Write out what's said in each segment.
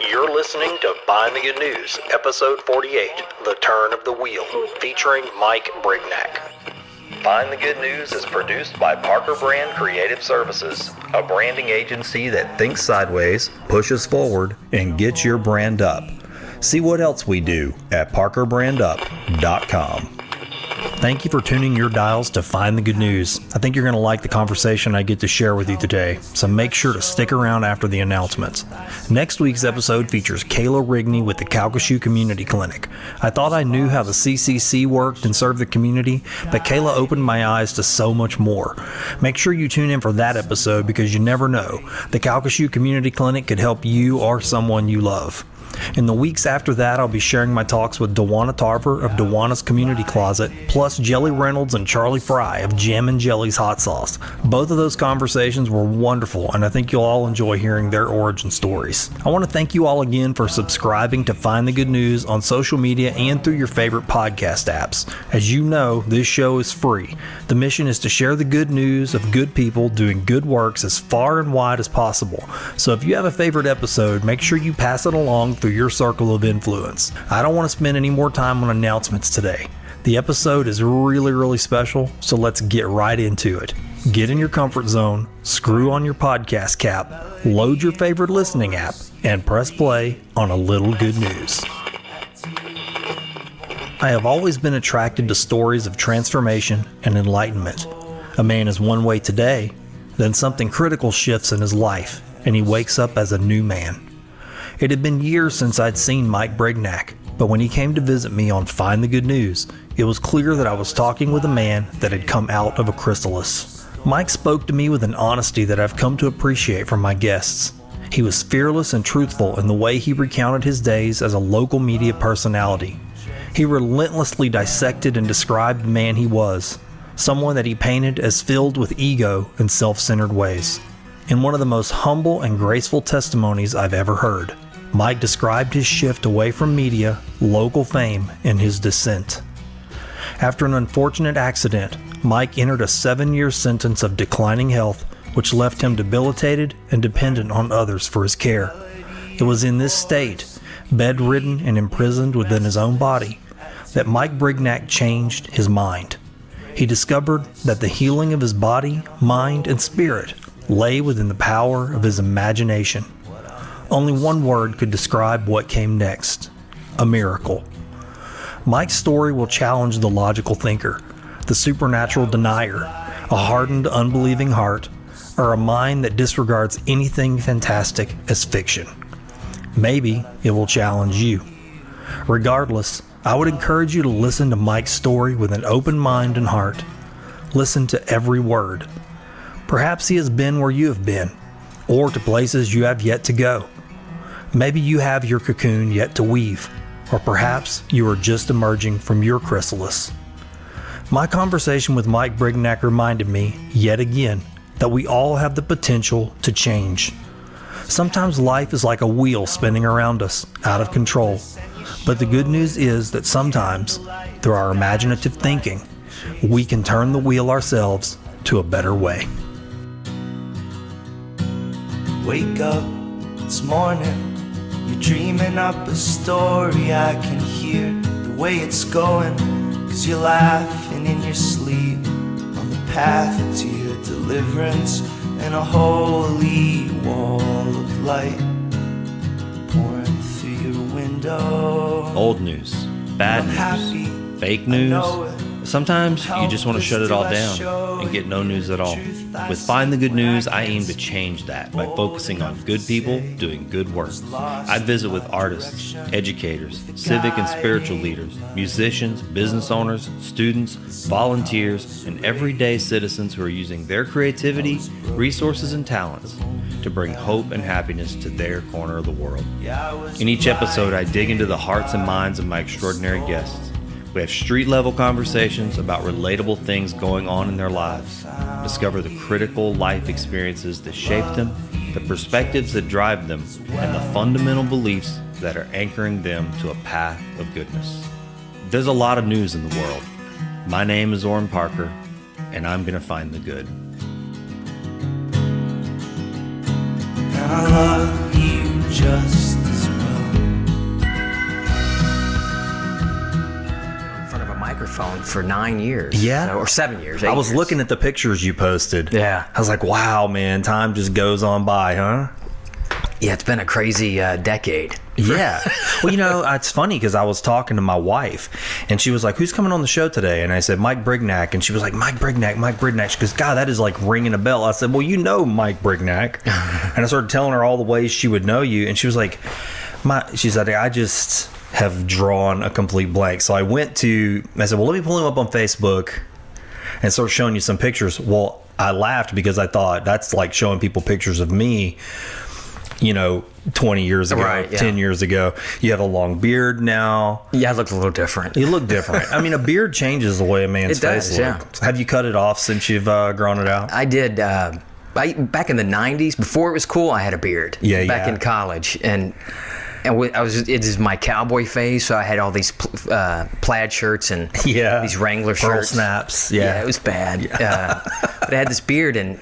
You're listening to Find the Good News, Episode 48, The Turn of the Wheel, featuring Mike Brignac. Find the Good News is produced by Parker Brand Creative Services, a branding agency that thinks sideways, pushes forward, and gets your brand up. See what else we do at parkerbrandup.com. Thank you for tuning your dials to Find the Good News. I think you're going to like the conversation I get to share with you today, so make sure to stick around after the announcements. Next week's episode features Kayla Rigney with the Calcasieu Community Clinic. I thought I knew how the CCC worked and served the community, but Kayla opened my eyes to so much more. Make sure you tune in for that episode because you never know. The Calcasieu Community Clinic could help you or someone you love. In the weeks after that, I'll be sharing my talks with Dewana Tarver of Dewana's Community Closet, plus Jelly Reynolds and Charlie Fry of Jam and Jelly's Hot Sauce. Both of those conversations were wonderful, and I think you'll all enjoy hearing their origin stories. I want to thank you all again for subscribing to Find the Good News on social media and through your favorite podcast apps. As you know, this show is free. The mission is to share the good news of good people doing good works as far and wide as possible. So if you have a favorite episode, make sure you pass it along through your circle of influence. I don't want to spend any more time on announcements today. The episode is really special, so let's get right into it. Get in your comfort zone, screw on your podcast cap, load your favorite listening app, and press play on a little good news. I have always been attracted to stories of transformation and enlightenment. A man is one way today, then something critical shifts in his life, and he wakes up as a new man. It had been years since I'd seen Mike Brignac, but when he came to visit me on Find the Good News, it was clear that I was talking with a man that had come out of a chrysalis. Mike spoke to me with an honesty that I've come to appreciate from my guests. He was fearless and truthful in the way he recounted his days as a local media personality. He relentlessly dissected and described the man he was, someone that he painted as filled with ego and self-centered ways. In one of the most humble and graceful testimonies I've ever heard, Mike described his shift away from media, local fame, and his descent. After an unfortunate accident, Mike entered a 7-year sentence of declining health, which left him debilitated and dependent on others for his care. It was in this state, bed-ridden and imprisoned within his own body, that Mike Brignac changed his mind. He discovered that the healing of his body, mind, and spirit lay within the power of his imagination. Only one word could describe what came next: a miracle. Mike's story will challenge the logical thinker, the supernatural denier, a hardened, unbelieving heart, or a mind that disregards anything fantastic as fiction. Maybe it will challenge you. Regardless, I would encourage you to listen to Mike's story with an open mind and heart. Listen to every word. Perhaps he has been where you have been, or to places you have yet to go. Maybe you have your cocoon yet to weave, or perhaps you are just emerging from your chrysalis. My conversation with Mike Brignac reminded me, yet again, that we all have the potential to change. Sometimes life is like a wheel spinning around us, out of control. But the good news is that sometimes, through our imaginative thinking, we can turn the wheel ourselves to a better way. Wake up, it's morning. You're dreaming up a story. I can hear the way it's going, 'cause you're laughing in your sleep on the path to your deliverance, and a holy wall of light pouring through your window. Old news, bad news, fake news. Sometimes you just want to shut it all down and get no news at all. With Find the Good News, I aim to change that by focusing on good people doing good work. I visit with artists, educators, civic and spiritual leaders, musicians, business owners, students, volunteers, and everyday citizens who are using their creativity, resources, and talents to bring hope and happiness to their corner of the world. In each episode, I dig into the hearts and minds of my extraordinary guests. We have street-level conversations about relatable things going on in their lives. Discover the critical life experiences that shape them, the perspectives that drive them, and the fundamental beliefs that are anchoring them to a path of goodness. There's a lot of news in the world. My name is Oran Parker, and I'm going to find the good. And I love you just as iPhone for 9 years. Yeah. Or 7 years. I was 8 years. looking at the pictures you posted. Yeah. I was like, wow, man, time just goes on by, huh? Yeah, it's been a crazy decade. Yeah. Well, it's funny because I was talking to my wife and she was like, who's coming on the show today? And I said, Mike Brignac. And she was like, Mike Brignac. She goes, God, that is like ringing a bell. I said, well, Mike Brignac. And I started telling her all the ways she would know you. And she was like, she said, I just have drawn a complete blank. So I said, well, let me pull him up on Facebook and start showing you some pictures. Well, I laughed because I thought that's like showing people pictures of me, 20 years ago, Right, yeah. 10 years ago. You have a long beard now. Yeah, I look a little different. You look different. I mean, a beard changes the way a man's It does, face yeah. looks. Have you cut it off since you've grown it out? I did. Back in the 90s, before it was cool, I had a beard. Yeah, Back yeah. in college. And it is my cowboy phase, so I had all these plaid shirts and these Wrangler Pearl shirts. snaps. Yeah. It was bad. But I had this beard, and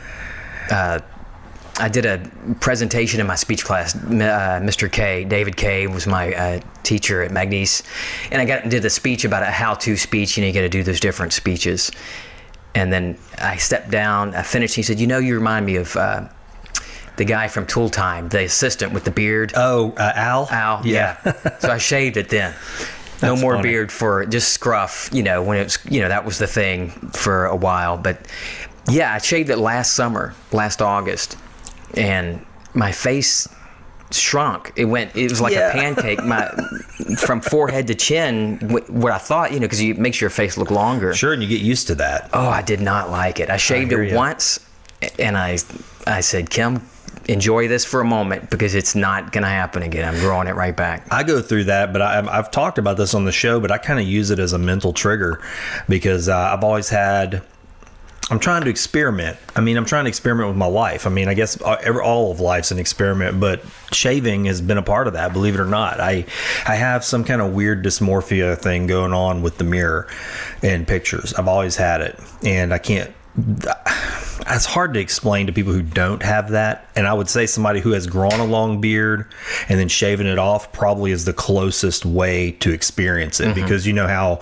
I did a presentation in my speech class. Mr. K, David K, was my teacher at Magnice, and I did the speech about a how-to speech. You got to do those different speeches. And then I stepped down, I finished. He said, you remind me of the guy from Tool Time, the assistant with the beard. Oh, Al? Al, yeah. So I shaved it then. No That's more funny. beard for just scruff, when it was, that was the thing for a while. But yeah, I shaved it last August, and my face shrunk. It was like a pancake. From forehead to chin, what I thought, because it makes your face look longer. Sure, and you get used to that. Oh, I did not like it. I shaved it once, and I said, Kim, enjoy this for a moment because it's not going to happen again. I'm growing it right back. I go through that, but I've talked about this on the show, but I kind of use it as a mental trigger because I've always I'm trying to experiment. I'm trying to experiment with my life. I guess all of life's an experiment, but shaving has been a part of that, believe it or not. I have some kind of weird dysmorphia thing going on with the mirror and pictures. I've always had it, and I can't. It's hard to explain to people who don't have that, and I would say somebody who has grown a long beard and then shaving it off probably is the closest way to experience it. Mm-hmm. Because you know how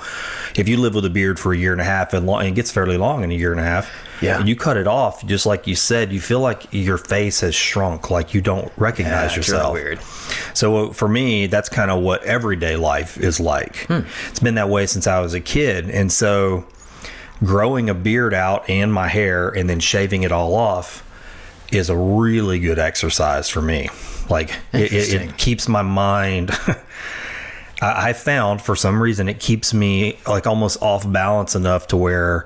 if you live with a beard for a year and a half and it gets fairly long in a year and a half, and you cut it off, just like you said, you feel like your face has shrunk, like you don't recognize yourself. Really weird. So for me, that's kind of what everyday life is like. It's been that way since I was a kid, and so growing a beard out and my hair and then shaving it all off is a really good exercise for me. Like it keeps my mind. I found for some reason it keeps me like almost off balance enough to where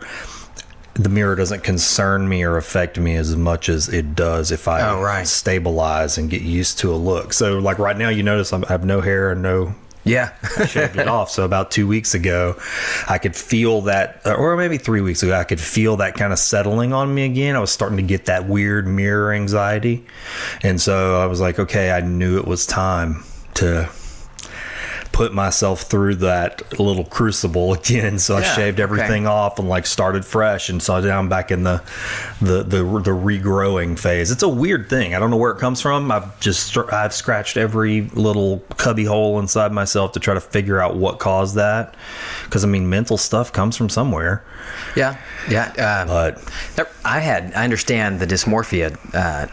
the mirror doesn't concern me or affect me as much as it does if I stabilize and get used to a look. So like right now, you notice I have no hair and no. Yeah. I shaved it off. So about 2 weeks ago, I could feel that, or maybe 3 weeks ago, I could feel that kind of settling on me again. I was starting to get that weird mirror anxiety. And so I was like, okay, I knew it was time to put myself through that little crucible again. So I shaved everything off and like started fresh. And so now I'm back in the regrowing phase. It's a weird thing. I don't know where it comes from. I've scratched every little cubby hole inside myself to try to figure out what caused that. Because mental stuff comes from somewhere. Yeah. But I understand the dysmorphia.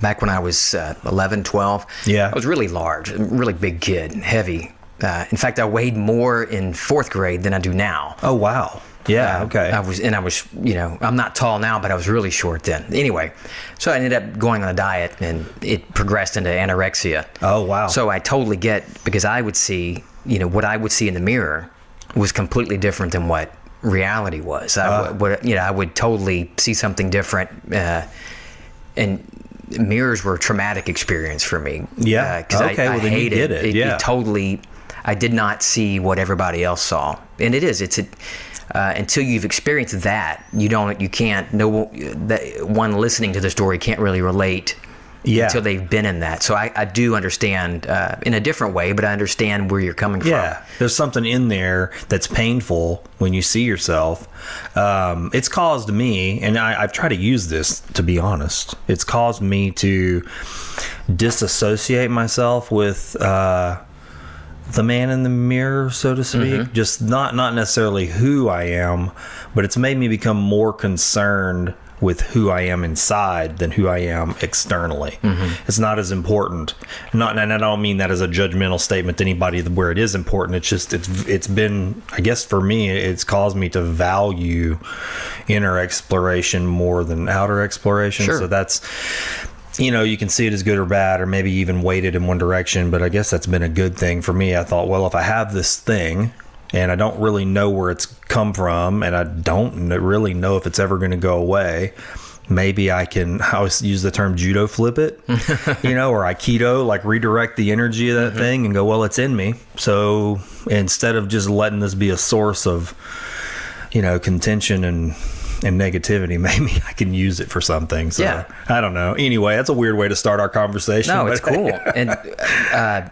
Back when I was 11, 12, I was really large, really big kid, heavy. In fact, I weighed more in fourth grade than I do now. Oh, wow. Yeah, okay. I was, I'm not tall now, but I was really short then. Anyway, so I ended up going on a diet, and it progressed into anorexia. Oh, wow. So I totally get, because I would see, what I would see in the mirror was completely different than what reality was. I would totally see something different, and mirrors were a traumatic experience for me. Yeah. Because I then hated you get it. It totally. I did not see what everybody else saw, and until you've experienced that, you can't know that one listening to the story can't really relate until they've been in that. So I do understand in a different way, but I understand where you're coming from. Yeah, there's something in there that's painful when you see yourself. It's caused me, and I've tried to use this, to be honest, it's caused me to disassociate myself with the man in the mirror, so to speak. Just not necessarily who I am, but it's made me become more concerned with who I am inside than who I am externally. It's not as important. And I don't mean that as a judgmental statement to anybody where it is important. It's just, it's been, I guess for me, it's caused me to value inner exploration more than outer exploration. Sure. So that's, you can see it as good or bad, or maybe even weighted in one direction, but I guess that's been a good thing for me. I thought, well, if I have this thing and I don't really know where it's come from, and I don't really know if it's ever going to go away, maybe I always use the term judo flip it, or Aikido, like redirect the energy of that thing and go, well, it's in me. So instead of just letting this be a source of, contention and negativity, maybe I can use it for something. So Yeah. I don't know. Anyway, that's a weird way to start our conversation. No, it's cool. And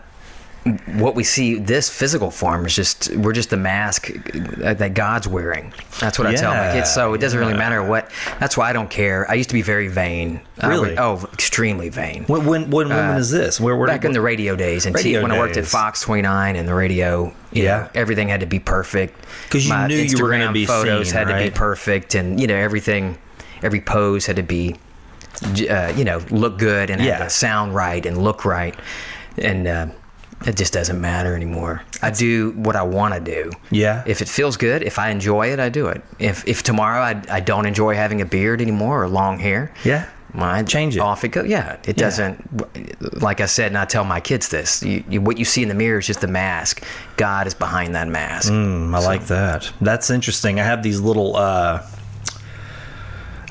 what we see, this physical form is we're just the mask that God's wearing. That's what I tell my kids. So it doesn't really matter what. That's why I don't care. I used to be very vain. Really? Extremely vain. When is this? Where back in the radio days, and when I worked at Fox 29 and the radio, everything had to be perfect. Because you knew you were going to be photos seen, had right? to be perfect, and everything, every pose had to be, look good and had to sound right and look right, and it just doesn't matter anymore. I do what I want to do. Yeah. If it feels good, if I enjoy it, I do it. If tomorrow I don't enjoy having a beard anymore or long hair, I change it. Off it goes. Yeah, it doesn't. Like I said, and I tell my kids this: what you see in the mirror is just the mask. God is behind that mask. I like that. That's interesting. I have these little.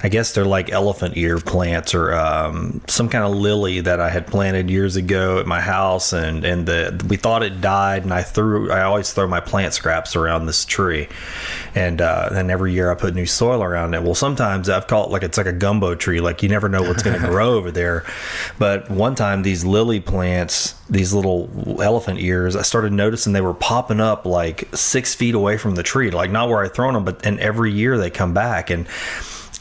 I guess they're like elephant ear plants, or some kind of lily that I had planted years ago at my house, and we thought it died, and I always throw my plant scraps around this tree, and then every year I put new soil around it. Well, sometimes I've called it's like a gumbo tree, like you never know what's going to grow over there. But one time these lily plants, these little elephant ears, I started noticing they were popping up like 6 feet away from the tree, like not where I thrown them, and every year they come back. And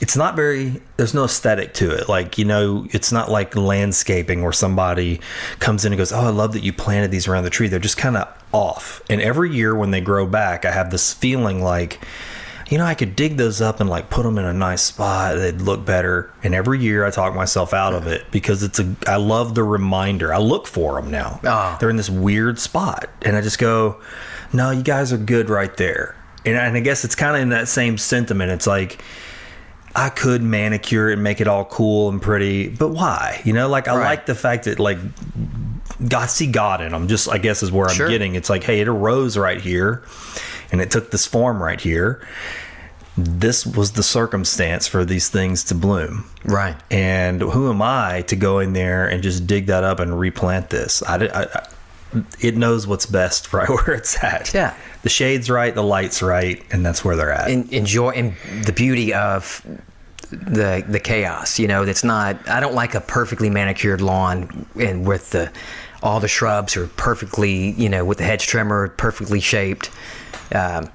it's not there's no aesthetic to it. It's not like landscaping where somebody comes in and goes, oh, I love that you planted these around the tree. They're just kind of off. And every year when they grow back, I have this feeling like, I could dig those up and put them in a nice spot. They'd look better. And every year I talk myself out of it because I love the reminder. I look for them now. Oh. They're in this weird spot. And I just go, no, you guys are good right there. And I guess it's kind of in that same sentiment. It's like, I could manicure it and make it all cool and pretty, but why? I like the fact that God, see God in them. Just, I guess, is where I'm getting. It's like, hey, it arose right here, and it took this form right here. This was the circumstance for these things to bloom. Right. And who am I to go in there and just dig that up and replant this? It knows what's best right where it's at. Yeah. The shade's right, the light's right, and that's where they're at. Enjoy the beauty of the chaos. That's not. I don't like a perfectly manicured lawn and with all the shrubs are perfectly, with the hedge trimmer perfectly shaped. I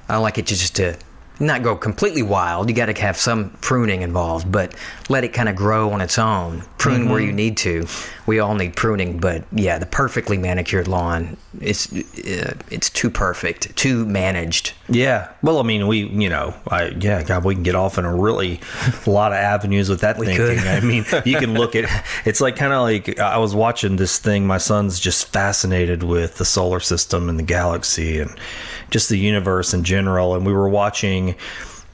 don't like it just to not go completely wild. You got to have some pruning involved, but let it kind of grow on its own. Prune where you need to. We all need pruning, but yeah, the perfectly manicured lawn, it's too perfect, too managed. Yeah. Well, I mean, God, we can get off in a lot of avenues with that thinking. Could. I mean, you can look at, it's kind of like, I was watching this thing. My son's just fascinated with the solar system and the galaxy and just the universe in general. And we were watching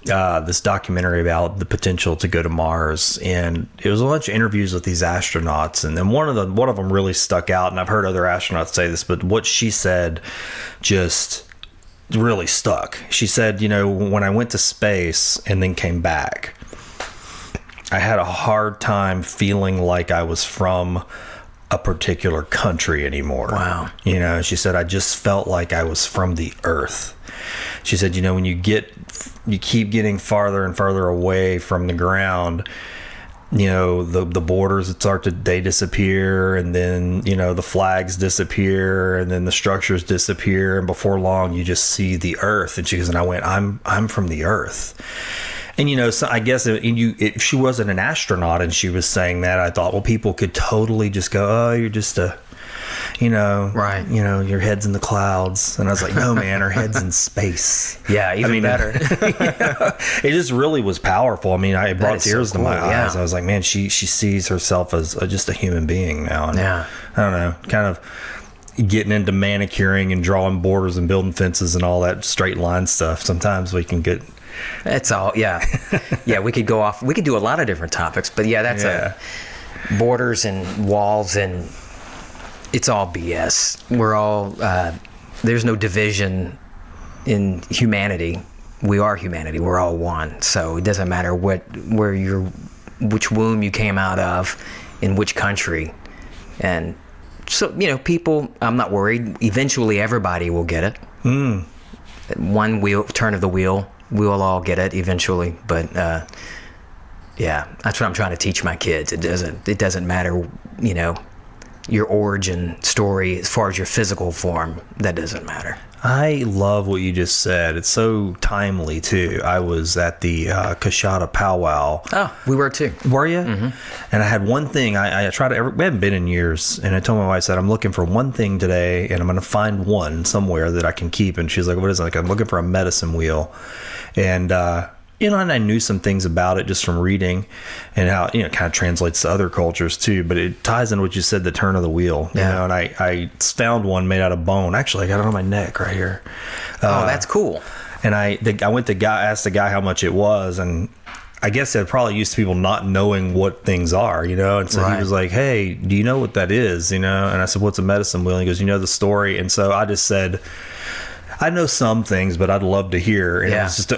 this documentary about the potential to go to Mars, and it was a bunch of interviews with these astronauts, and then one of them really stuck out, and I've heard other astronauts say this, but what she said just really stuck. She said, when I went to space and then came back, I had a hard time feeling like I was from a particular country anymore. Wow. She said, I just felt like I was from the earth. She said, when you keep getting farther and farther away from the ground, the borders they disappear, and then, the flags disappear, and then the structures disappear, and before long you just see the earth. And she goes, and I went, I'm from the earth. And, so I guess if she wasn't an astronaut and she was saying that, I thought, well, people could totally just go, oh, you're just Right. Your head's in the clouds. And I was like, no, man, her head's in space. Yeah, even better. It just really was powerful. I mean, it brought tears to my eyes. Yeah. I was like, man, she sees herself as just a human being now. And Yeah. I don't know, kind of getting into manicuring and drawing borders and building fences and all that straight line stuff. Sometimes we can get... That's all, yeah. Yeah, we could go off. We could do a lot of different topics, but yeah, that's borders and walls, and it's all BS. We're all, there's no division in humanity. We are humanity. We're all one. So it doesn't matter which womb you came out of, in which country. And so, people, I'm not worried. Eventually everybody will get it. One turn of the wheel. We will all get it eventually, but yeah, that's what I'm trying to teach my kids. It doesn't matter, your origin story as far as your physical form. That doesn't matter. I love what you just said. It's so timely too. I was at the Kashada powwow. Oh, we were too. Were you? Mm-hmm. And I had one thing. I tried to. We haven't been in years, and I told my wife, I said, I'm looking for one thing today, and I'm going to find one somewhere that I can keep. And she's like, what is it? Like, I'm looking for a medicine wheel, and and I knew some things about it just from reading, and how it kind of translates to other cultures too. But it ties into what you said, the turn of the wheel. Yeah. And I found one made out of bone. Actually, I got it on my neck right here. Oh, that's cool. And I went to asked the guy how much it was, and I guess they're probably used to people not knowing what things are, And so he was like, "Hey, do you know what that is?" And I said, "What's a medicine wheel?" And he goes, "You know the story?" And so I just said, I know some things, but I'd love to hear. And it was just,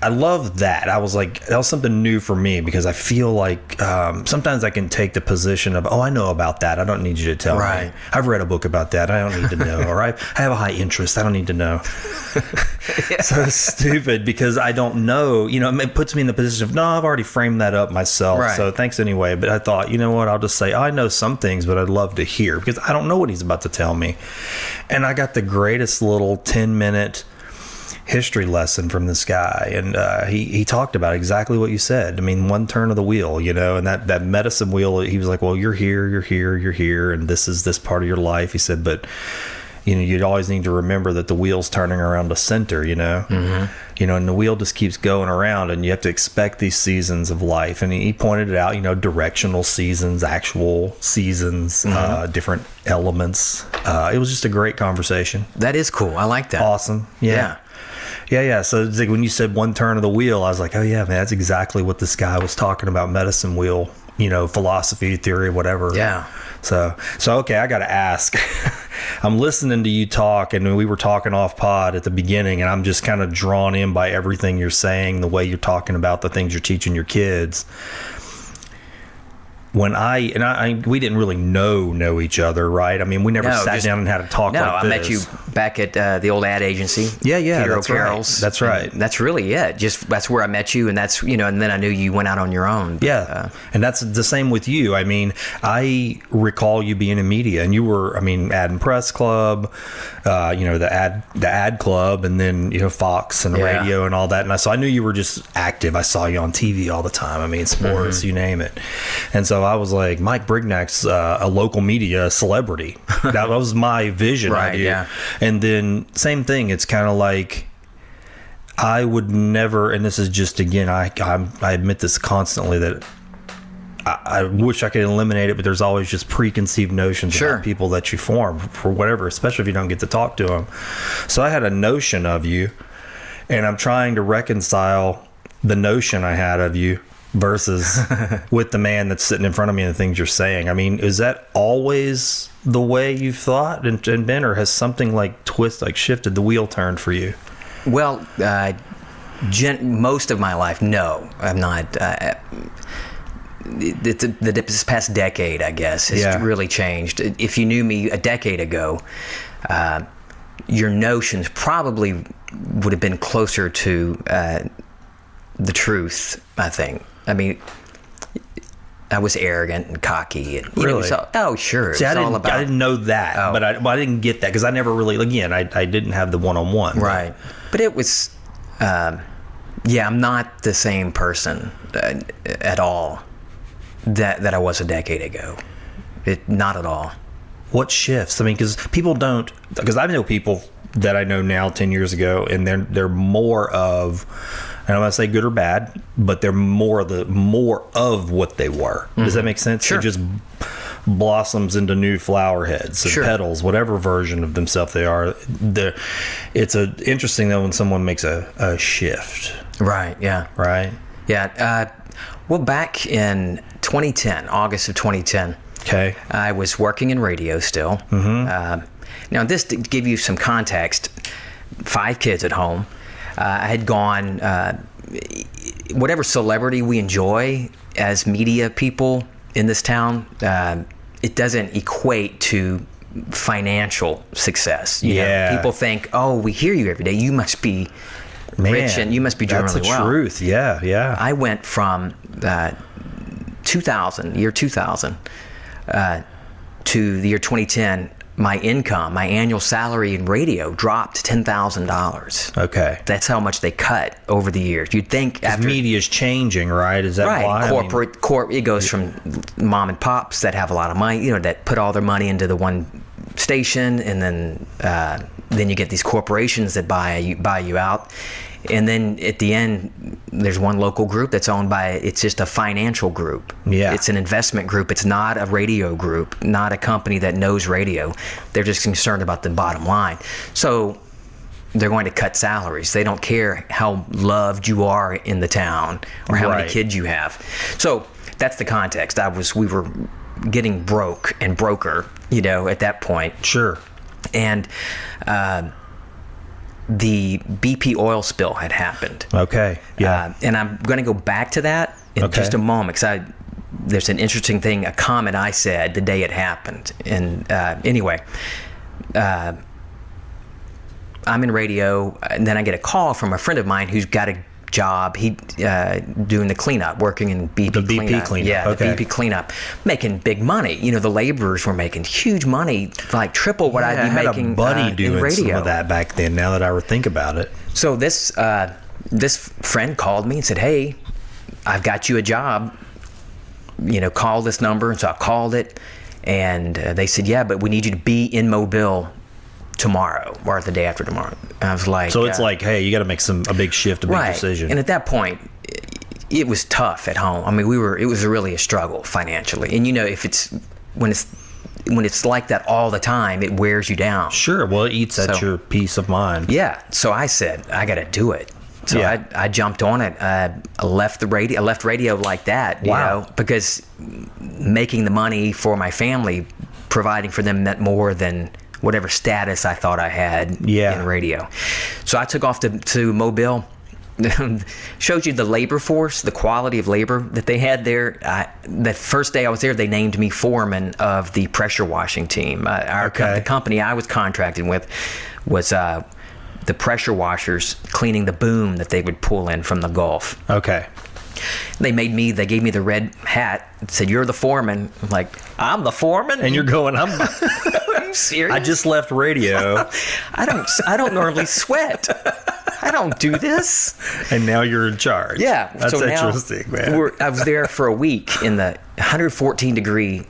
I love that. I was like, that was something new for me, because I feel like sometimes I can take the position of, I know about that. I don't need you to tell me. I've read a book about that. I don't need to know. Or I have a high interest. I don't need to know. So it's stupid, because I don't know. It puts me in the position of, no, I've already framed that up myself. Right. So thanks anyway. But I thought, you know what? I'll just say, I know some things, but I'd love to hear, because I don't know what he's about to tell me. And I got the greatest little 10-minute history lesson from this guy, and he talked about exactly what you said. I mean, one turn of the wheel, and that medicine wheel. He was like, well, you're here, and this is this part of your life. He said, but you'd always need to remember that the wheel's turning around the center, mm-hmm. And the wheel just keeps going around, and you have to expect these seasons of life. And he pointed it out, directional seasons, actual seasons, mm-hmm. Different elements. It was just a great conversation. That is cool. I like that. Awesome. Yeah. So it's like when you said one turn of the wheel, I was like, oh yeah, man, that's exactly what this guy was talking about. Medicine wheel, philosophy, theory, whatever. Yeah. So okay, I got to ask. I'm listening to you talk, and we were talking off pod at the beginning, and I'm just kind of drawn in by everything you're saying, the way you're talking about the things you're teaching your kids. When we didn't really know each other, right? I mean, we never sat down and had a talk like this. No, I met you back at the old ad agency. Yeah, Peter that's O'Carroll's. Right. That's right. And that's really it. That's where I met you, and that's and then I knew you went out on your own. But, and that's the same with you. I mean, I recall you being in media, and you were, Ad and Press Club, the ad club, and then Fox and the radio and all that. And so I knew you were just active. I saw you on TV all the time. Sports, mm-hmm. you name it. And so I was like, Mike Brignac's a local media celebrity. That was my vision. Right, yeah. And then same thing. It's kind of like, I would never, and this is just, again, I admit this constantly, that I wish I could eliminate it, but there's always just preconceived notions about people that you form for whatever, especially if you don't get to talk to them. So I had a notion of you, and I'm trying to reconcile the notion I had of you versus with the man that's sitting in front of me and the things you're saying. Is that always the way you've thought and been, or has something shifted, the wheel turned for you? Well, most of my life, no, I'm not. This past decade, I guess, has really changed. If you knew me a decade ago, your notions probably would have been closer to the truth, I think. I was arrogant and cocky. And, really? Sure. See, I didn't know that, but I didn't get that, because I never really, again, I didn't have the one-on-one. Right. But it was, I'm not the same person at all that I was a decade ago. Not at all. What shifts? I mean, because I know people that I know now 10 years ago, and they're more of, I don't want to say good or bad, but they're more of what they were. Does that make sense? Sure. It just blossoms into new flower heads and petals, whatever version of themselves they are. It's interesting though when someone makes a shift. Right. Yeah. Right. Yeah. Well, back in 2010, August of 2010. Okay. I was working in radio still. Now, this to give you some context, 5 kids at home. I had gone, whatever celebrity we enjoy as media people in this town, it doesn't equate to financial success. You know, people think, oh, we hear you every day. You must be rich and you must be doing really well. That's the truth. Yeah, yeah. I went from year 2000, to the year 2010. My income, my annual salary in radio dropped $10,000. Okay. That's how much they cut over the years. You'd think after media's changing, right? Is that why? Corporate, it goes from mom and pops that have a lot of money, that put all their money into the one station, and then you get these corporations that buy you out. And then at the end, there's one local group that's owned by, it's just a financial group. Yeah. It's an investment group. It's not a radio group, not a company that knows radio. They're just concerned about the bottom line. So they're going to cut salaries. They don't care how loved you are in the town or how many kids you have. So that's the context. We were getting broke and broker, at that point. Sure. And, the BP oil spill had happened. Okay. Yeah. And I'm going to go back to that in just a moment, because there's an interesting thing, a comment I said the day it happened. And anyway, I'm in radio, and then I get a call from a friend of mine who's got a job. He doing the cleanup, working in BP cleanup. Yeah, the BP cleanup, making big money. The laborers were making huge money, like triple what I'd be making. I had a buddy doing in radio. some of that back then. Now that I think about it. So this friend called me and said, "Hey, I've got you a job. Call this number." And so I called it, and they said, "Yeah, but we need you to be in Mobile tomorrow or the day after tomorrow." And I was like, so it's like, hey, you got to make a big shift, a big decision. And at that point, it was tough at home. I mean, it was really a struggle financially. And when it's like that all the time, it wears you down. Sure. Well, it eats at your peace of mind. Yeah. So I said, I got to do it. So I jumped on it. I left radio like that, because making the money for my family, providing for them, meant more than whatever status I thought I had in radio. So I took off to Mobile. Showed you the labor force, the quality of labor that they had there. The first day I was there, they named me foreman of the pressure washing team. The company I was contracted with was the pressure washers cleaning the boom that they would pull in from the Gulf. Okay. They gave me the red hat, said, "You're the foreman." I'm like, "I'm the foreman?" And you're going, Are you serious? I just left radio. I don't normally sweat. I don't do this. And now you're in charge. Yeah. That's so interesting, man. I was there for a week in the 114 degree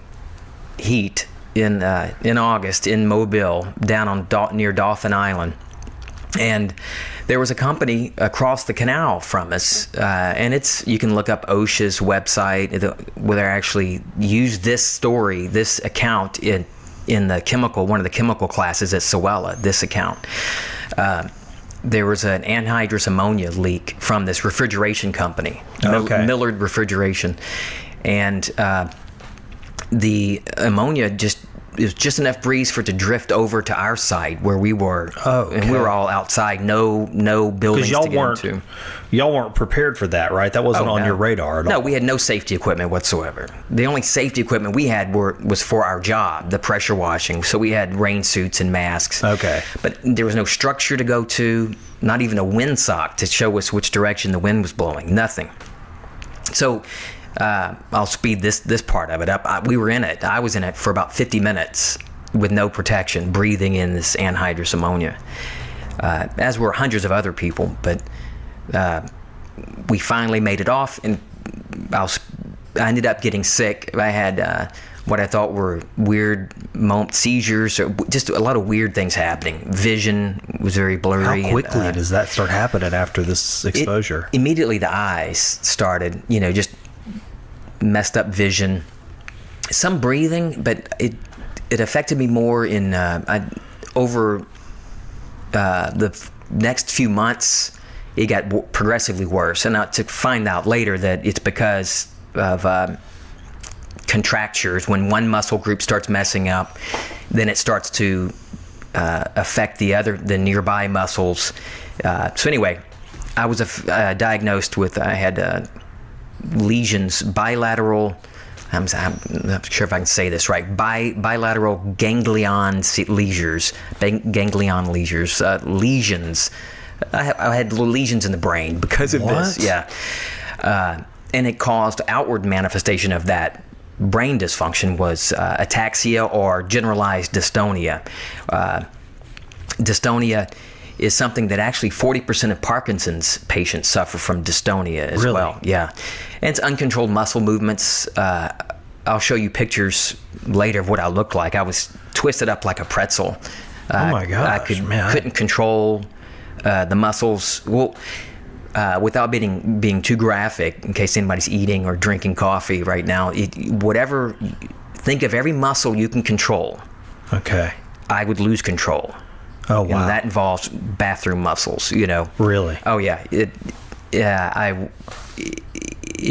heat in August in Mobile, down near Dauphin Island. And there was a company across the canal from us, and you can look up OSHA's website where they actually use this account in one of the chemical classes at Sewella. This account, there was an anhydrous ammonia leak from this refrigeration company, Millard Refrigeration, and the ammonia it was just enough breeze for it to drift over to our side where we were. And we were all outside, no buildings to get into. Y'all weren't prepared for that, right? That wasn't on your radar at all. No, we had no safety equipment whatsoever. The only safety equipment we had was for our job, the pressure washing. So we had rain suits and masks. Okay. But there was no structure to go to, not even a windsock to show us which direction the wind was blowing. Nothing. So I'll speed this part of it up. We were in it. I was in it for about 50 minutes with no protection, breathing in this anhydrous ammonia, as were hundreds of other people. But we finally made it off, and I ended up getting sick. I had what I thought were weird seizures, or just a lot of weird things happening. Vision was very blurry. How quickly does that start happening after this exposure? Immediately the eyes started, just messed up vision. Some breathing, but it affected me more in over the next few months. It got progressively worse, and to find out later that it's because of contractures. When one muscle group starts messing up, then it starts to affect the nearby muscles. So anyway, I was diagnosed with, I had lesions, bilateral, I'm not sure if I can say this right, bilateral ganglion lesions. I had little lesions in the brain because of this. Yeah. And it caused outward manifestation of that brain dysfunction was ataxia or generalized dystonia. Dystonia is something that actually 40% of Parkinson's patients suffer from dystonia as well. Yeah. And it's uncontrolled muscle movements. I'll show you pictures later of what I looked like. I was twisted up like a pretzel. Oh my gosh, I couldn't control the muscles. Well, without being too graphic, in case anybody's eating or drinking coffee right now, think of every muscle you can control. Okay. I would lose control. Oh, wow. And that involves bathroom muscles, Really? Oh, yeah. It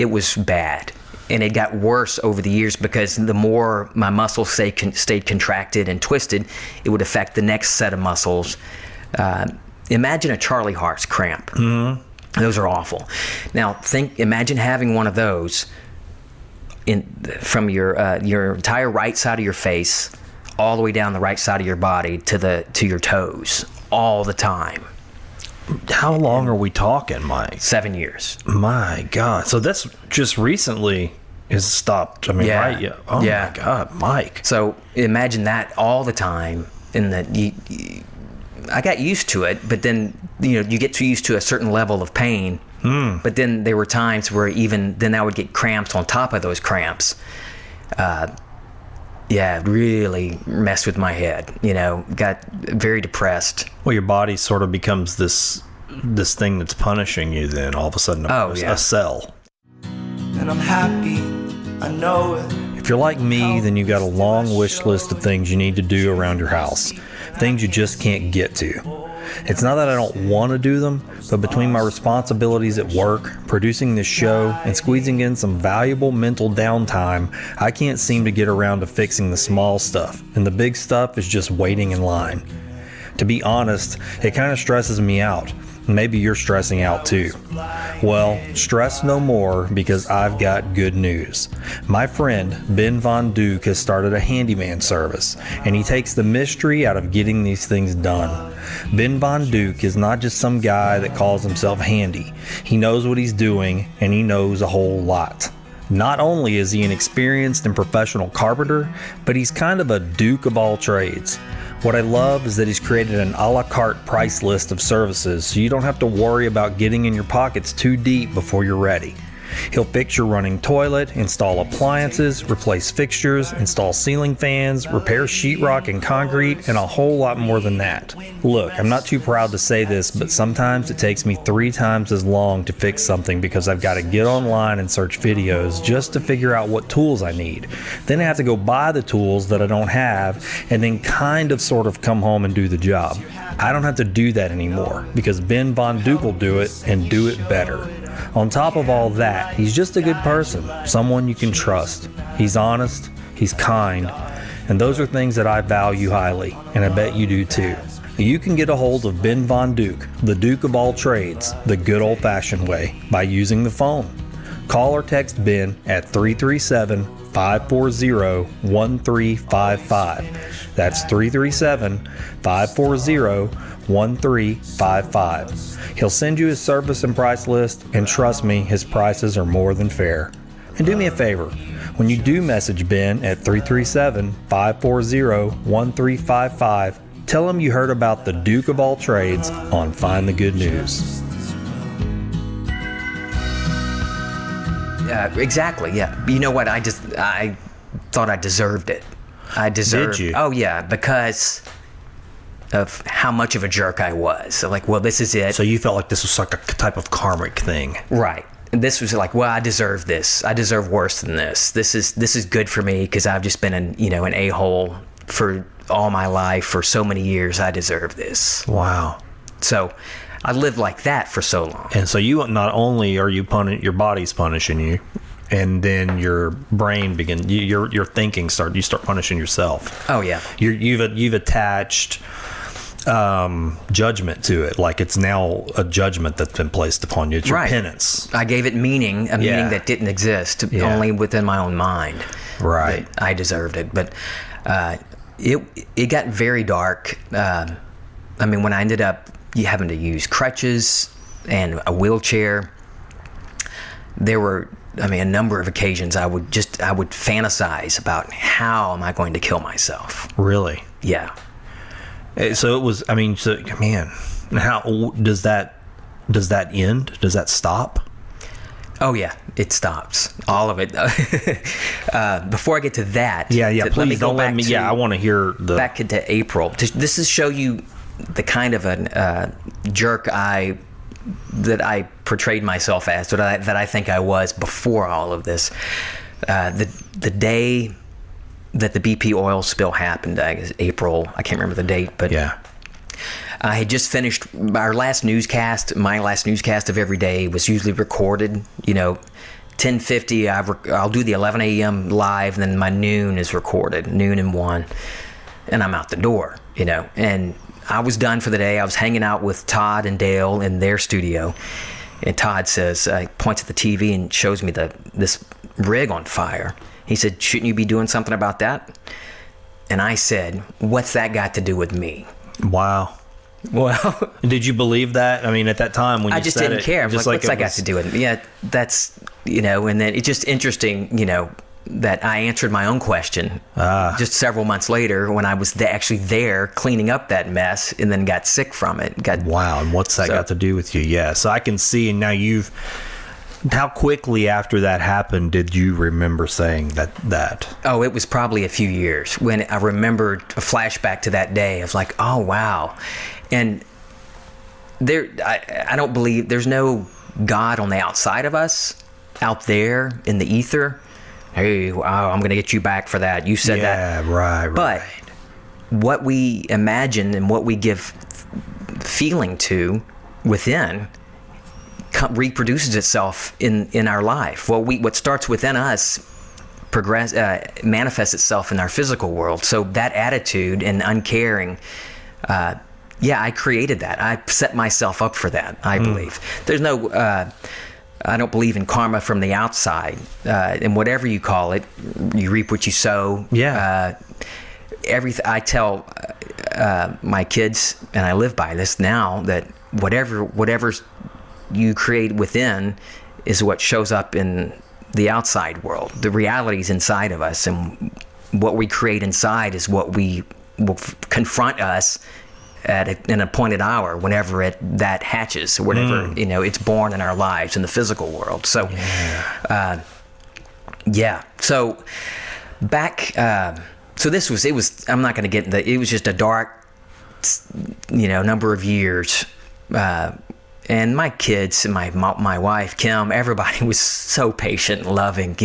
was bad. And it got worse over the years because the more my muscles stayed contracted and twisted, it would affect the next set of muscles. Imagine a Charlie horse cramp. Mm-hmm. Those are awful. Now, imagine having one of those from your entire right side of your face all the way down the right side of your body to your toes all the time. How long are we talking, Mike? 7 years. My God. So that's just recently is stopped. I mean, yeah. Right? Yeah. Oh yeah. My God, Mike. So imagine that all the time. I got used to it, but then you get too used to a certain level of pain. But then there were times where even then I would get cramps on top of those cramps. It really messed with my head. Got very depressed. Well, your body sort of becomes this thing that's punishing you. Then all of a sudden, a cell. And I'm happy, I know it. If you're like me, then you've got a long wish list of things you need to do around your house, things you just can't get to. It's not that I don't want to do them, but between my responsibilities at work, producing this show, and squeezing in some valuable mental downtime, I can't seem to get around to fixing the small stuff, and the big stuff is just waiting in line. To be honest, it kind of stresses me out. Maybe you're stressing out too. Well, stress no more, because I've got good news. My friend Ben Vaughn Duke has started a handyman service, and he takes the mystery out of getting these things done. Ben Vaughn Duke is not just some guy that calls himself handy. He knows what he's doing, and he knows a whole lot. Not only is he an experienced and professional carpenter, but he's kind of a Duke of all trades. What I love is that he's created an a la carte price list of services, so you don't have to worry about getting in your pockets too deep before you're ready. He'll fix your running toilet, install appliances, replace fixtures, install ceiling fans, repair sheetrock and concrete, and a whole lot more than that. Look, I'm not too proud to say this, but sometimes it takes me 3 times as long to fix something because I've got to get online and search videos just to figure out what tools I need. Then I have to go buy the tools that I don't have, and then sort of come home and do the job. I don't have to do that anymore because Ben Vaughn Duke will do it and do it better. On top of all that, he's just a good person, someone you can trust. He's honest, he's kind, and those are things that I value highly, and I bet you do too. You can get a hold of Ben Vaughn Duke, the Duke of all trades, the good old-fashioned way, by using the phone. Call or text Ben at 337-540-1355. That's 337-540-1355. He'll send you his service and price list, and trust me, his prices are more than fair. And do me a favor, when you do message Ben at 337-540-1355, tell him you heard about the Duke of all trades on Find the Good News. Exactly, yeah. You know what, I thought I deserved it. I deserved. Did you? Oh yeah, because of how much of a jerk I was. So like, well, this is it. So you felt like this was like a type of karmic thing. Right. And this was like, well, I deserve this. I deserve worse than this. This is good for me because I've just been an a-hole for all my life for so many years. I deserve this. Wow. So I lived like that for so long. And so you not only are you your body's punishing you, and then your brain your thinking you start punishing yourself. Oh yeah. You've attached judgment to it, like it's now a judgment that's been placed upon you. It's your penance. I gave it meaning, a meaning that didn't exist, only within my own mind. Right. That I deserved it, but it got very dark. I mean, when I ended up having to use crutches and a wheelchair, there were, a number of occasions I would fantasize about how am I going to kill myself. Really? Yeah. So it was, man, how does that end? Does that stop? Oh yeah, it stops. All of it. Before I get to that, please don't let me. I want to hear back into April. This is show you the kind of a jerk that I portrayed myself as, that I think I was before all of this. The day that the BP oil spill happened, I guess April, I can't remember the date, but I had just finished our last newscast. My last newscast of every day was usually recorded, 10:50, I'll do the 11 a.m. live, and then my noon is recorded, noon and 1, and I'm out the door, and I was done for the day. I was hanging out with Todd and Dale in their studio, and Todd points at the TV and shows me this rig on fire. He said, shouldn't you be doing something about that? And I said, what's that got to do with me? Wow. Well, did you believe that? At that time when you said it, I just didn't care. I was like, what's that got to do with me? Yeah, that's, and then it's just interesting, that I answered my own question just several months later when I was actually there cleaning up that mess and then got sick from it. Wow, and what's that got to do with you? Yeah, so I can see, and now how quickly after that happened did you remember saying that? Oh, it was probably a few years when I remembered a flashback to that day. I was like, oh, wow. And I don't believe there's no God on the outside of us, out there in the ether. Hey, wow, I'm going to get you back for that. You said that. Yeah, right. But what we imagine and what we give feeling to within reproduces itself in our life. What starts within us manifests itself in our physical world. So that attitude and uncaring, I created that. I set myself up for that, I believe. There's no... I don't believe in karma from the outside. And whatever you call it, you reap what you sow. Yeah. I tell my kids, and I live by this now, that whatever you create within is what shows up in the outside world. The reality is inside of us, and what we create inside is what will confront us at an appointed hour, whenever that hatches, or whenever it's born in our lives in the physical world. So, So back, so this was. It was. I'm not going to get into. It was just a dark, number of years, and my kids and my wife Kim, everybody was so patient and loving.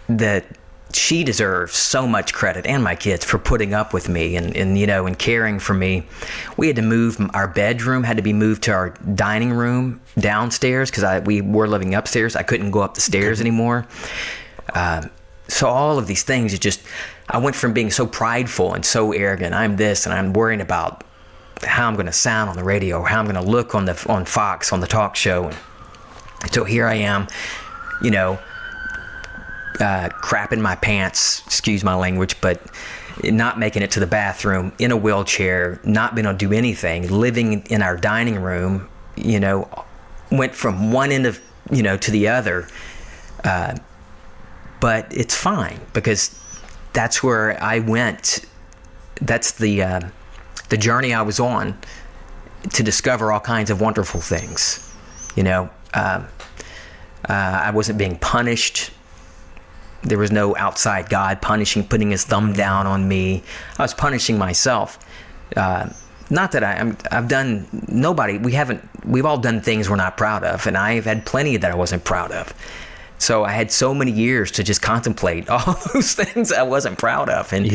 That she deserves so much credit, and my kids, for putting up with me and caring for me. We had to move our bedroom, had to be moved to our dining room downstairs because we were living upstairs. I couldn't go up the stairs anymore. So all of these things, I went from being so prideful and so arrogant. I'm this, and I'm worrying about how I'm going to sound on the radio, or how I'm going to look on Fox on the talk show. And so here I am, crapping my pants, excuse my language, but not making it to the bathroom, in a wheelchair, not being able to do anything, living in our dining room, went from one end of, to the other. But it's fine, because that's where I went. That's the journey I was on to discover all kinds of wonderful things. I wasn't being punished. There was no outside God putting his thumb down on me. I was punishing myself. Not that we've all done things we're not proud of, and I've had plenty that I wasn't proud of. So I had so many years to just contemplate all those things I wasn't proud of. And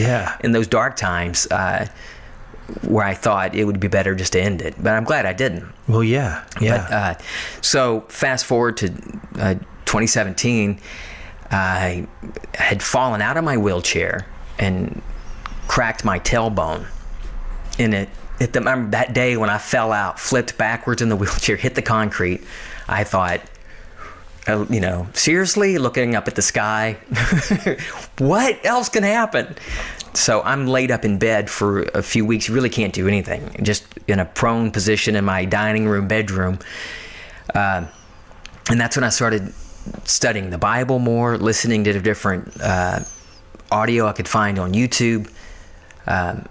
in those dark times, where I thought it would be better just to end it. But I'm glad I didn't. Well, yeah. But, so fast forward to 2017, I had fallen out of my wheelchair and cracked my tailbone. And that day when I fell out, flipped backwards in the wheelchair, hit the concrete, I thought, seriously, looking up at the sky, what else can happen? So I'm laid up in bed for a few weeks. You really can't do anything. Just in a prone position in my dining room, bedroom. And that's when I started studying the Bible more, listening to the different audio I could find on YouTube, and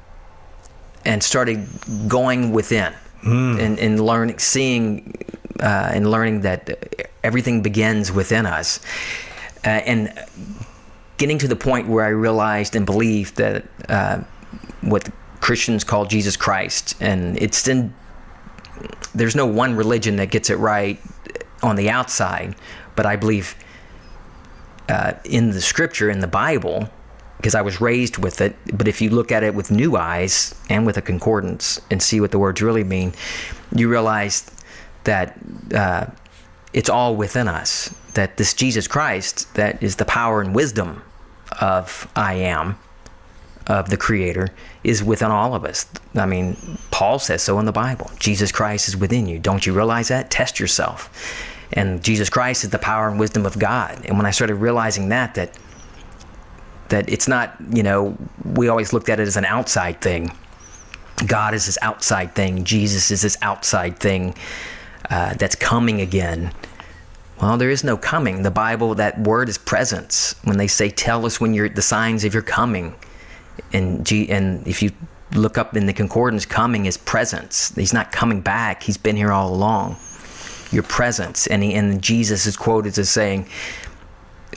started going within and learning, seeing and learning that everything begins within us. And getting to the point where I realized and believed that what Christians call Jesus Christ, and there's no one religion that gets it right on the outside, but I believe in the scripture, in the Bible, because I was raised with it. But if you look at it with new eyes and with a concordance and see what the words really mean, you realize that it's all within us, that this Jesus Christ, that is the power and wisdom of I am, of the Creator, is within all of us. I mean, Paul says so in the Bible. Jesus Christ is within you. Don't you realize that? Test yourself. And Jesus Christ is the power and wisdom of God. And when I started realizing that it's not, we always looked at it as an outside thing. God is this outside thing. Jesus is this outside thing that's coming again. Well, there is no coming. The Bible, that word is presence. When they say, tell us when the signs of your coming. And if you look up in the concordance, coming is presence. He's not coming back. He's been here all along. Your presence. And Jesus is quoted as saying,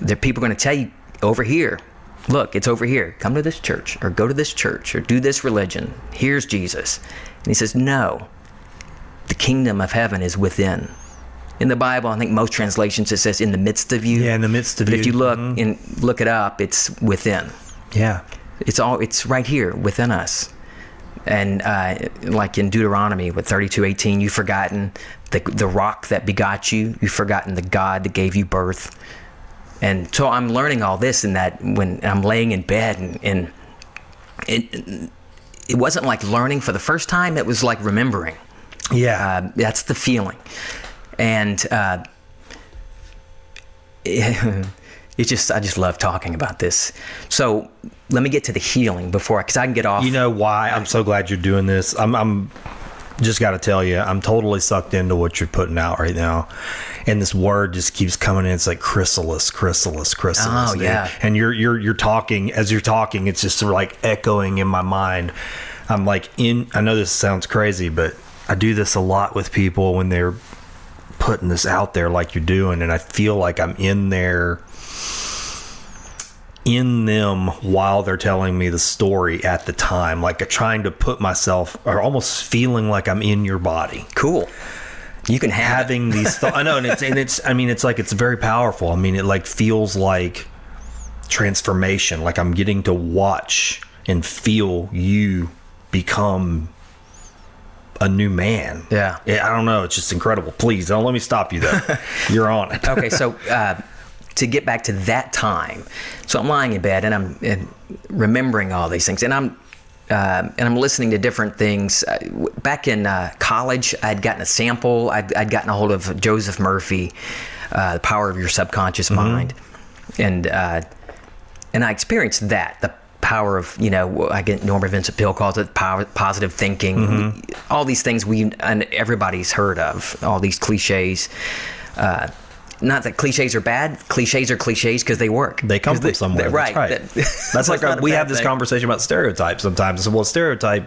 that people are going to tell you, over here, look, it's over here. Come to this church, or go to this church, or do this religion. Here's Jesus. And he says, no, the kingdom of heaven is within. In the Bible, I think most translations it says in the midst of you. Yeah, in the midst of you. But if you look and look it up, it's within. Yeah. It's right here within us. And like in Deuteronomy with 32:18, you've forgotten the rock that begot you. You've forgotten the God that gave you birth. And so I'm learning all this, and that when I'm laying in bed, and it wasn't like learning for the first time. It was like remembering. Yeah. That's the feeling. And I just love talking about this. So let me get to the healing because I can get off. You know why? I'm so glad you're doing this. I'm just got to tell you, I'm totally sucked into what you're putting out right now. And this word just keeps coming in. It's like chrysalis. Oh, yeah. And you're talking, as you're talking, it's just like echoing in my mind. I'm like I know this sounds crazy, but I do this a lot with people when they're putting this out there like you're doing. And I feel like I'm in them while they're telling me the story at the time, like trying to put myself, or almost feeling like I'm in your body. Cool. You can having these thoughts. I know, and it's like, it's very powerful. I mean, it like feels like transformation, like I'm getting to watch and feel you become a new man. Yeah. I don't know. It's just incredible. Please don't let me stop you though. You're on it. Okay. So, to get back to that time, so I'm lying in bed and I'm remembering all these things, and I'm listening to different things. Back in college, I'd gotten a sample. I'd gotten a hold of Joseph Murphy, The Power of Your Subconscious Mind, and I experienced that, the power of, I get Norman Vincent Peale calls it positive thinking. All these things and everybody's heard of, all these cliches. Not that cliches are bad. Cliches are cliches because they work. They come from somewhere. Right. That's like we have this conversation about stereotypes sometimes. So, well, stereotype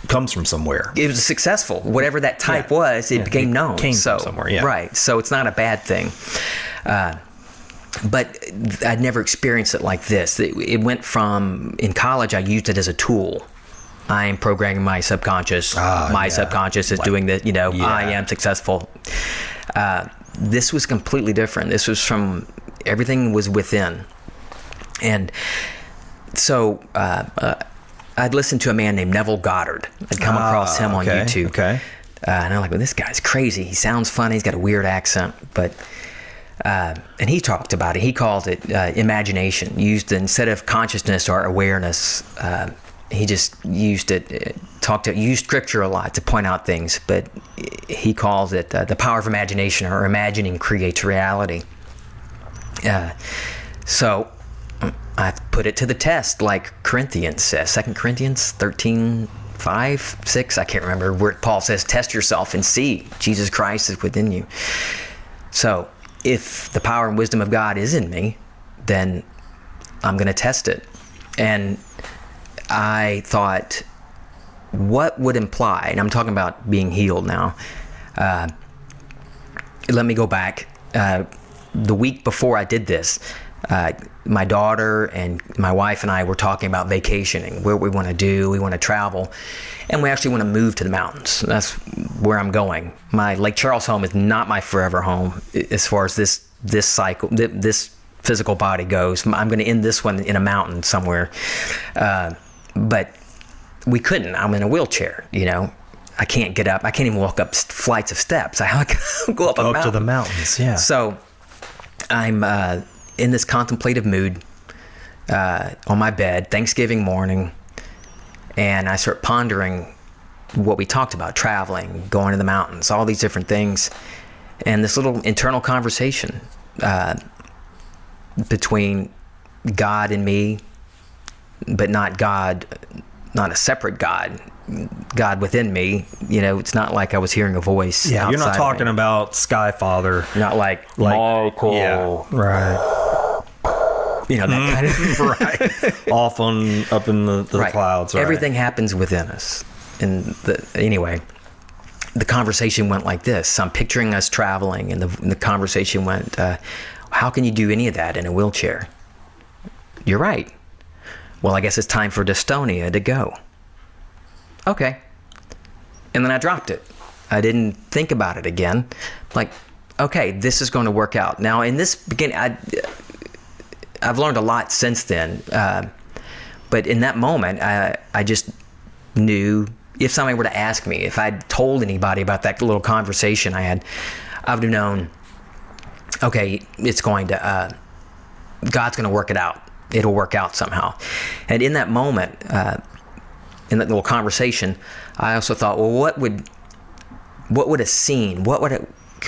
comes from somewhere. It was successful. Whatever that type was, it became known. Came from somewhere, yeah. Right. So it's not a bad thing. But I'd never experienced it like this. It went from, in college, I used it as a tool. I am programming my subconscious. Subconscious is doing the, I am successful. This was completely different. This was from, everything was within. And so I'd listened to a man named Neville Goddard. I'd come across him on YouTube. Okay. And I'm like, well, this guy's crazy. He sounds funny. He's got a weird accent. But and he talked about it. He called it imagination. Used instead of consciousness or awareness, he just used it. Used scripture a lot to point out things. But he calls it the power of imagination, or imagining creates reality. So I put it to the test, like Corinthians says, 2 Corinthians 13:5, 6. I can't remember where Paul says, "Test yourself and see Jesus Christ is within you." So if the power and wisdom of God is in me, then I'm going to test it. And I thought, what would imply, and I'm talking about being healed now. Let me go back. The week before I did this, my daughter and my wife and I were talking about vacationing, where we want to do. We want to travel, and we actually want to move to the mountains. That's where I'm going. My Lake Charles home is not my forever home as far as this cycle, this physical body goes. I'm going to end this one in a mountain somewhere, but we couldn't. I'm in a wheelchair. I can't get up. I can't even walk up flights of steps. I go up a mountain. To the mountains. Yeah. So I'm in this contemplative mood on my bed, Thanksgiving morning, and I start pondering what we talked about, traveling, going to the mountains, all these different things, and this little internal conversation between God and me, but not God, not a separate God. God within me. It's not like I was hearing a voice. Yeah, you're not outside talking about Sky Father. Not like Michael. Yeah, right. That kind of right. Off up in the right. clouds. Right. Everything happens within us. And anyway, the conversation went like this. I'm picturing us traveling, and the conversation went, how can you do any of that in a wheelchair? You're right. Well, I guess it's time for dystonia to go. Okay. And then I dropped it. I didn't think about it again. Like, okay, this is going to work out. Now, in this beginning, I've learned a lot since then. But in that moment, I just knew, if somebody were to ask me, if I'd told anybody about that little conversation I had, I would have known, okay, it's going to, God's going to work it out. It'll work out somehow. And in that moment, in that little conversation, I also thought, well, what would a scene,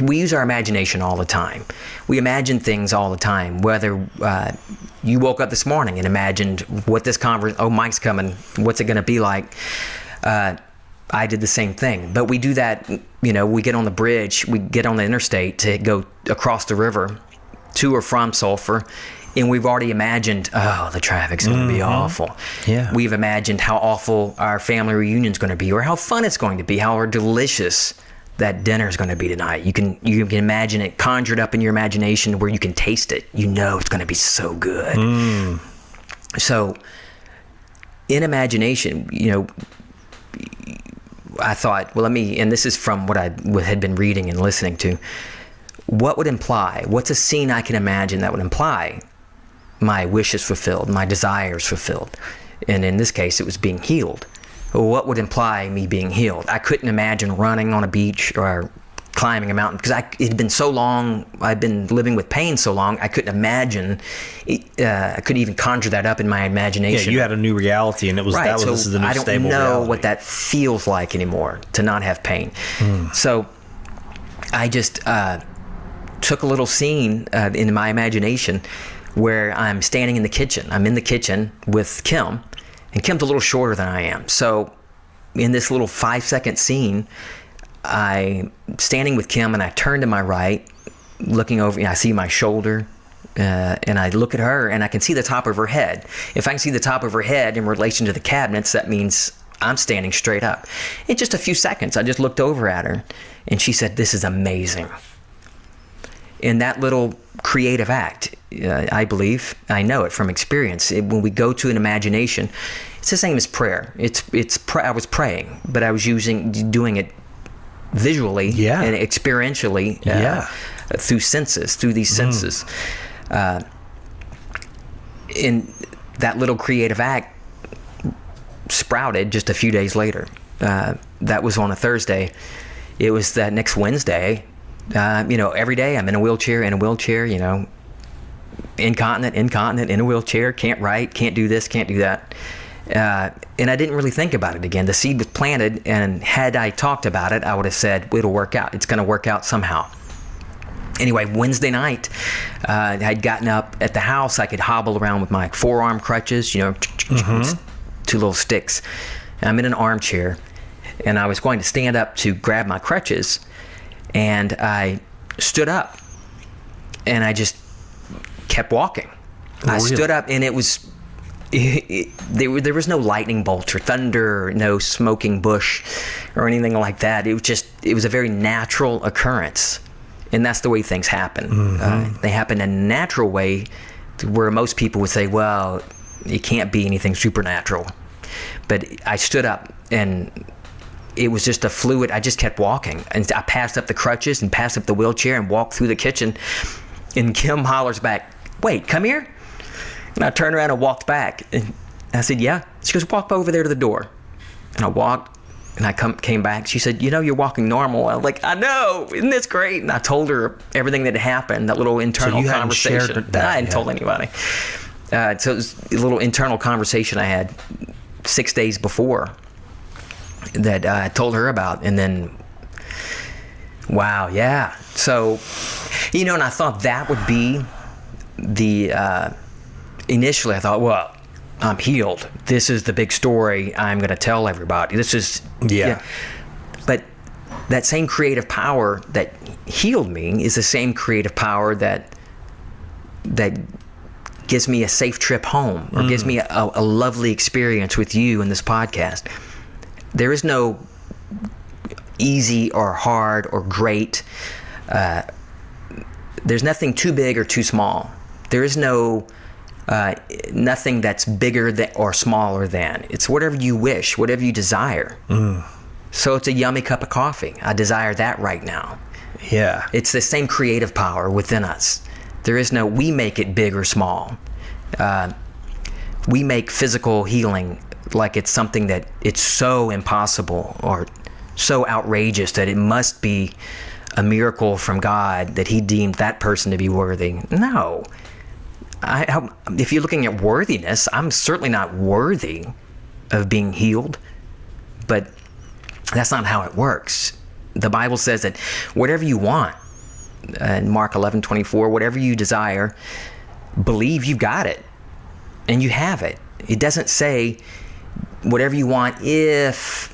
we use our imagination all the time. We imagine things all the time, whether you woke up this morning and imagined what this Mike's coming, what's it going to be like? I did the same thing. But we do that, we get on the bridge, we get on the interstate to go across the river to or from Sulphur, and we've already imagined, the traffic's going to be awful. Yeah. We've imagined how awful our family reunion's going to be, or how fun it's going to be, how delicious that dinner's going to be tonight. You can imagine it conjured up in your imagination where you can taste it. It's going to be so good. So in imagination, I thought, well, and this is from what I had been reading and listening to, what's a scene I can imagine that would imply my wishes fulfilled, my desires fulfilled? And in this case, it was being healed. What would imply me being healed? I couldn't imagine running on a beach or climbing a mountain, because it had been so long, I've been living with pain so long, I couldn't imagine, I couldn't even conjure that up in my imagination. Yeah, you had a new reality, and it was right. this is the new stable reality. I don't know what that feels like anymore, to not have pain. So I just took a little scene in my imagination where I'm standing in the kitchen. I'm in the kitchen with Kim, and Kim's a little shorter than I am. So in this little 5-second scene, I'm standing with Kim, and I turn to my right, looking over, I see my shoulder, and I look at her, and I can see the top of her head. If I can see the top of her head in relation to the cabinets, that means I'm standing straight up. In just a few seconds, I just looked over at her, and she said, "This is amazing." in that little creative act, I believe, I know it from experience. When we go to an imagination, it's the same as prayer. I was praying, but I was doing it visually and experientially through these senses. In that little creative act sprouted just a few days later. That was on a Thursday. It was that next Wednesday. Every day I'm in a wheelchair, incontinent, in a wheelchair, can't write, can't do this, can't do that. And I didn't really think about it again. The seed was planted, and had I talked about it, I would have said, it'll work out. It's going to work out somehow. Anyway, Wednesday night, I'd gotten up at the house. I could hobble around with my forearm crutches, two little sticks. I'm in an armchair, and I was going to stand up to grab my crutches, and I stood up, and I just kept walking. I stood up, and there was no lightning bolts or thunder, or no smoking bush or anything like that. It was a very natural occurrence, and that's the way things happen. They happen in a natural way, where most people would say, well, it can't be anything supernatural. But I stood up, and it was just a fluid. I just kept walking, and I passed up the crutches and passed up the wheelchair and walked through the kitchen, and Kim hollers back, "Wait, come here." And I turned around and walked back, and I said, "Yeah." She goes, "Walk over there to the door." And I walked, and I came back. She said, "You're walking normal." I was like, "I know, isn't this great?" And I told her everything that had happened, that little internal conversation. Shared that, I hadn't told anybody. So it was a little internal conversation I had 6 days before that I told her about. And then, wow, yeah. So, and I thought that would be initially I thought, well, I'm healed. This is the big story I'm going to tell everybody. This is, But that same creative power that healed me is the same creative power that gives me a safe trip home, or gives me a lovely experience with you in this podcast. There is no easy or hard or great. There's nothing too big or too small. There is nothing that's bigger than or smaller than. It's whatever you wish, whatever you desire. So it's a yummy cup of coffee. I desire that right now. Yeah. It's the same creative power within us. There is no, we make it big or small. We make physical healing like it's something that it's so impossible or so outrageous that it must be a miracle from God that he deemed that person to be worthy. No. If you're looking at worthiness, I'm certainly not worthy of being healed, but that's not how it works. The Bible says that whatever you want, in Mark 11:24, whatever you desire, believe you've got it, and you have it. It doesn't say whatever you want if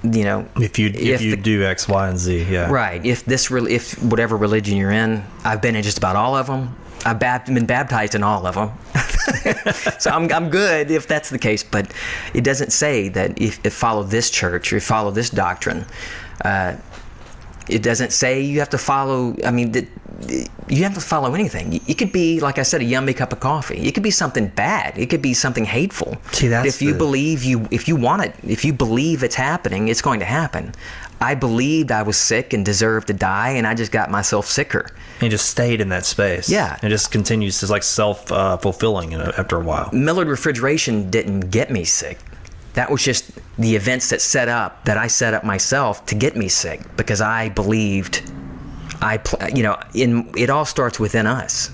you do X, Y, and Z. Yeah. Right. If whatever religion you're in, I've been in just about all of them. I've been baptized in all of them. So I'm good if that's the case, but it doesn't say that if follow this church or follow this doctrine. It doesn't say you have to follow, you have to follow anything. It could be, like I said, a yummy cup of coffee. It could be something bad. It could be something hateful. See, that's if you want it, if you believe it's happening, it's going to happen. I believed I was sick and deserved to die, and I just got myself sicker. And just stayed in that space. Yeah. It just continues to self-fulfilling after a while. Millard refrigeration didn't get me sick. That was just the events that I set up myself to get me sick, because I believed it all starts within us.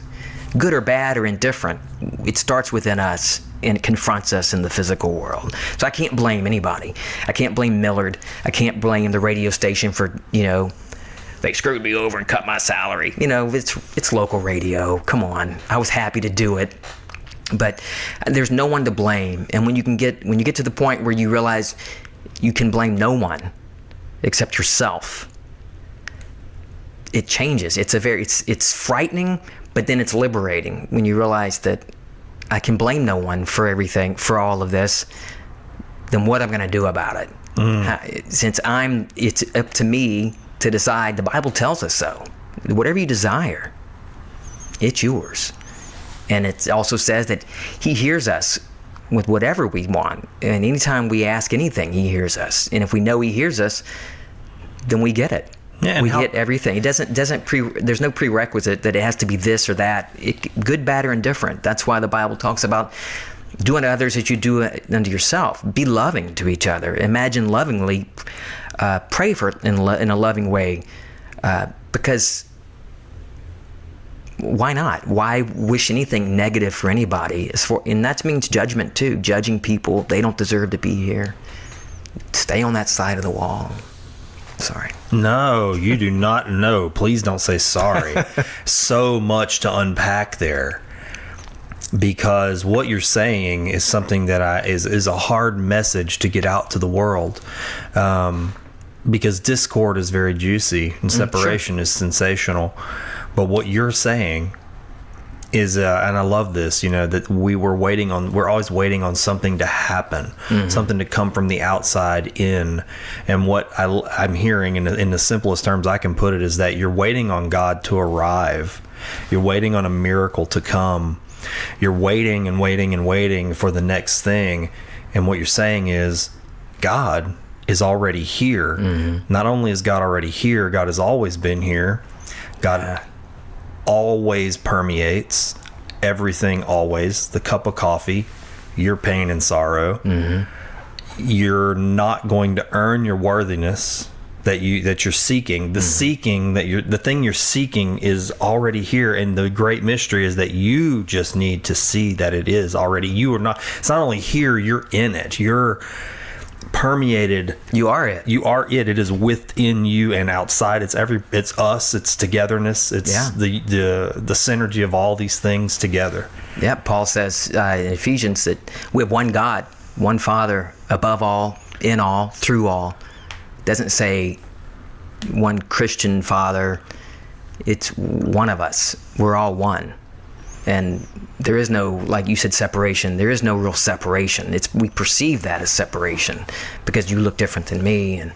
Good or bad or indifferent, it starts within us and it confronts us in the physical world. So I can't blame anybody. I can't blame Millard. I can't blame the radio station for, they screwed me over and cut my salary. It's local radio. Come on. I was happy to do it. But there's no one to blame. And when you get to the point where you realize you can blame no one except yourself, it changes. It's frightening, but then it's liberating when you realize that I can blame no one for everything, for all of this. Then what I'm going to do about it? Since it's up to me to decide. The Bible tells us so. Whatever you desire, it's yours. And it also says that he hears us with whatever we want. And anytime we ask anything, he hears us. And if we know he hears us, then we get it. Yeah, we get everything. It doesn't there's no prerequisite that it has to be this or that. Good, bad, or indifferent. That's why the Bible talks about do unto others as you do unto yourself. Be loving to each other. Imagine lovingly. Pray for it in a loving way. Because why not? Why wish anything negative for anybody? And that means judgment too. Judging people. They don't deserve to be here. Stay on that side of the wall. Sorry. No, you do not know. Please don't say sorry. So much to unpack there. Because what you're saying is something that is a hard message to get out to the world. Because discord is very juicy and separation is sensational. But what you're saying is, and I love this, that we're always waiting on something to happen, something to come from the outside in. And what I'm hearing in the simplest terms I can put it is that you're waiting on God to arrive. You're waiting on a miracle to come. You're waiting and waiting and waiting for the next thing. And what you're saying is God is already here. Not only is God already here, God has always been here. God always permeates everything, always. The cup of coffee, your pain and sorrow. You're not going to earn your worthiness that you're seeking. The thing you're seeking is already here, and the great mystery is that you just need to see that it is already. It's not only here, you're in it. You're permeated. You are it. It is within you and outside. It's us. It's togetherness. It's the synergy of all these things together. Yeah. Paul says in Ephesians that we have one God, one Father, above all, in all, through all. Doesn't say one Christian Father. It's one of us. We're all one. And there is no, like you said, separation. There is no real separation. We perceive that as separation because you look different than me, and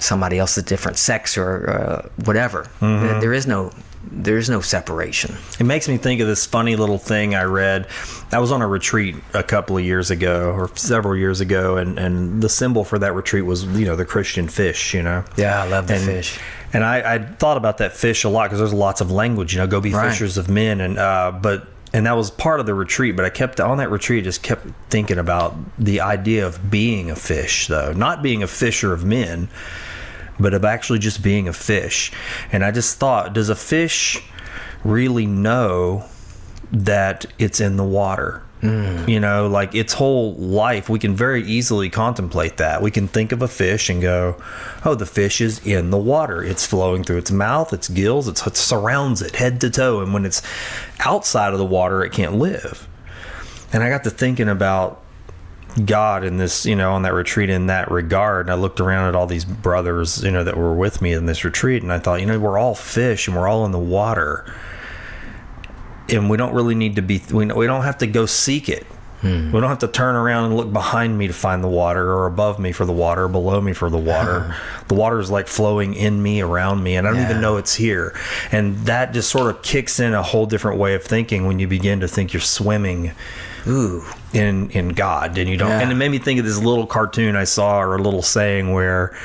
somebody else is different sex or whatever. There is no separation. It makes me think of this funny little thing I read. I was on a retreat a couple of years ago, or several years ago, and the symbol for that retreat was, the Christian fish, Yeah, I love the fish. And I thought about that fish a lot because there's lots of language, go be fishers of men. And that was part of the retreat, but on that retreat, just kept thinking about the idea of being a fish, though. Not being a fisher of men, but of actually just being a fish. And I just thought, does a fish really know that it's in the water? Like its whole life, we can very easily contemplate that. We can think of a fish and go, oh, the fish is in the water. It's flowing through its mouth, its gills, it surrounds it head to toe. And when it's outside of the water, it can't live. And I got to thinking about God in this, on that retreat in that regard. And I looked around at all these brothers, that were with me in this retreat. And I thought, we're all fish and we're all in the water. And we don't really need to be, we don't have to go seek it. We don't have to turn around and look behind me to find the water, or above me for the water, or below me for the water. The water is like flowing in me, around me, and I don't even know it's here. And that just sort of kicks in a whole different way of thinking when you begin to think you're swimming in God, and you don't. And it made me think of this little cartoon I saw, or a little saying, where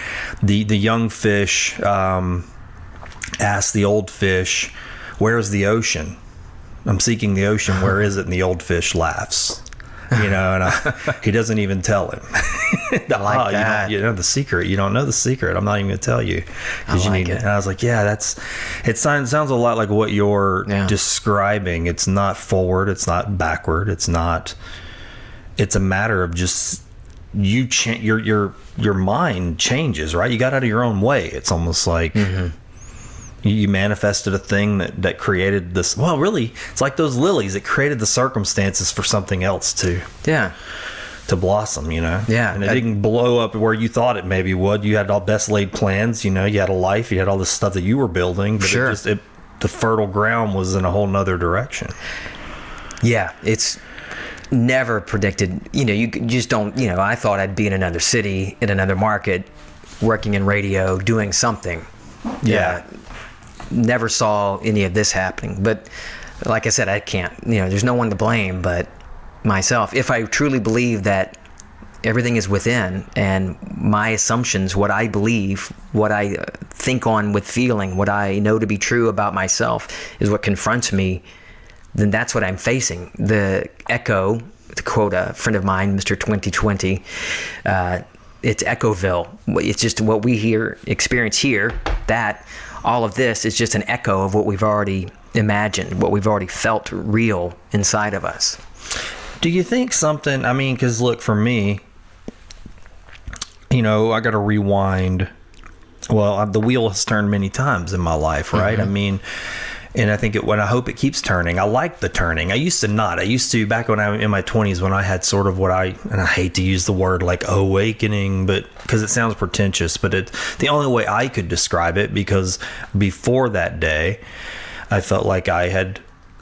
the young fish asked the old fish, "Where's the ocean? I'm seeking the ocean. Where is it?" And the old fish laughs, and he doesn't even tell him. I like that. You know the secret. You don't know the secret. I'm not even going to tell you because you need it. And I was like, it sounds a lot like what you're describing. It's not forward. It's not backward. It's a matter of just your mind changes, right? You got out of your own way. It's almost like you manifested a thing that created this. Well, really, it's like those lilies. It created the circumstances for something else to blossom, and it didn't blow up where you thought it maybe would. You had all best laid plans, you had a life, you had all this stuff that you were building, but the fertile ground was in a whole nother direction. It's never predicted. You just don't. I thought I'd be in another city, in another market, working in radio, doing something. never saw any of this happening. But like I said, I can't, there's no one to blame but myself. If I truly believe that everything is within, and my assumptions, what I believe, what I think on with feeling, what I know to be true about myself is what confronts me, then that's what I'm facing. The echo, to quote a friend of mine, Mr. 2020, it's Echoville. It's just what we experience here, that all of this is just an echo of what we've already imagined, what we've already felt real inside of us. Do you think something, because look, for me, I got to rewind. Well, the wheel has turned many times in my life, right? Mm-hmm. And I think I hope it keeps turning. I like the turning. I used to not. I used to, back when I was in my 20s, when I had sort of and I hate to use the word like awakening, but because it sounds pretentious, but it's the only way I could describe it, because before that day, I felt like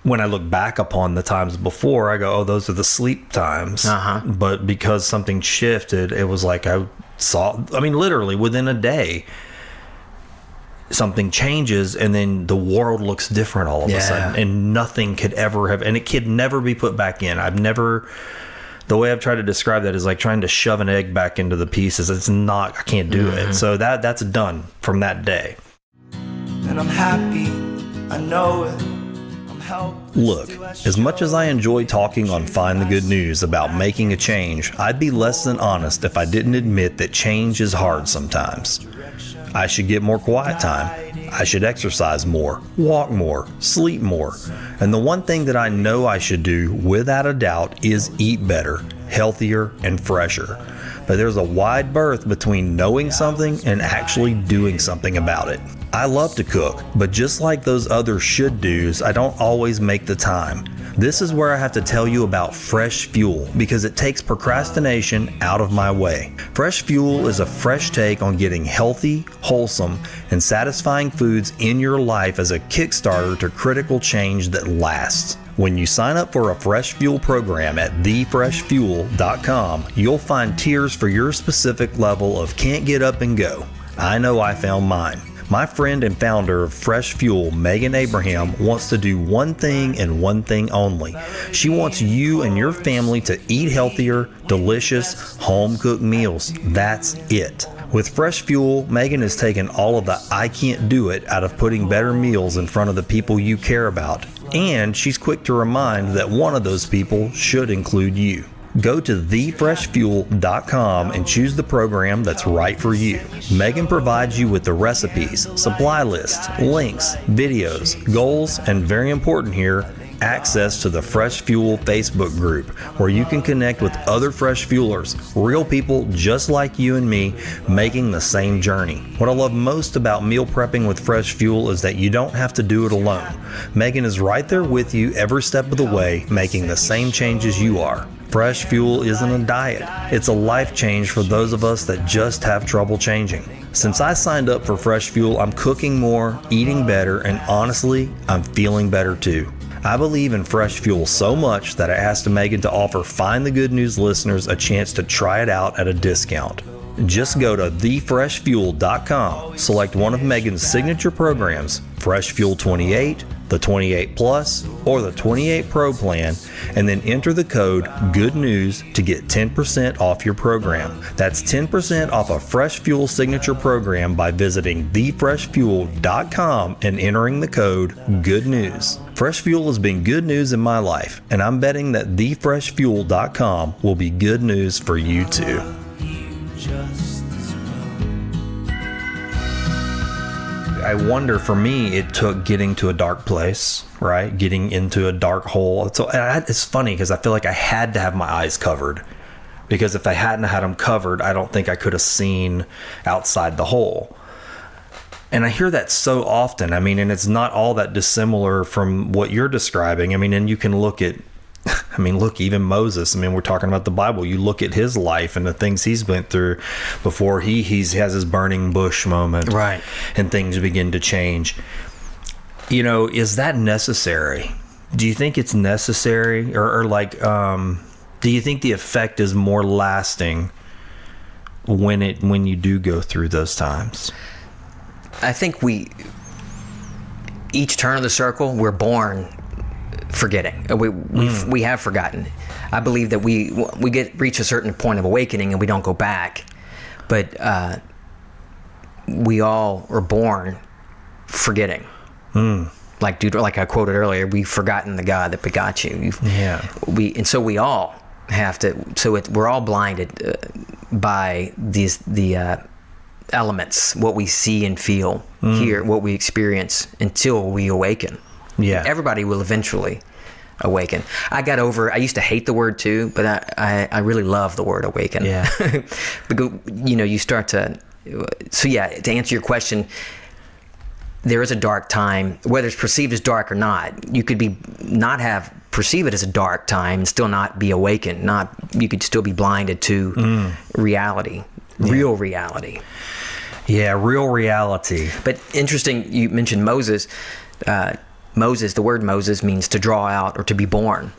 when I look back upon the times before, I go, oh, those are the sleep times. Uh-huh. But because something shifted, it was like I saw, literally within a day, something changes, and then the world looks different all of a sudden, and nothing could ever have, and it could never be put back in. The way I've tried to describe that is like trying to shove an egg back into the pieces. It's not, I can't do it. So that's done from that day. And I'm happy, I know it. Look, as much as I enjoy talking on Find the Good News about making a change, I'd be less than honest if I didn't admit that change is hard sometimes. I should get more quiet time. I should exercise more, walk more, sleep more. And the one thing that I know I should do, without a doubt, is eat better, healthier, and fresher. But there's a wide berth between knowing something and actually doing something about it. I love to cook, but just like those other should-dos, I don't always make the time. This is where I have to tell you about Fresh Fuel, because it takes procrastination out of my way. Fresh Fuel is a fresh take on getting healthy, wholesome, and satisfying foods in your life as a Kickstarter to critical change that lasts. When you sign up for a Fresh Fuel program at thefreshfuel.com, you'll find tiers for your specific level of can't get up and go. I know I found mine. My friend and founder of Fresh Fuel, Megan Abraham, wants to do one thing and one thing only. She wants you and your family to eat healthier, delicious, home-cooked meals. That's it. With Fresh Fuel, Megan has taken all of the I can't do it out of putting better meals in front of the people you care about. And she's quick to remind that one of those people should include you. Go to thefreshfuel.com and choose the program that's right for you. Megan provides you with the recipes, supply lists, links, videos, goals, and very important here, access to the Fresh Fuel Facebook group, where you can connect with other Fresh Fuelers, real people just like you and me, making the same journey. What I love most about meal prepping with Fresh Fuel is that you don't have to do it alone. Megan is right there with you every step of the way, making the same changes you are. Fresh Fuel isn't a diet. It's a life change for those of us that just have trouble changing. Since I signed up for Fresh Fuel, I'm cooking more, eating better, and honestly, I'm feeling better too. I believe in Fresh Fuel so much that I asked Megan to offer Find the Good News listeners a chance to try it out at a discount. Just go to thefreshfuel.com, select one of Megan's signature programs, Fresh Fuel 28, the 28 Plus, or the 28 Pro plan, and then enter the code Good News to get 10% off your program. That's 10% off a Fresh Fuel signature program by visiting thefreshfuel.com and entering the code Good News. Fresh Fuel has been good news in my life, and I'm betting that thefreshfuel.com will be good news for you too. I wonder, for me, it took getting to a dark place, right? Getting into a dark hole. So it's funny because I feel like I had to have my eyes covered, because if I hadn't had them covered, I don't think I could have seen outside the hole. And I hear that so often. And it's not all that dissimilar from what you're describing. And you can look at, look, even Moses. We're talking about the Bible. You look at his life and the things he's went through before he has his burning bush moment. Right. And things begin to change. Is that necessary? Do you think it's necessary? Or do you think the effect is more lasting when you do go through those times? I think each turn of the circle, we're born forgetting. We have forgotten. I believe that we reach a certain point of awakening and we don't go back, but we all are born forgetting. Like I quoted earlier, we've forgotten the God that begot you. So we all have to. So we're all blinded by the elements, what we see and feel, hear, what we experience, until we awaken. Yeah, everybody will eventually awaken. I used to hate the word too, but I really love the word awaken. Yeah. Because, you start to. So yeah, to answer your question, there is a dark time, whether it's perceived as dark or not. You could perceive it as a dark time and still not be awakened. You could still be blinded to reality, real reality. Yeah, real reality. But interesting, you mentioned Moses. The word Moses means to draw out or to be born.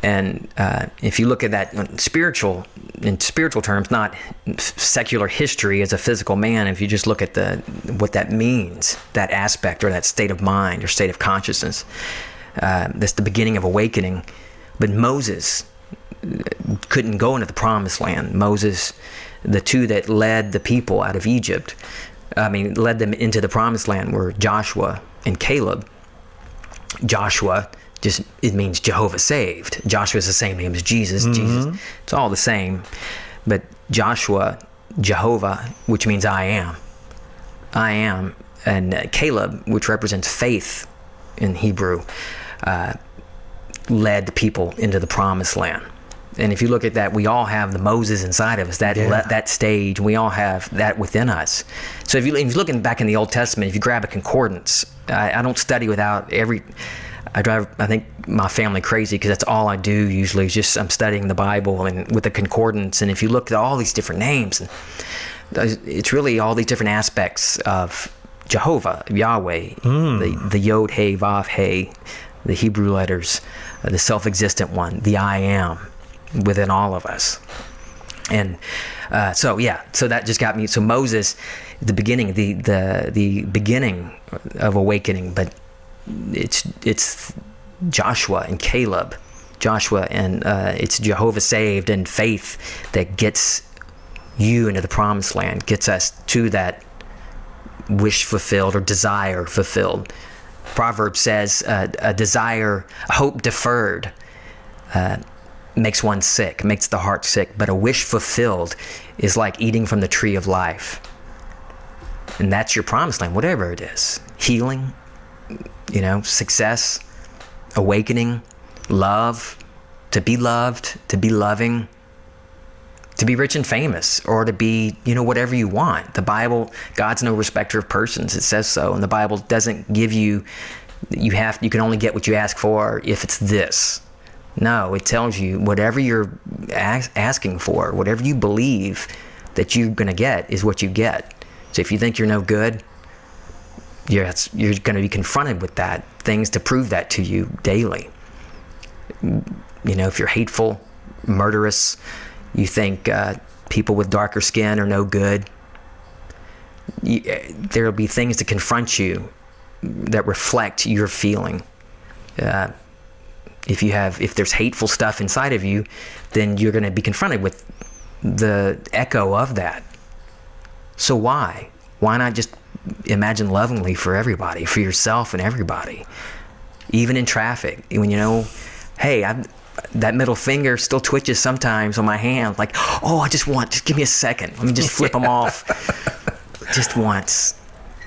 And if you look at that in spiritual terms, not secular history as a physical man, if you just look at what that means, that aspect or that state of mind or state of consciousness, that's the beginning of awakening. But Moses couldn't go into the promised land. Moses, the two that led the people out of Egypt, led them into the promised land were Joshua and Caleb. Joshua, it means Jehovah saved. Joshua is the same name as Jesus. Jesus, it's all the same. But Joshua, Jehovah, which means I am, and Caleb, which represents faith in Hebrew, led the people into the promised land. And if you look at that, we all have the Moses inside of us, that stage. We all have that within us. So if you're looking back in the Old Testament, if you grab a concordance, I don't study without I think my family crazy because that's all I do usually is just I'm studying the Bible and with the concordance. And if you look at all these different names, it's really all these different aspects of Jehovah, Yahweh, the Yod, He, Vav, He, the Hebrew letters, the self-existent one, the I am within all of us. And so that just got me. So Moses, the beginning, the beginning of awakening, but it's Joshua and Caleb, it's Jehovah saved and faith that gets you into the promised land, gets us to that wish fulfilled or desire fulfilled. Proverbs says a desire, a hope deferred makes one sick, makes the heart sick, but a wish fulfilled is like eating from the tree of life. And that's your promised land, whatever it is. Healing, success, awakening, love, to be loved, to be loving, to be rich and famous, or to be, whatever you want. The Bible, God's no respecter of persons. It says so. And the Bible doesn't give you can only get what you ask for if it's this. No, it tells you whatever you're asking for, whatever you believe that you're going to get is what you get. So if you think you're no good, you're going to be confronted with things to prove that to you daily. If you're hateful, murderous, you think people with darker skin are no good, there'll be things to confront you that reflect your feeling. If there's hateful stuff inside of you, then you're going to be confronted with the echo of that. So why not just imagine lovingly for everybody, for yourself and everybody, even in traffic? When that middle finger still twitches sometimes on my hand, like, just give me a second, let me just flip them off just once.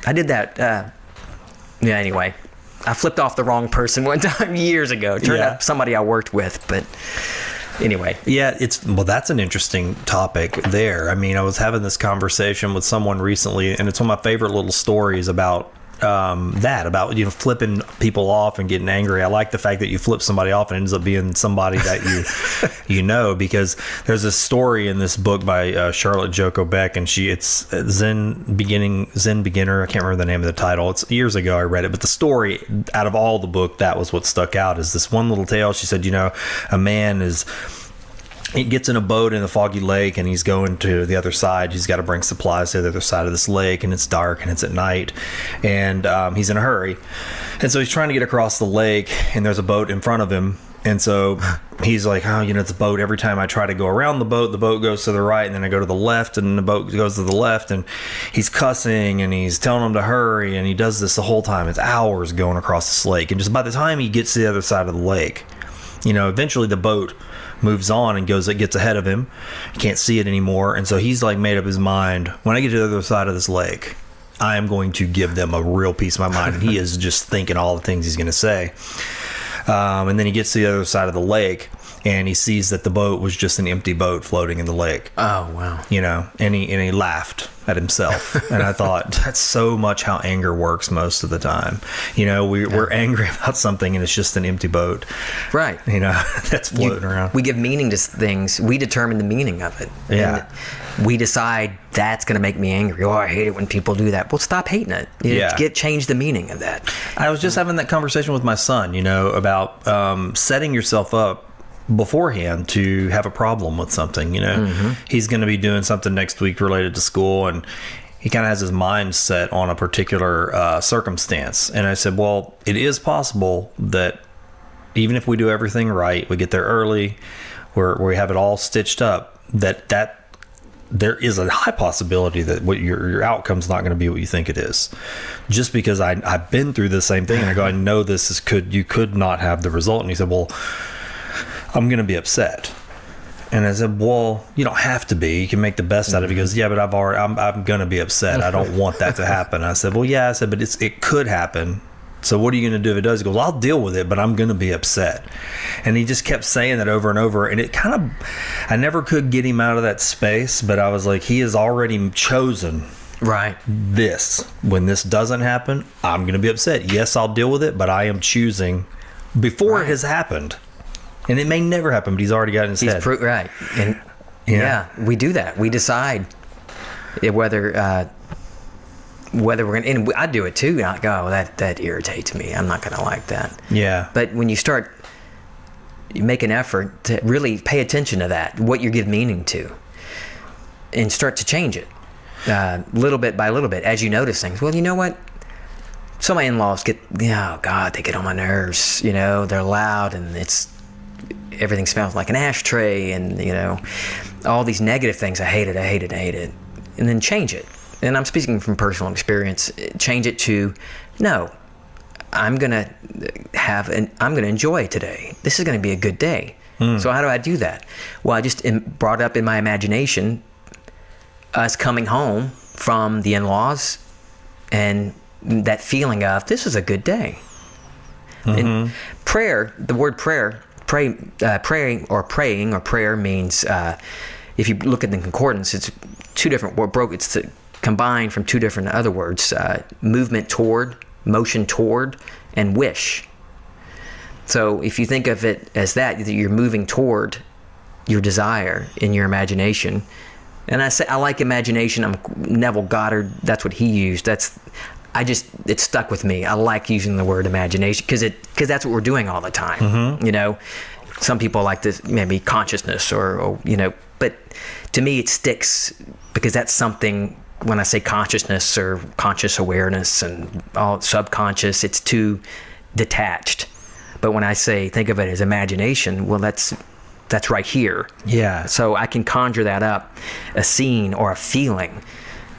I did that. Anyway, I flipped off the wrong person one time years ago. Turned out somebody I worked with, but anyway. Yeah, that's an interesting topic there. I was having this conversation with someone recently, and it's one of my favorite little stories about flipping people off and getting angry. I like the fact that you flip somebody off and it ends up being somebody that because there's a story in this book by Charlotte Joko Beck, and it's Zen Beginner. I can't remember the name of the title. It's years ago I read it, but the story out of all the book, that was what stuck out, is this one little tale. She said, a man is he gets in a boat in the foggy lake, and he's going to the other side. He's got to bring supplies to the other side of this lake, and it's dark and it's at night, and he's in a hurry, and so he's trying to get across the lake, and there's a boat in front of him. And so he's like, oh, it's a boat. Every time I try to go around the boat goes to the right, and then I go to the left, and the boat goes to the left. And he's cussing, and he's telling him to hurry, and he does this the whole time. It's hours going across this lake. And just by the time he gets to the other side of the lake, eventually the boat moves on and gets ahead of him. He can't see it anymore. And so he's like made up his mind, when I get to the other side of this lake, I am going to give them a real piece of my mind. And he is just thinking all the things he's going to say. And then he gets to the other side of the lake, and he sees that the boat was just an empty boat floating in the lake. Oh, wow. And he laughed at himself. And I thought, that's so much how anger works most of the time. We're angry about something, and it's just an empty boat. Right. That's floating around. We give meaning to things. We determine the meaning of it. Yeah. And we decide that's going to make me angry. Oh, I hate it when people do that. Well, stop hating it. Change the meaning of that. I was just having that conversation with my son, about setting yourself up beforehand to have a problem with something. He's going to be doing something next week related to school, and he kind of has his mind set on a particular circumstance. And I said, well, it is possible that even if we do everything right, we get there early, we have it all stitched up, that there is a high possibility that what your outcome's not going to be what you think it is. Just because I've been through the same thing, and I go, I know you could not have the result. And he said, well, I'm going to be upset. And I said, well, you don't have to be. You can make the best out of it. He goes, yeah, but I'm going to be upset. I don't want that to happen. I said, well, yeah. I said, but it could happen. So what are you going to do if it does? He goes, well, I'll deal with it, but I'm going to be upset. And he just kept saying that over and over. And it kind of, I never could get him out of that space, but I was like, he has already chosen this. When this doesn't happen, I'm going to be upset. Yes, I'll deal with it, but I am choosing before it has happened. And it may never happen, but he's already got it in his head. Right. And we do that. We decide whether we're going to, and I do it too. Like, oh, that irritates me. I'm not going to like that. Yeah. But when you make an effort to really pay attention to that, what you give meaning to, and start to change it little bit by little bit as you notice things. Well, you know what? Some of my in-laws they get on my nerves. They're loud, and everything smells like an ashtray, and all these negative things. I hate it. And then change it. And I'm speaking from personal experience. Change it to, no, I'm gonna enjoy today. This is gonna be a good day. So how do I do that? Well, I just brought up in my imagination us coming home from the in-laws, and that feeling of this is a good day. And prayer, the word prayer, praying or prayer means, if you look at the concordance, it's two different words. It's combined from two different other words, movement toward, motion toward, and wish. So if you think of it as that you're moving toward your desire in your imagination. And I like imagination. I'm Neville Goddard. That's what he used. It stuck with me. I like using the word imagination because that's what we're doing all the time. Some people like this, maybe consciousness or but to me it sticks because that's something. When I say consciousness or conscious awareness and all subconscious, it's too detached. But when I say think of it as imagination, well, that's right here. Yeah. So I can conjure that up, a scene or a feeling,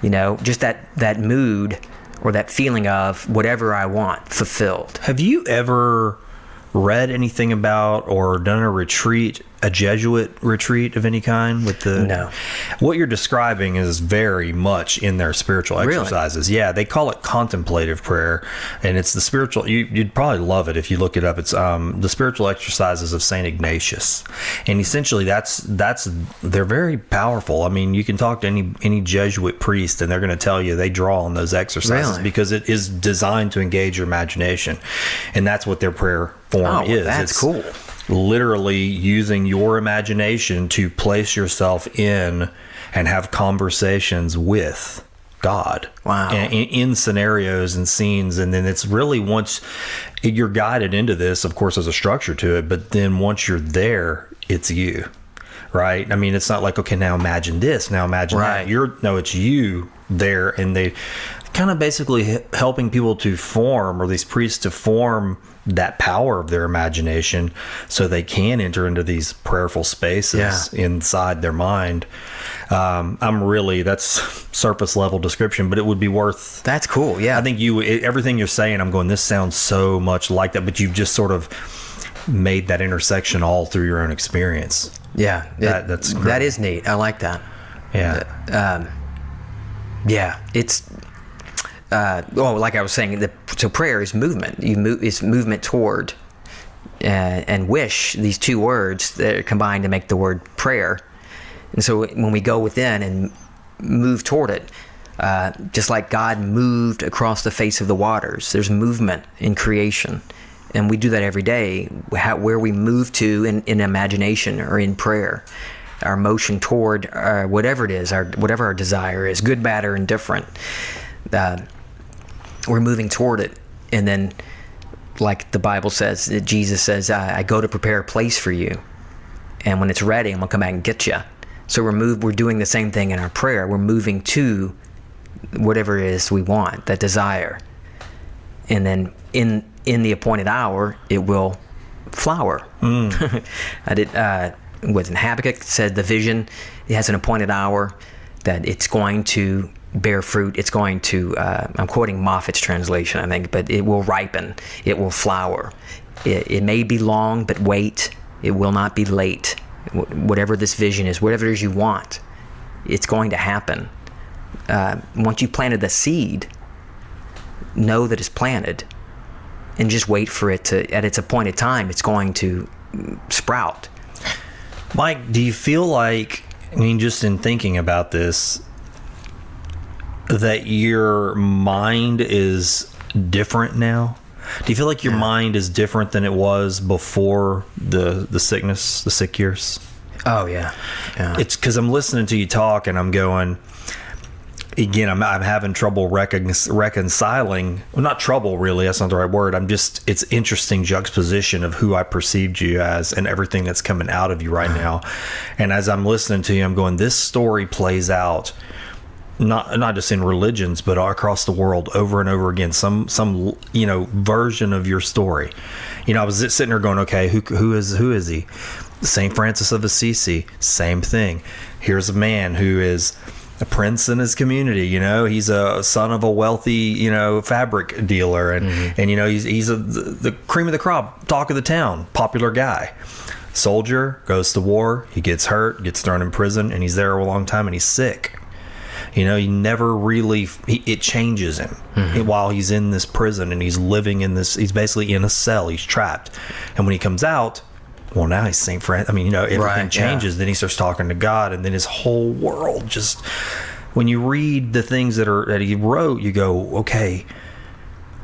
just that mood or that feeling of whatever I want fulfilled. Have you ever read anything about or done a Jesuit retreat of any kind with the... No. What you're describing is very much in their spiritual exercises. Really? Yeah, they call it contemplative prayer, and it's the spiritual... You'd probably love it if you look it up. It's the spiritual exercises of St. Ignatius, and essentially they're very powerful. I mean, you can talk to any Jesuit priest, and they're going to tell you they draw on those exercises because it is designed to engage your imagination, and that's what their prayer form is. That's cool. Literally using your imagination to place yourself in and have conversations with God. Wow. In scenarios and scenes. And then it's really once you're guided into this, of course, there's a structure to it, but then once you're there, it's you. right? I mean, it's not like, okay, now imagine this, now imagine Right. that. No, it's you there, and they kind of basically helping people to form, or these priests to form that power of their imagination so they can enter into these prayerful spaces inside their mind. That's surface level description, but it would be worth. That's cool. Yeah. I think everything you're saying, I'm going, this sounds so much like that, but you've just sort of made that intersection all through your own experience. Yeah. That's great. That is neat. I like that. Yeah. Yeah. It's, like I was saying, so prayer is movement. It's movement toward and wish, these two words that are combined to make the word prayer. And so when we go within and move toward it, just like God moved across the face of the waters, there's movement in creation. And we do that every day, where we move to in imagination or in prayer. Our motion toward whatever it is, whatever our desire is, good, bad, or indifferent. We're moving toward it. And then, like the Bible says, Jesus says, I go to prepare a place for you. And when it's ready, I'm going to come back and get you. So we're doing the same thing in our prayer. We're moving to whatever it is we want, that desire. And then in the appointed hour, it will flower. With Habakkuk said the vision, it has an appointed hour that it's going to bear fruit. It's going to, I'm quoting Moffat's translation, I think, but it will ripen. It will flower. It may be long, but wait. It will not be late. Whatever this vision is, whatever it is you want, it's going to happen. Once you planted the seed, know that it's planted and just wait for it to, at its appointed time, it's going to sprout. Mike, do you feel like, I mean, just in thinking about this, that your mind is different now? Do you feel like your mind is different than it was before the sickness, the sick years? Oh, yeah. It's because I'm listening to you talk and I'm going, again, I'm having trouble reconciling. Well, not trouble, really. That's not the right word. It's interesting juxtaposition of who I perceived you as and everything that's coming out of you right now. And as I'm listening to you, I'm going, this story plays out not just in religions, but across the world over and over again. Some version of your story. I was sitting there going, okay, who is he? Saint Francis of Assisi, same thing. Here's a man who is a prince in his community. He's a son of a wealthy, fabric dealer, and he's the cream of the crop, talk of the town, popular guy. Soldier, goes to war, he gets hurt, gets thrown in prison, and he's there a long time, and he's sick. He never really, it changes him while he's in this prison, and he's living in this, he's basically in a cell, he's trapped. And when he comes out, well, now he's St. Francis. Everything changes. Then he starts talking to God, and then his whole world just, when you read the things that he wrote, you go, okay,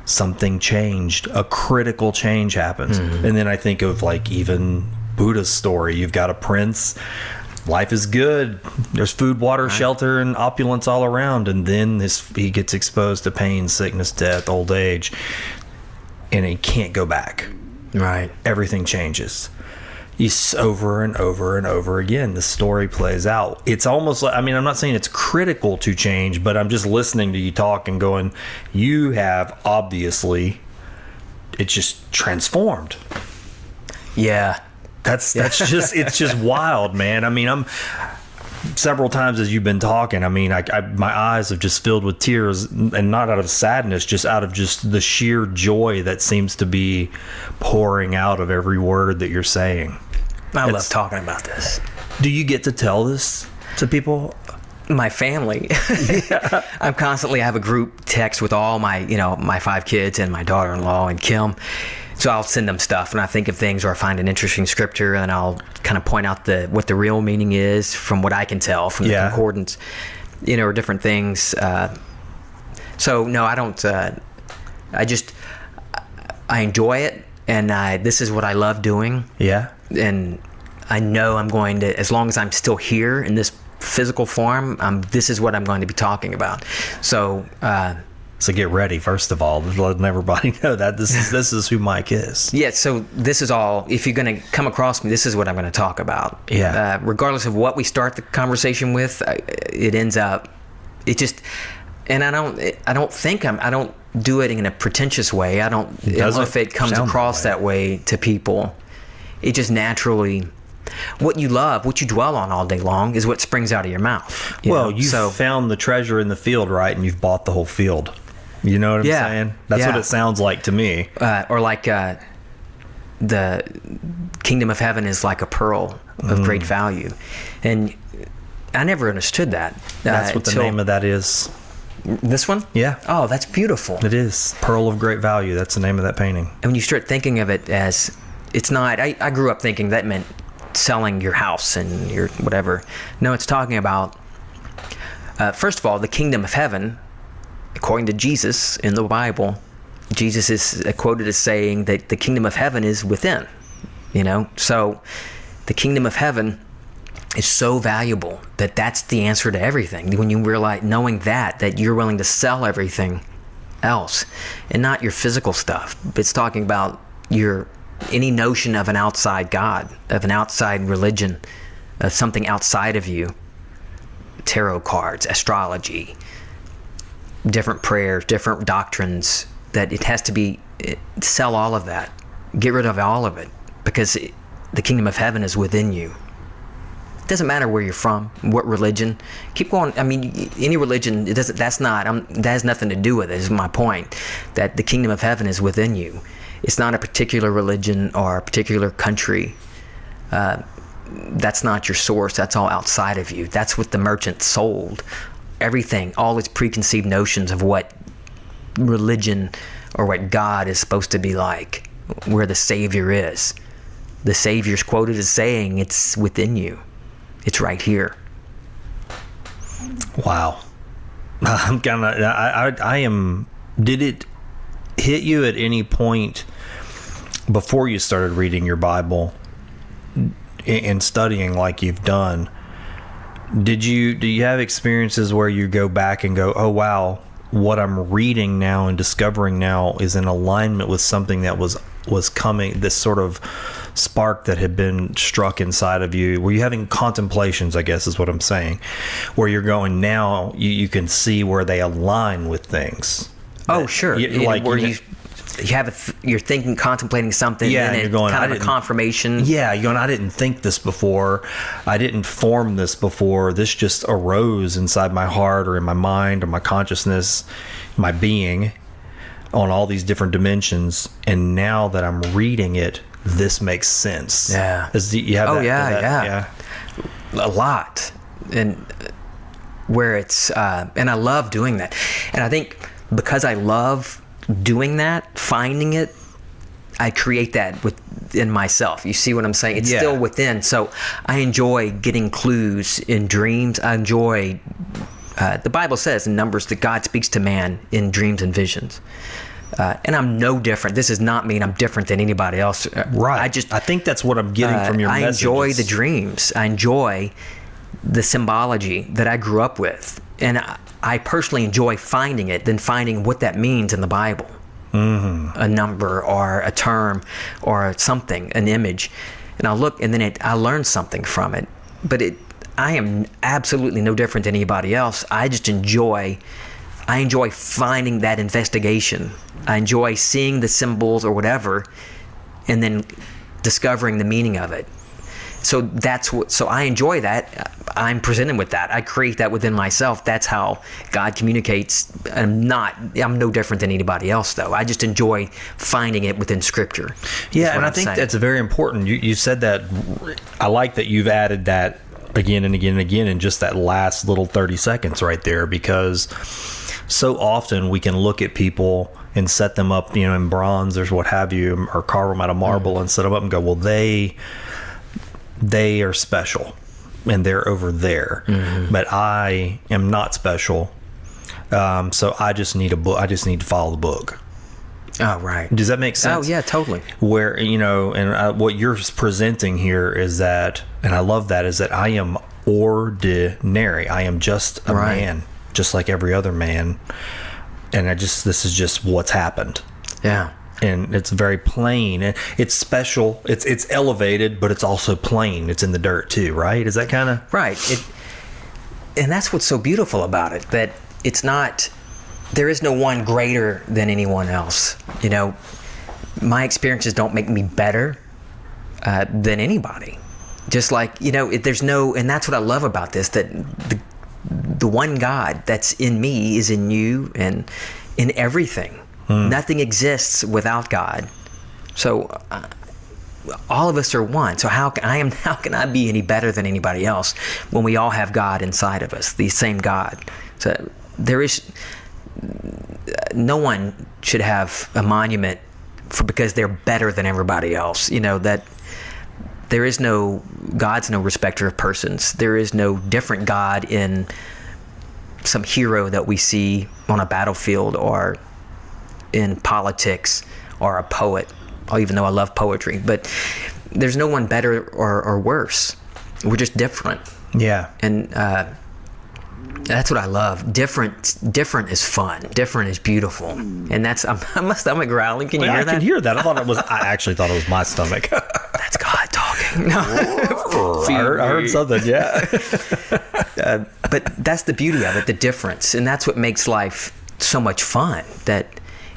something changed. A critical change happens. And then I think of even Buddha's story. You've got a prince. Life is good. There's food, water, shelter, and opulence all around. And then he gets exposed to pain, sickness, death, old age, and he can't go back. Right. Everything changes. Over and over and over again, the story plays out. It's almost like, I'm not saying it's critical to change, but I'm just listening to you talk and going, you have obviously, it's just transformed. Yeah. That's just, it's just wild, man. I'm several times as you've been talking, my eyes have just filled with tears, and not out of sadness, just out of just the sheer joy that seems to be pouring out of every word that you're saying. I love talking about this. Do you get to tell this to people? My family. I have a group text with all my, my 5 kids and my daughter-in-law and Kim. So I'll send them stuff, and I think of things, or I find an interesting scripture, and I'll kind of point out what the real meaning is from what I can tell from the concordance, or different things. So no, I don't. I enjoy it, and this is what I love doing. Yeah. And I know I'm going to, as long as I'm still here in this physical form, this is what I'm going to be talking about. So So get ready, first of all, letting everybody know that this is who Mike is. Yeah, so this is all, if you're going to come across me, this is what I'm going to talk about. Yeah. Regardless of what we start the conversation with, it ends up, it just, and I don't do it in a pretentious way. I don't know if it comes across that way to people. It just naturally, what you love, what you dwell on all day long is what springs out of your mouth. You found the treasure in the field, right? And you've bought the whole field. You know what I'm saying? That's what it sounds like to me. Or like the kingdom of heaven is like a pearl of great value. And I never understood that. That's what the name of that is. This one? Yeah. Oh, that's beautiful. It is. Pearl of great value. That's the name of that painting. And when you start thinking of it as, it's not, I grew up thinking that meant selling your house and your whatever. No, it's talking about, first of all, the kingdom of heaven. According to Jesus in the Bible, Jesus is quoted as saying that the kingdom of heaven is within, So the kingdom of heaven is so valuable that that's the answer to everything. When you realize, knowing that you're willing to sell everything else and not your physical stuff. It's talking about any notion of an outside God, of an outside religion, of something outside of you. Tarot cards, astrology, different prayers, different doctrines, that it has to be, sell all of that, get rid of all of it, because the kingdom of heaven is within you. It doesn't matter where you're from, what religion, keep going. I mean, any religion, that has nothing to do with it, is my point, that the kingdom of heaven is within you. It's not a particular religion or a particular country. That's not your source. That's all outside of you. That's what the merchant sold. Everything, all its preconceived notions of what religion or what God is supposed to be like, where the Savior is. The Savior's quoted as saying, it's within you. It's right here. Wow. Did it hit you at any point before you started reading your Bible and studying like you've done? Do you have experiences where you go back and go, oh wow, what I'm reading now and discovering now is in alignment with something that was coming, this sort of spark that had been struck inside of you? Were you having contemplations, I guess is what I'm saying, where you're going now, you can see where they align with things? Oh, sure. You're thinking, contemplating something, and you're going, kind of a confirmation. Yeah, you're going, I didn't think this before. I didn't form this before. This just arose inside my heart or in my mind or my consciousness, my being, on all these different dimensions. And now that I'm reading it, this makes sense. Yeah. Yeah. A lot. And where it's, and I love doing that. And I think because I love doing that, finding it, I create that within myself. You see what I'm saying? It's still within. So I enjoy getting clues in dreams. I enjoy, the Bible says in Numbers that God speaks to man in dreams and visions. And I'm no different. This does not mean I'm different than anybody else. Right. I think that's what I'm getting from your messages. I enjoy the dreams. I enjoy the symbology that I grew up with. And I personally enjoy finding it than finding what that means in the Bible. Mm-hmm. A number or a term or something, an image. And I'll look, and then I learn something from it. But I am absolutely no different than anybody else. I just enjoy finding that investigation. I enjoy seeing the symbols or whatever, and then discovering the meaning of it. So so I enjoy that. I'm presented with that. I create that within myself. That's how God communicates. I'm no different than anybody else, though. I just enjoy finding it within Scripture. Yeah, and I think that's very important. You said that. I like that you've added that again and again and again in just that last little 30 seconds right there, because so often we can look at people and set them up, in bronze or what have you, or carve them out of marble and set them up and go, well, they are special and they're over there, but I am not special. So I just need a book. I just need to follow the book. Oh, right. Does that make sense? Oh, yeah, totally. Where, and what you're presenting here is that, and I love that, is that I am ordinary. I am just a man, just like every other man. this is just what's happened. Yeah. And it's very plain. It's special. It's elevated, but it's also plain. It's in the dirt too, right? Is that kind of right? And that's what's so beautiful about it. That it's not. There is no one greater than anyone else. My experiences don't make me better than anybody. Just like there's no. And that's what I love about this. That the one God that's in me is in you and in everything. Nothing exists without God. So all of us are one. So how can I be any better than anybody else when we all have God inside of us, the same God? So there is no one should have a monument because they're better than everybody else. That there is God's no respecter of persons. There is no different God in some hero that we see on a battlefield or in politics or a poet, even though I love poetry, but there's no one better or worse. We're just different. Yeah. And that's what I love. Different is fun. Different is beautiful. And that's my stomach growling. Can you hear that? I can hear that. I actually thought it was my stomach. That's God talking. No. I heard something. Yeah. But that's the beauty of it, the difference. And that's what makes life so much fun. That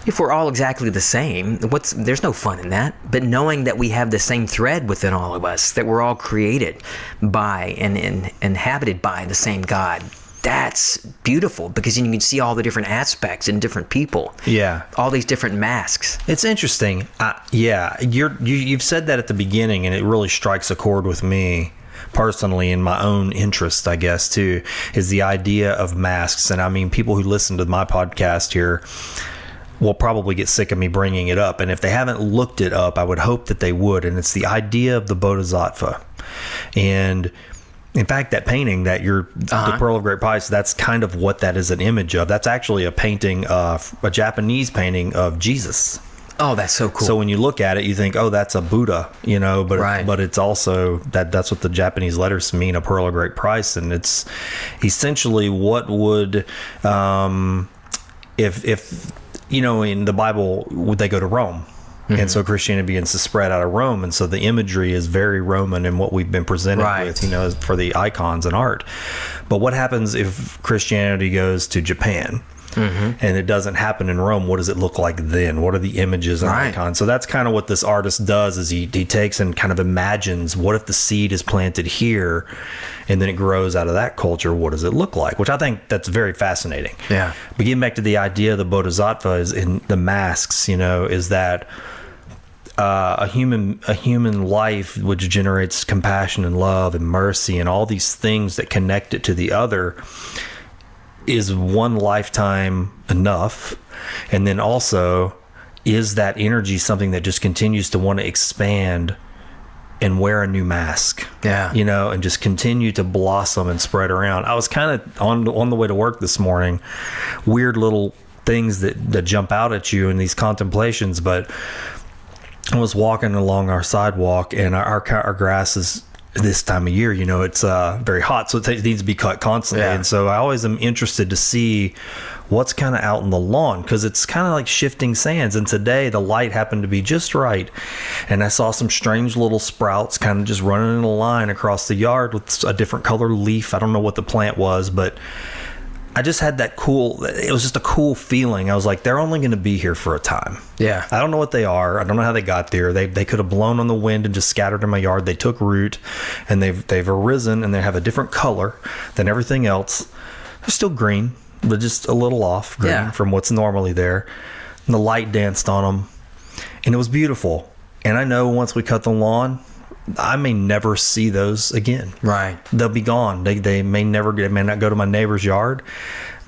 if we're all exactly the same, there's no fun in that. But knowing that we have the same thread within all of us, that we're all created by and inhabited by the same God, that's beautiful, because then you can see all the different aspects in different people. Yeah. All these different masks. It's interesting. You've said that at the beginning, and it really strikes a chord with me personally, in my own interest, I guess, too, is the idea of masks. And I mean, people who listen to my podcast here will probably get sick of me bringing it up. And if they haven't looked it up, I would hope that they would. And it's the idea of the Bodhisattva. And in fact, that painting that the Pearl of Great Price, that's kind of what that is an image of. That's actually a painting of a Japanese painting of Jesus. Oh, that's so cool. So when you look at it, you think, oh, that's a Buddha, but right. But it's also that's what the Japanese letters mean, a pearl of great price. And it's essentially what would, if in the Bible, would they go to Rome? Mm-hmm. And so Christianity begins to spread out of Rome. And so the imagery is very Roman in what we've been presented with, for the icons and art. But what happens if Christianity goes to Japan? Mm-hmm. And it doesn't happen in Rome? What does it look like then? What are the images and icons? So that's kind of what this artist does, is he takes and kind of imagines, what if the seed is planted here and then it grows out of that culture? What does it look like? Which I think that's very fascinating. Yeah. But getting back to the idea of the Bodhisattva is in the masks, is that a human life which generates compassion and love and mercy and all these things that connect it to the other, is one lifetime enough? And then also, is that energy something that just continues to want to expand and wear a new mask? Yeah. And just continue to blossom and spread around. I was kind of on the way to work this morning, weird little things that jump out at you in these contemplations, but I was walking along our sidewalk, and our grass is, this time of year, it's very hot, so it needs to be cut constantly. Yeah. And so I always am interested to see what's kind of out in the lawn, because it's kind of like shifting sands. And today the light happened to be just right, and I saw some strange little sprouts kind of just running in a line across the yard with a different color leaf. I don't know what the plant was, but I just had it was just a cool feeling. I was like, they're only going to be here for a time. Yeah. I don't know what they are. I don't know how they got there. They could have blown on the wind and just scattered in my yard. They took root, and they've arisen, and they have a different color than everything else. They're still green, but just a little off green from what's normally there. And the light danced on them, and it was beautiful. And I know once we cut the lawn, I may never see those again. Right. They'll be gone. They may not go to my neighbor's yard.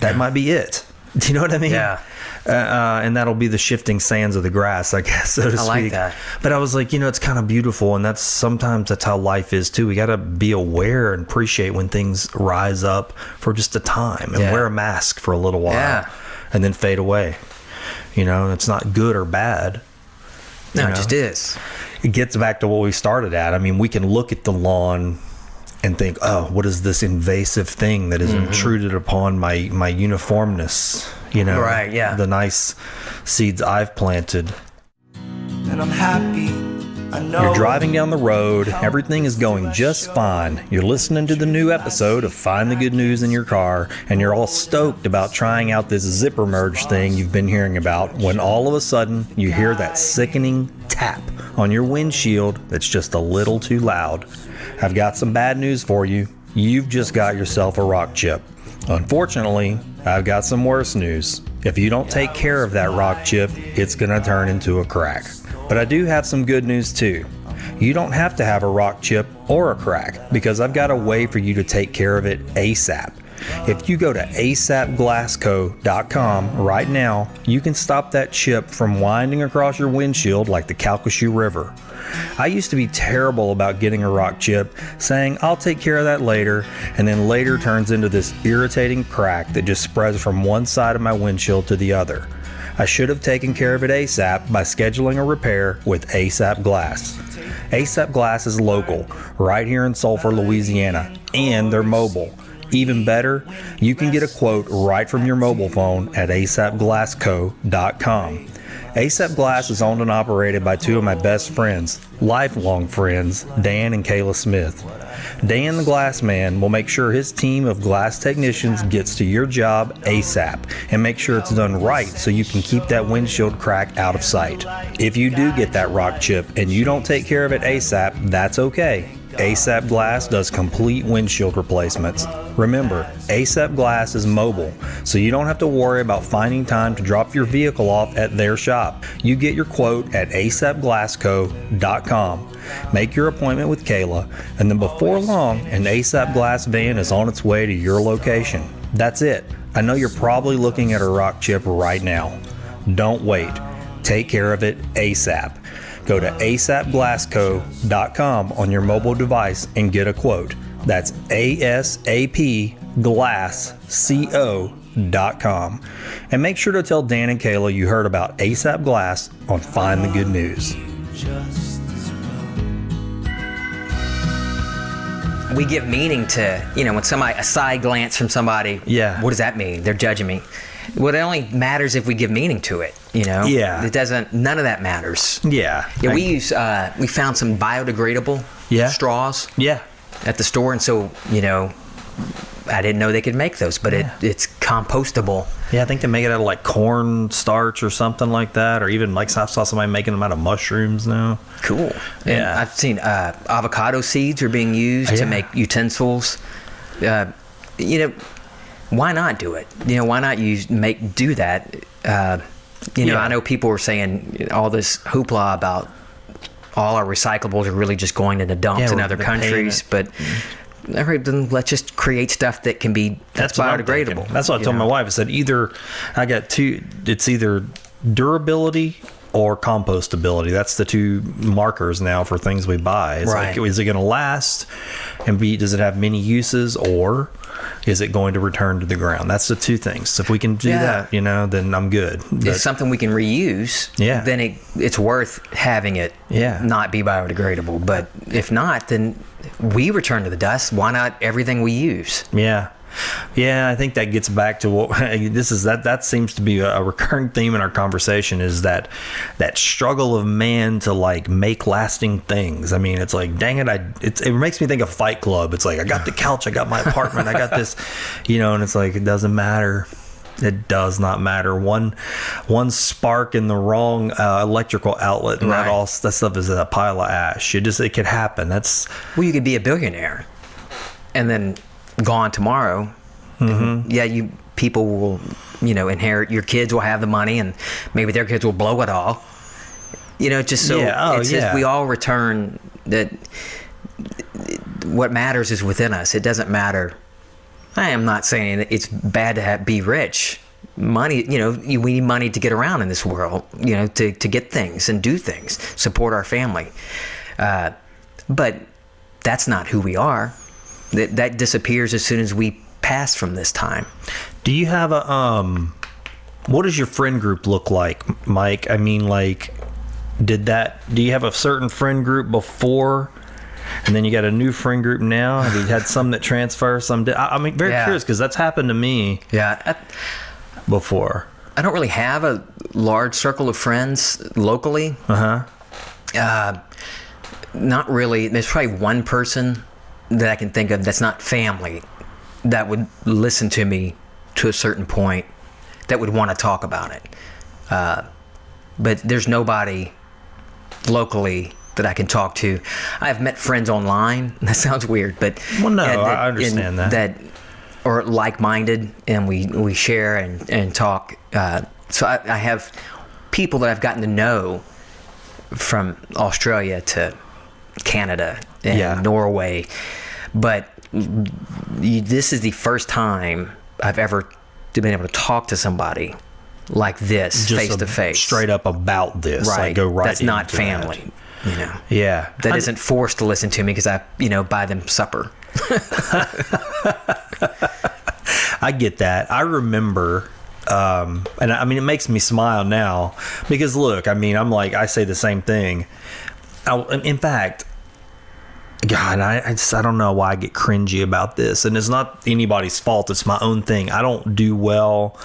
That might be it. Do you know what I mean? Yeah. And that'll be the shifting sands of the grass, I guess, so to speak. I like that. But I was like, it's kind of beautiful, and sometimes that's how life is too. We got to be aware and appreciate when things rise up for just a time, and wear a mask for a little while, and then fade away. It's not good or bad. No, it just is. It gets back to what we started at. I mean, we can look at the lawn and think, oh, what is this invasive thing that is intruded upon my uniformness? Right, yeah. The nice seeds I've planted. And I'm happy, I know. You're driving down the road, everything is going just fine. You're listening to the new episode of Find the Good News in your car, and you're all stoked about trying out this zipper merge thing you've been hearing about, when all of a sudden you hear that sickening tap on your windshield that's just a little too loud. I've got some bad news for you. You've just got yourself a rock chip. Unfortunately, I've got some worse news. If you don't take care of that rock chip, it's going to turn into a crack. But I do have some good news too. You don't have to have a rock chip or a crack, because I've got a way for you to take care of it ASAP. If you go to asapglassco.com right now, you can stop that chip from winding across your windshield like the Calcasieu River. I used to be terrible about getting a rock chip, saying I'll take care of that later, and then later turns into this irritating crack that just spreads from one side of my windshield to the other. I should have taken care of it ASAP by scheduling a repair with ASAP Glass. ASAP Glass is local, right here in Sulphur, Louisiana, and they're mobile. Even better, you can get a quote right from your mobile phone at asapglassco.com. ASAP Glass is owned and operated by two of my best friends, lifelong friends, Dan and Kayla Smith. Dan the Glass Man will make sure his team of glass technicians gets to your job ASAP and make sure it's done right so you can keep that windshield crack out of sight. If you do get that rock chip and you don't take care of it ASAP, that's okay. ASAP Glass does complete windshield replacements. Remember, ASAP Glass is mobile, so you don't have to worry about finding time to drop your vehicle off at their shop. You get your quote at asapglassco.com. Make your appointment with Kayla, and then before long, an ASAP Glass van is on its way to your location. That's it. I know you're probably looking at a rock chip right now. Don't wait. Take care of it ASAP. Go to asapglassco.com on your mobile device and get a quote. That's asapglassco.com. And make sure to tell Dan and Kayla you heard about ASAP Glass on Find the Good News. We give meaning to, when somebody, a side glance from somebody, Yeah. What does that mean? They're judging me. Well, it only matters if we give meaning to it, Yeah. It doesn't, none of that matters. Yeah. We found some biodegradable straws Yeah. at the store, and so, I didn't know they could make those, but it's compostable. Yeah, I think they make it out of like corn starch or something like that, or even like I saw somebody making them out of mushrooms now. Cool. Yeah. And I've seen avocado seeds are being used to make utensils. Why not do it? Why not do that? I know people were saying all this hoopla about all our recyclables are really just going into dumps in other countries, but then let's just create stuff that can be that's biodegradable. That's what I told my wife. I said I got two. It's either durability or compostability. That's the two markers now for things we buy. It's like, is it going to last? And does it have many uses, or is it going to return to the ground? That's the two things. So if we can do that, then I'm good. If it's something we can reuse, then it's worth having it not be biodegradable. But if not, then we return to the dust. Why not everything we use? Yeah. Yeah, I think that gets back to what that seems to be a recurring theme in our conversation, is that struggle of man to like make lasting things. I mean, it's like, dang it, it makes me think of Fight Club. It's like, I got the couch, I got my apartment, I got this, and it's like, it doesn't matter. It does not matter. One spark in the wrong electrical outlet, and that stuff is a pile of ash. It could happen. You could be a billionaire, and then gone tomorrow. Mm-hmm. People will inherit. Your kids will have the money, and maybe their kids will blow it all. Just we all return. That what matters is within us. It doesn't matter. I am not saying that it's bad to be rich. Money, we need money to get around in this world, to get things and do things, support our family. But that's not who we are. That disappears as soon as we pass from this time. Do you have what does your friend group look like, Mike? I mean, like, do you have a certain friend group before And then you got a new friend group now. Have you had some that transfer, some did? I'm very curious because that's happened to me before. I don't really have a large circle of friends locally. Not really. There's probably one person that I can think of that's not family that would listen to me to a certain point, that would want to talk about it. But there's nobody locally that I can talk to. I've met friends online. That sounds weird, but I understand that or like-minded, and we share and talk. So I have people that I've gotten to know from Australia to Canada and Norway, but this is the first time I've ever been able to talk to somebody like this, face to face, straight up about this. Right. Like go right. That's not into family. That. You know. Yeah. That isn't forced to listen to me because I, buy them supper. I get that. I remember, and I mean, it makes me smile now because look, I mean, I say the same thing. In fact, God, I don't know why I get cringy about this, and it's not anybody's fault. It's my own thing. I don't do well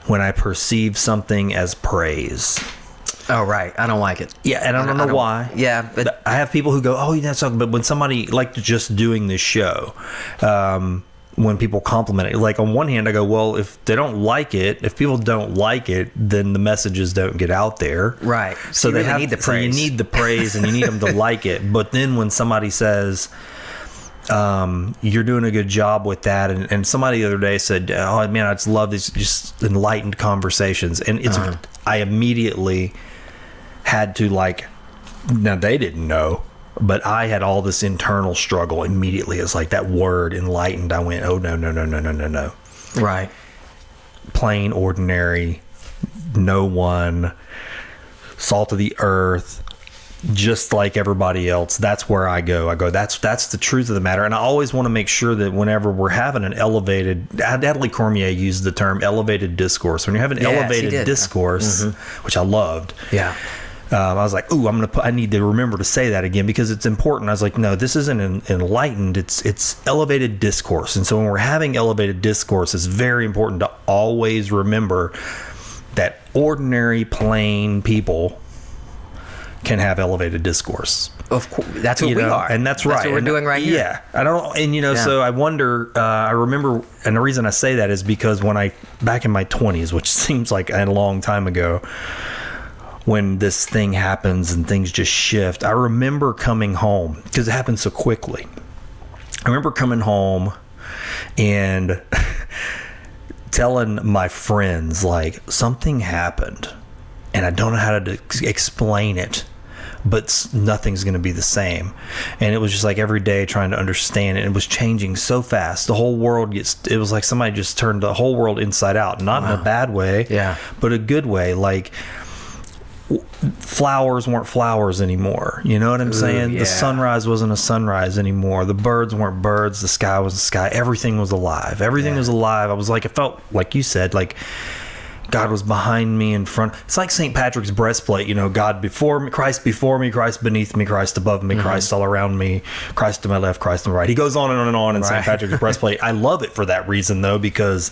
when I perceive something as praise. Oh, right. I don't like it. Yeah, and I don't know why. Yeah, but I have people who go, "Oh, that's something." But when somebody like just doing this show, when people compliment it, like on one hand, I go, "Well, if they don't like it, if people don't like it, then the messages don't get out there." Right. So they really need the praise. So you need the praise, and you need them to like it. But then when somebody says, "You're doing a good job with that," and somebody the other day said, "Oh man, I just love these just enlightened conversations," and it's I immediately had to now they didn't know, but I had all this internal struggle immediately. It's like that word enlightened. I went, oh no. Right. Plain, ordinary, no one, salt of the earth, just like everybody else. That's where I go. That's the truth of the matter. And I always want to make sure that whenever we're having an elevated, Natalie Cormier used the term elevated discourse. When you're having elevated discourse, which I loved. Yeah. I was like, ooh, I need to remember to say that again because it's important. I was like, no, this isn't enlightened. It's elevated discourse. And so when we're having elevated discourse, it's very important to always remember that ordinary, plain people can have elevated discourse. Of course, that's what we are, and that's right. That's what we're doing right here. Yeah, I don't, and so I wonder. I remember, and the reason I say that is because back in my 20s, which seems like a long time ago, when this thing happens and things just shift, I remember coming home because it happened so quickly. I remember coming home and telling my friends, like, something happened and I don't know how to explain it, but nothing's going to be the same. And it was just like every day trying to understand it. It was changing so fast. The whole world it was like somebody just turned the whole world inside out, not in a bad way, but a good way. Like, flowers weren't flowers anymore. You know what I'm saying? Yeah. The sunrise wasn't a sunrise anymore. The birds weren't birds. The sky was the sky. Everything was alive. Everything was alive. I was like, it felt like you said, like God was behind me, in front. It's like St. Patrick's breastplate, God before me, Christ beneath me, Christ above me, Christ all around me, Christ to my left, Christ to my right. He goes on and on and on in St. Patrick's breastplate. I love it for that reason, though, because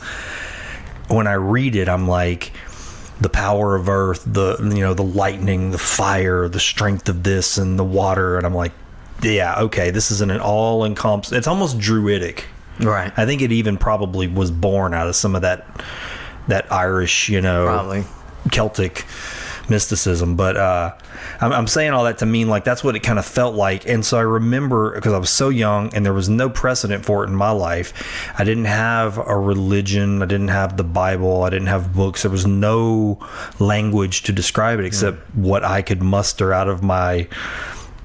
when I read it, I'm like, the power of earth, the lightning, the fire, the strength of this and the water. And I'm like, yeah, okay, this is an all-encompassing, it's almost druidic. Right. I think it even probably was born out of some of that Irish, probably Celtic mysticism. But I'm saying all that to mean like that's what it kind of felt like. And so I remember, because I was so young and there was no precedent for it in my life. I didn't have a religion. I didn't have the Bible. I didn't have books. There was no language to describe it except what I could muster out of my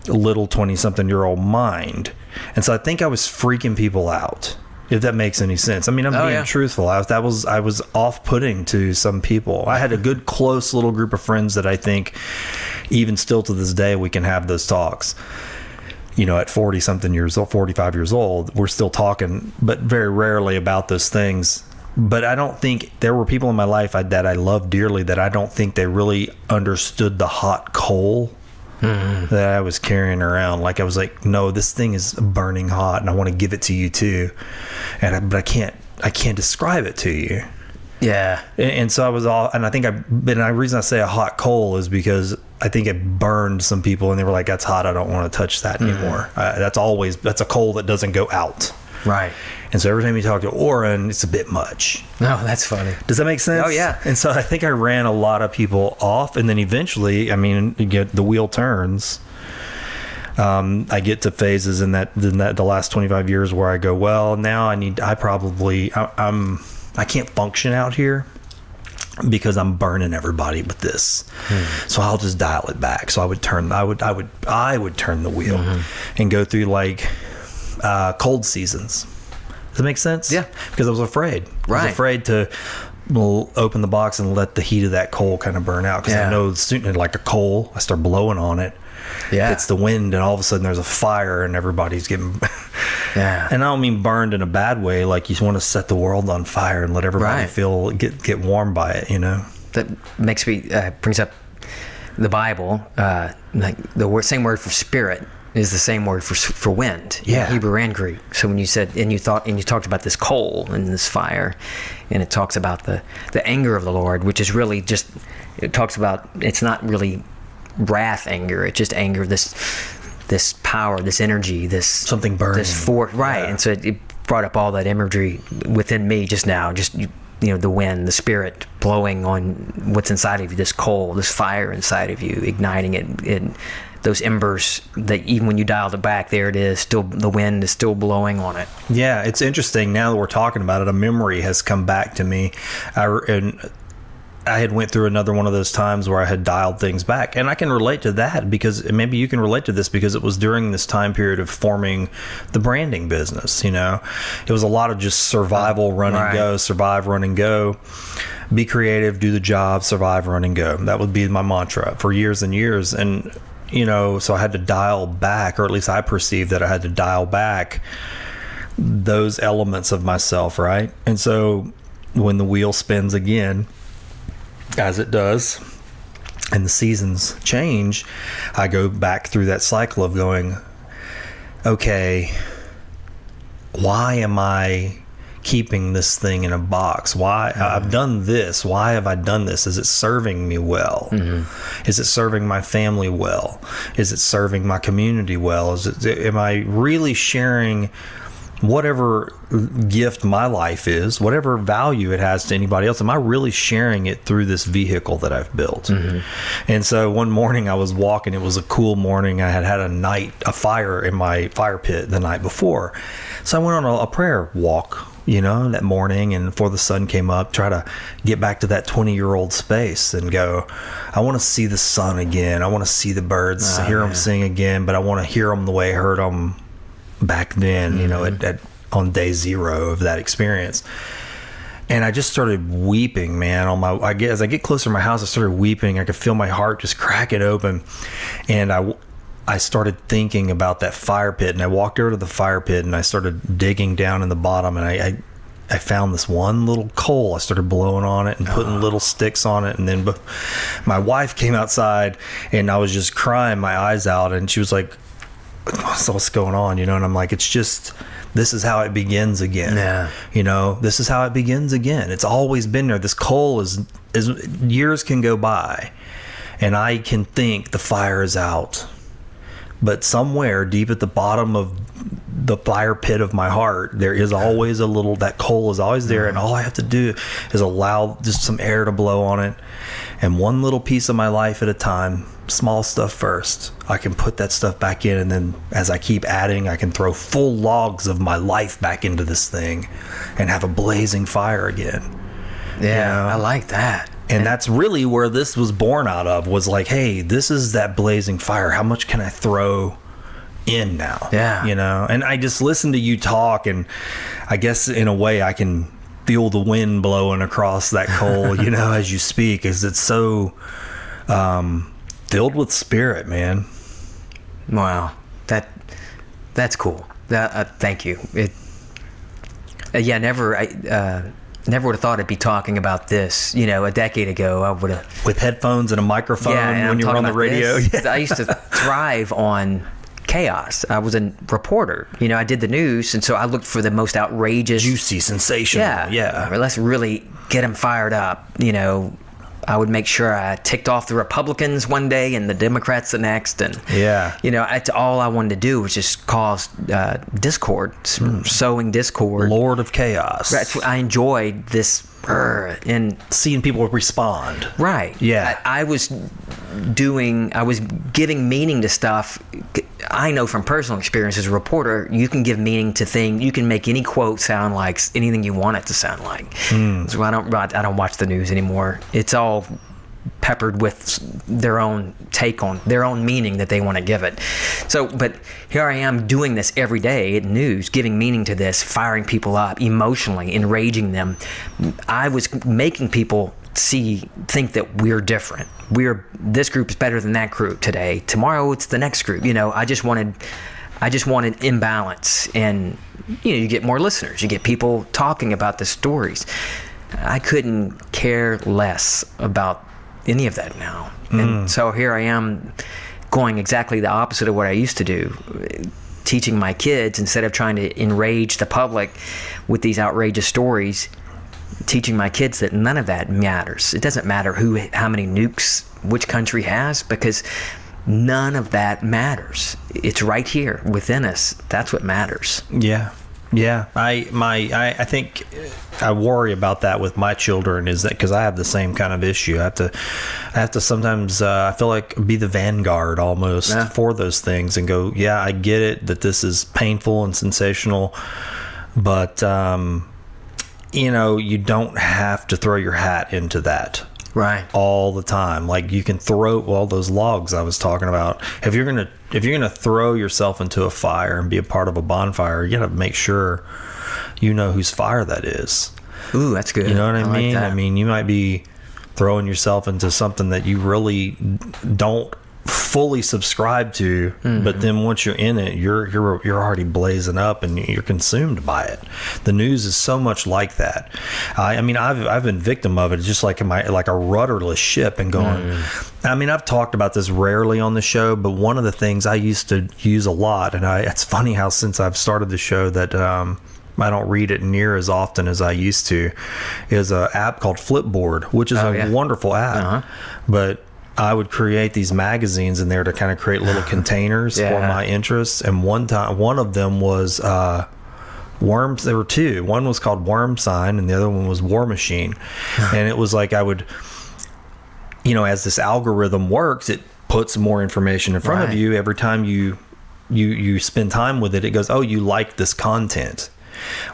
little 20-something-year-old mind. And so I think I was freaking people out, if that makes any sense. I mean, I'm being truthful. I was off-putting to some people. I had a good, close little group of friends that I think even still to this day we can have those talks. At 40-something years old, 45 years old, we're still talking, but very rarely about those things. But I don't think there were people in my life that I loved dearly that I don't think they really understood the hot coal that I was carrying around. Like I was like, no, this thing is burning hot and I want to give it to you too. But I can't describe it to you. Yeah. And so I was all, and I think the reason I say a hot coal is because I think it burned some people and they were like, that's hot. I don't want to touch that anymore. That's a coal that doesn't go out. Right. And so every time you talk to Oran, it's a bit much. No, that's funny. Does that make sense? Oh, yeah. And so I think I ran a lot of people off. And then eventually, I mean, you get the wheel turns. I get to phases in the last 25 years where I go, well, now I can't function out here because I'm burning everybody with this. So I'll just dial it back. So I would turn the wheel and go through like cold seasons. Does that make sense? Yeah. Because I was afraid. Right. I was afraid to open the box and let the heat of that coal kind of burn out. Because I know soon, like a coal, I start blowing on it. Yeah. It's the wind, and all of a sudden there's a fire, and everybody's getting. Yeah. And I don't mean burned in a bad way. Like you want to set the world on fire and let everybody get warm by it. You know. That makes me brings up the Bible. Like same word for spirit is the same word for wind. Yeah. Hebrew and Greek. So when you said you talked about this coal and this fire, and it talks about the anger of the Lord, which is really just, it talks about, it's not really wrath anger. It's just anger. This power, this energy, this something burning, this force, right? Yeah. And so it brought up all that imagery within me just now. Just the wind, the spirit blowing on what's inside of you, this coal, this fire inside of you, igniting it. Those embers that even when you dialed it back, there it is. Still, the wind is still blowing on it. Yeah, it's interesting. Now that we're talking about it, a memory has come back to me, and I had went through another one of those times where I had dialed things back, and I can relate to that because maybe you can relate to this because it was during this time period of forming the branding business. It was a lot of just survival, run and go, survive, run and go, be creative, do the job, survive, run and go. That would be my mantra for years and years. And so I had to dial back, or at least I perceived that I had to dial back those elements of myself, right? And so when the wheel spins again, as it does, and the seasons change, I go back through that cycle of going, okay, why am I keeping this thing in a box? Why I've done this? Why have I done this? Is it serving me well? Is it serving my family well? Is it serving my community well? Am I really sharing whatever gift my life is, whatever value it has to anybody else? Am I really sharing it through this vehicle that I've built? And so one morning I was walking, it was a cool morning. I had a fire in my fire pit the night before. So I went on a prayer walk, that morning, and before the sun came up, try to get back to that 20-year-old space and go, I want to see the sun again. I want to see the birds, hear them sing again, but I want to hear them the way I heard them back then, on day zero of that experience. And I just started weeping, man. As I get closer to my house, I started weeping. I could feel my heart just cracking open. And I started thinking about that fire pit, and I walked over to the fire pit and I started digging down in the bottom, and I found this one little coal. I started blowing on it and putting little sticks on it. And then my wife came outside and I was just crying my eyes out, and she was like, so what's going on? And I'm like, it's just, this is how it begins again. This is how it begins again. It's always been there. This coal is years can go by and I can think the fire is out, but somewhere deep at the bottom of the fire pit of my heart, there is always that coal is always there. And all I have to do is allow just some air to blow on it. And one little piece of my life at a time, small stuff first, I can put that stuff back in. And then as I keep adding, I can throw full logs of my life back into this thing and have a blazing fire again. Yeah, I like that. And that's really where this was born out of, was like, hey, this is that blazing fire. How much can I throw in now? Yeah. And I just listened to you talk, and I guess in a way I can feel the wind blowing across that coal, as you speak, as it's so filled with spirit, man. Wow. That's cool. Thank you. Never would have thought I'd be talking about this, a decade ago. I would have, with headphones and a microphone when you were on the radio. I used to thrive on chaos. I was a reporter. I did the news, and so I looked for the most outrageous, juicy, sensational. Yeah. Or let's really get them fired up. I would make sure I ticked off the Republicans one day and the Democrats the next, and it's all I wanted to do was just cause discord, sowing discord. Lord of Chaos. That's what I enjoyed this, and seeing people respond. Right. Yeah. I was giving meaning to stuff. I know from personal experience as a reporter, you can give meaning to things. You can make any quote sound like anything you want it to sound like. So I don't watch the news anymore. It's all peppered with their own take on their own meaning that they want to give it. So, but here I am doing this every day at news, giving meaning to this, firing people up emotionally, enraging them. I was making people think that we're different. This group is better than that group today. Tomorrow it's the next group. I just wanted imbalance, and you get more listeners. You get people talking about the stories. I couldn't care less about any of that now. And so here I am going exactly the opposite of what I used to do, teaching my kids, instead of trying to enrage the public with these outrageous stories, teaching my kids that none of that matters. It doesn't matter how many nukes which country has, because none of that matters. It's right here within us. That's what matters. Yeah, I think I worry about that with my children, is that because I have the same kind of issue. I have to sometimes I feel like be the vanguard almost for those things, and go, I get it that this is painful and sensational, but you don't have to throw your hat into that. Right. All the time. Like, you can throw all those logs I was talking about. If you're gonna throw yourself into a fire and be a part of a bonfire, you gotta make sure you know whose fire that is. Ooh, that's good. You know what I mean? Like that. I mean, you might be throwing yourself into something that you really don't fully subscribe to, but then once you're in it, you're already blazing up and you're consumed by it. The news is so much like that. I mean, I've been victim of it, just like a rudderless ship, and going. I mean, I've talked about this rarely on the show, but one of the things I used to use a lot, and it's funny how since I've started the show that I don't read it near as often as I used to, is an app called Flipboard, which is a wonderful app, but I would create these magazines in there to kind of create little containers for my interests. And one of them was worms. There were two. One was called Worm Sign, and the other one was War Machine. And it was like, I would, as this algorithm works, it puts more information in front of you every time you spend time with it. It goes, oh, you like this content.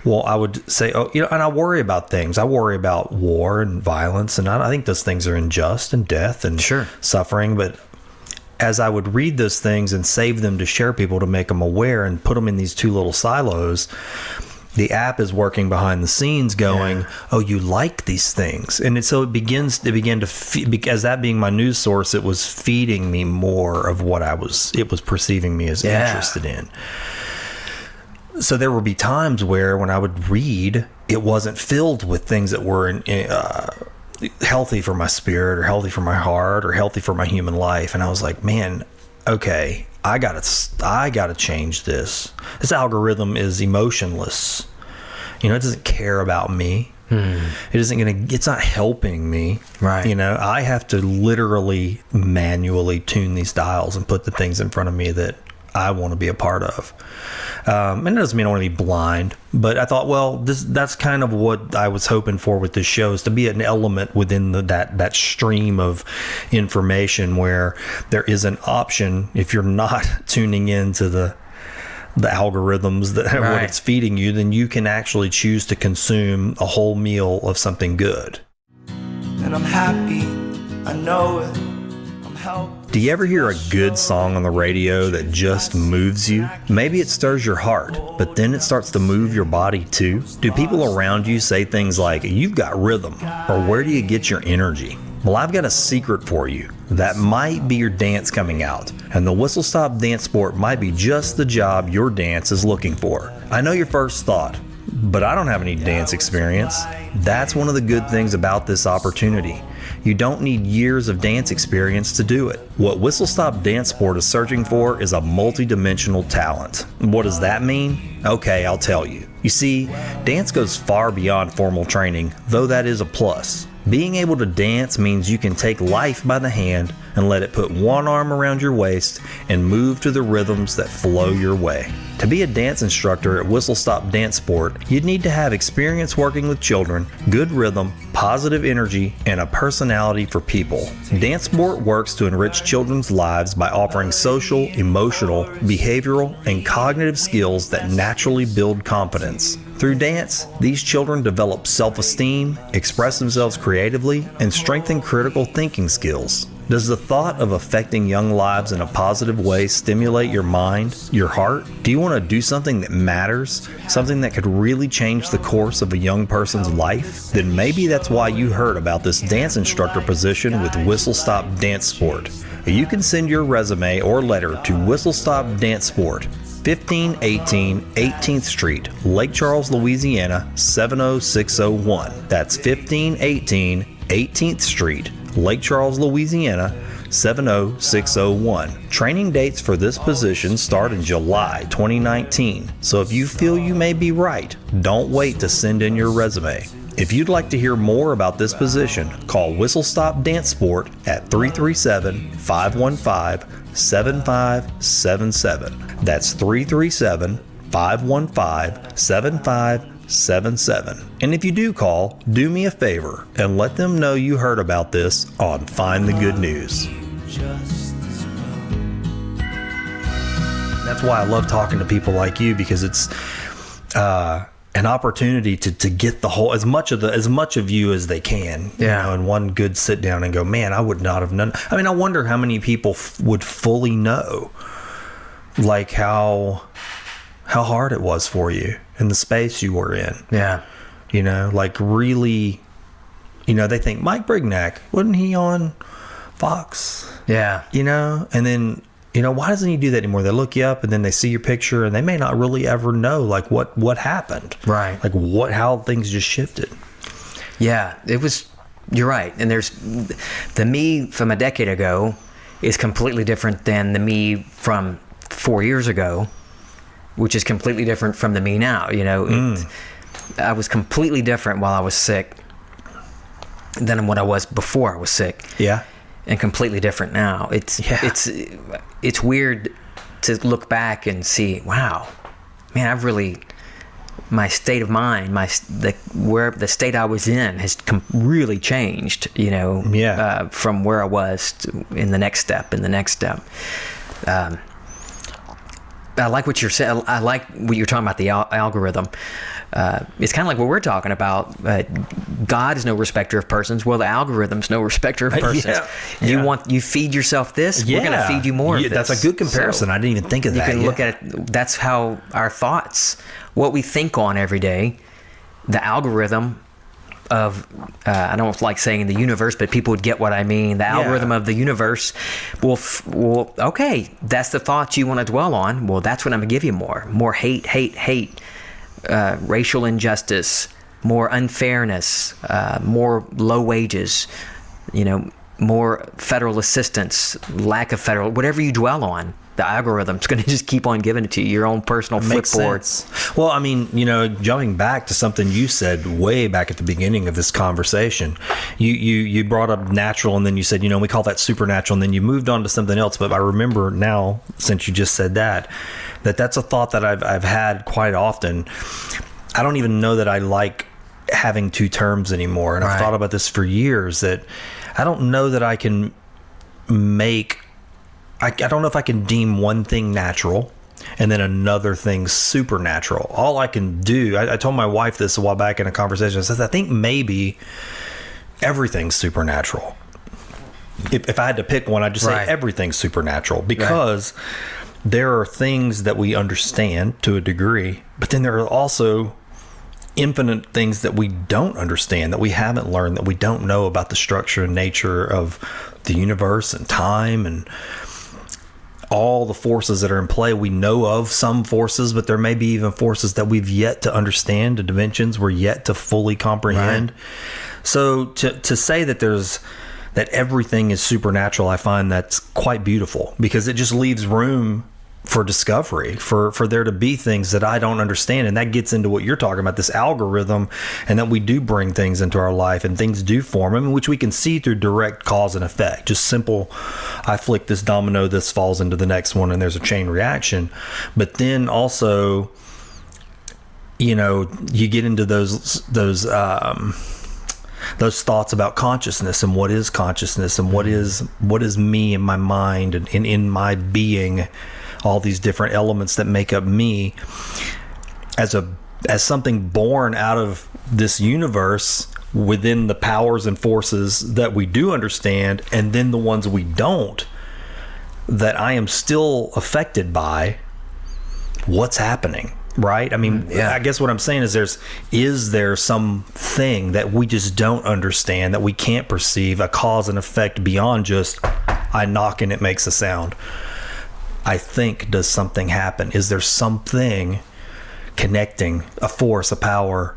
Well, I would say, and I worry about things. I worry about war and violence, and I think those things are unjust, and death and suffering. But as I would read those things and save them to share people, to make them aware and put them in these two little silos, the app is working behind the scenes going, oh, you like these things. And so it began to, as that being my news source, it was feeding me more of what it was perceiving me as interested in. So there would be times where when I would read, it wasn't filled with things that were healthy for my spirit, or healthy for my heart, or healthy for my human life. And I was like, man, okay, I gotta change this. This algorithm is emotionless. It doesn't care about me. It's not helping me. Right. I have to literally manually tune these dials and put the things in front of me that I want to be a part of. And it doesn't mean I want to be blind, but I thought, well, that's kind of what I was hoping for with this show, is to be an element within that stream of information where there is an option, if you're not tuning into the algorithms that what it's feeding you, then you can actually choose to consume a whole meal of something good. And I'm happy, I know it. I'm helped. Do you ever hear a good song on the radio that just moves you? Maybe it stirs your heart, but then it starts to move your body too? Do people around you say things like, you've got rhythm, or where do you get your energy? Well, I've got a secret for you. That might be your dance coming out, and the Whistle Stop Dance Sport might be just the job your dance is looking for. I know your first thought, but I don't have any dance experience. That's one of the good things about this opportunity. You don't need years of dance experience to do it. What Whistle Stop Dance Sport is searching for is a multi-dimensional talent. What does that mean? Okay, I'll tell you. You see, dance goes far beyond formal training, though that is a plus. Being able to dance means you can take life by the hand and let it put one arm around your waist and move to the rhythms that flow your way. To be a dance instructor at Whistle Stop Dance Sport, you'd need to have experience working with children, good rhythm, positive energy, and a personality for people. Dance Sport works to enrich children's lives by offering social, emotional, behavioral, and cognitive skills that naturally build confidence. Through dance, these children develop self-esteem, express themselves creatively, and strengthen critical thinking skills. Does the thought of affecting young lives in a positive way stimulate your mind, your heart? Do you want to do something that matters? Something that could really change the course of a young person's life? Then maybe that's why you heard about this dance instructor position with Whistle Stop Dance Sport. You can send your resume or letter to Whistle Stop Dance Sport, 1518 18th Street, Lake Charles, Louisiana, 70601. That's 1518 18th Street, Lake Charles, Louisiana, 70601. Training dates for this position start in July 2019. So if you feel you may be right, don't wait to send in your resume. If you'd like to hear more about this position, call Whistle Stop Dance Sport at 337-515-7577. That's 337-515-7577. And if you do call, do me a favor and let them know you heard about this on Find the Good News. That's why I love talking to people like you, because it's an opportunity to get the whole as much of you as they can, you know, in one good sit down and go, man, I would not have known. I mean, I wonder how many people would fully know, like how hard it was for you in the space you were in. Yeah. You know, like really, you know, they think Mike Brignac, wasn't he on Fox? Yeah. You know, and then, you know, why doesn't he do that anymore? They look you up and then they see your picture and they may not really ever know like what happened. Right. Like how things just shifted. Yeah, you're right. And there's the me from a decade ago is completely different than the me from 4 years ago, which is completely different from the me now. You know, I was completely different while I was sick than what I was before I was sick. Yeah. And completely different now. It's weird to look back and see, wow, man, my state of mind, the state I was in has really changed, you know, from where I was in the next step. I like what you're saying. I like what you're talking about, the algorithm. It's kind of like what we're talking about. God is no respecter of persons. Well, the algorithm's no respecter of persons. You feed yourself this, we're going to feed you more of this. That's a good comparison. So I didn't even think of that. You can look at it. That's how our thoughts, what we think on every day, the algorithm of, I don't like saying the universe, but people would get what I mean. The algorithm of the universe will okay, that's the thoughts you want to dwell on. Well, that's what I'm going to give you more hate, racial injustice, more unfairness, more low wages, you know, more federal assistance, lack of federal, whatever you dwell on, the algorithm's going to just keep on giving it to you, your own personal flipboard. Well, I mean, you know, jumping back to something you said way back at the beginning of this conversation, you brought up natural, and then you said, you know, we call that supernatural, and then you moved on to something else. But I remember now, since you just said that's a thought that I've had quite often. I don't even know that I like having two terms anymore, and I've thought about this for years, that I don't know that I can I don't know if I can deem one thing natural and then another thing supernatural. All I can do, I told my wife this a while back in a conversation, I said, I think maybe everything's supernatural. If I had to pick one, I'd just say everything's supernatural, because there are things that we understand to a degree, but then there are also infinite things that we don't understand, that we haven't learned, that we don't know about the structure and nature of the universe and time. And all the forces that are in play. We know of some forces, but there may be even forces that we've yet to understand, the dimensions we're yet to fully comprehend. Right. So to say that that everything is supernatural, I find that's quite beautiful, because it just leaves room for discovery, for there to be things that I don't understand. And that gets into what you're talking about, this algorithm, and that we do bring things into our life and things do form, I mean, which we can see through direct cause and effect. Just simple, I flick this domino, this falls into the next one, and there's a chain reaction. But then also, you know, you get into those thoughts about consciousness and what is consciousness and what is me in my mind and in my being, all these different elements that make up me as something born out of this universe within the powers and forces that we do understand, and then the ones we don't, that I am still affected by what's happening. Right? I mean, I guess what I'm saying is there something that we just don't understand, that we can't perceive, a cause and effect beyond just I knock and it makes a sound? I think, does something happen? Is there something connecting, a force, a power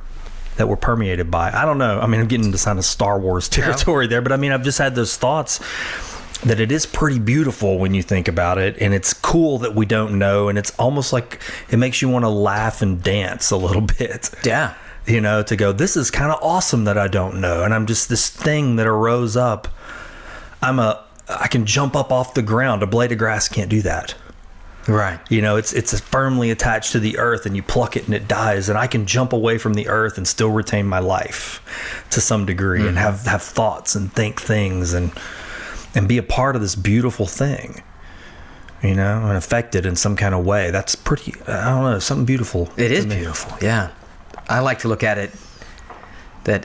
that we're permeated by? I don't know. I mean, I'm getting into kind of Star Wars territory there, but I mean, I've just had those thoughts that it is pretty beautiful when you think about it, and it's cool that we don't know, and it's almost like it makes you want to laugh and dance a little bit. Yeah. You know, to go, this is kind of awesome that I don't know, and I'm just this thing that arose up. I can jump up off the ground. A blade of grass can't do that. Right. You know, it's firmly attached to the earth, and you pluck it and it dies, and I can jump away from the earth and still retain my life to some degree, and have thoughts and think things and be a part of this beautiful thing, you know, and affect it in some kind of way. That's pretty, I don't know, something beautiful. It is beautiful, yeah. I like to look at it that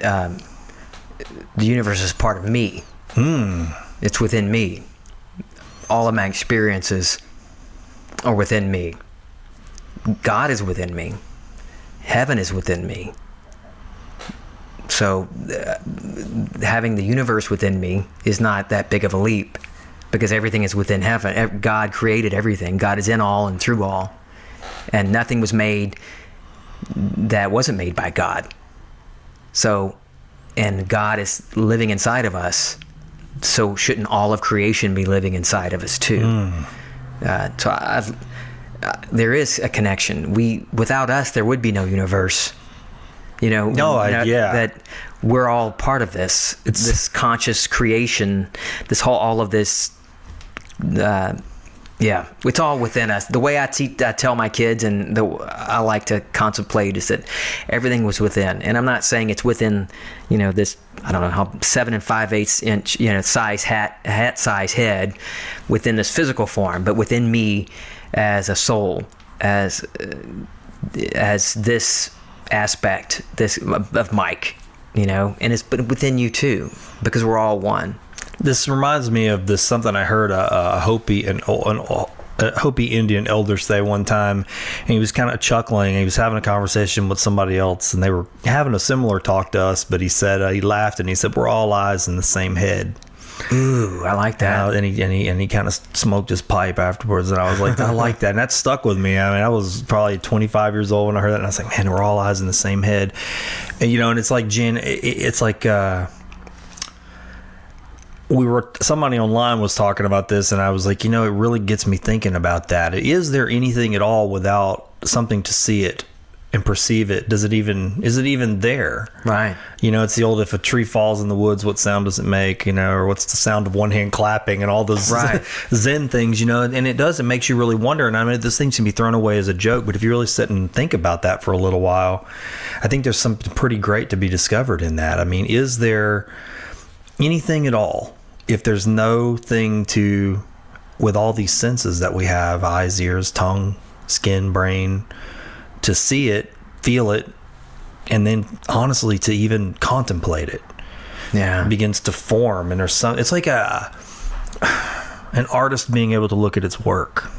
the universe is part of me. It's within me. All of my experiences are within me. God is within me. Heaven is within me. So having the universe within me is not that big of a leap, because everything is within heaven. God created everything. God is in all and through all. And nothing was made that wasn't made by God. So, and God is living inside of us. So shouldn't all of creation be living inside of us too? There is a connection. Without us, there would be no universe. You know, that we're all part of this. It's this conscious creation, all of this. It's all within us. The way I tell my kids, and I like to contemplate, is that everything was within. And I'm not saying it's within, you know, this, I don't know how 7 5/8 inch, you know, size hat size head within this physical form, but within me as a soul, as this aspect of Mike, you know, and it's but within you too, because we're all one. This reminds me of something I heard a Hopi Indian elder say one time, and he was kind of chuckling. He was having a conversation with somebody else, and they were having a similar talk to us, but he said he laughed and he said, we're all eyes in the same head. Ooh, I like that. And he kind of smoked his pipe afterwards, and I was like, I like that, and that stuck with me. I mean, I was probably 25 years old when I heard that, and I was like, man, we're all eyes in the same head. And, you know, and it's like, Jen, it's like somebody online was talking about this, and I was like, you know, it really gets me thinking about that. Is there anything at all without something to see it and perceive it? Is it even there? Right. You know, it's the old, if a tree falls in the woods, what sound does it make? You know, or what's the sound of one hand clapping, and all those Zen things, you know, and it makes you really wonder. And I mean, this thing can be thrown away as a joke, but if you really sit and think about that for a little while, I think there's something pretty great to be discovered in that. I mean, is there anything at all, if there's no thing with all these senses that we have, eyes, ears, tongue, skin, brain, to see it, feel it, and then honestly to even contemplate it, begins to form. And it's like an artist being able to look at its work,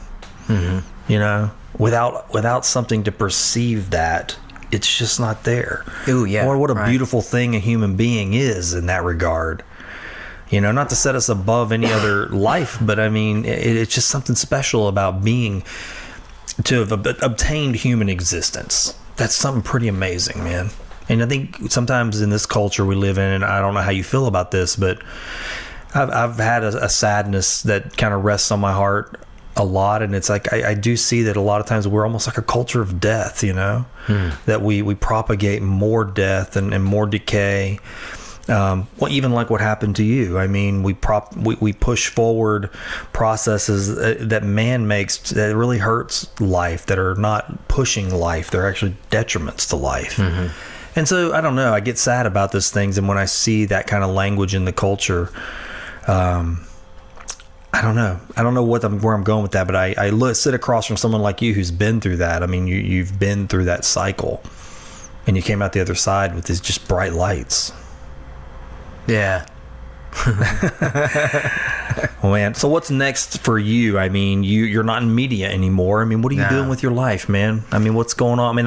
you know, without something to perceive that. It's just not there. Ooh, yeah. Or what a beautiful thing a human being is in that regard. Not to set us above any other life, but I mean, it's just something special about to have obtained human existence. That's something pretty amazing, man. And I think sometimes in this culture we live in, and I don't know how you feel about this, but I've had a sadness that kind of rests on my heart a lot, and it's like I do see that a lot of times we're almost like a culture of death, that we propagate more death and more decay. Well, even like what happened to you. I mean, we push forward processes that man makes that really hurts life, that are not pushing life. They're actually detriments to life. Mm-hmm. And so I don't know. I get sad about those things, and when I see that kind of language in the culture, I don't know. I don't know where I'm going with that, but I sit across from someone like you who's been through that. I mean, you've been through that cycle, and you came out the other side with these just bright lights. Yeah. Well, man. So what's next for you? I mean, you're not in media anymore. I mean, what are you doing with your life, man? I mean, what's going on? I mean,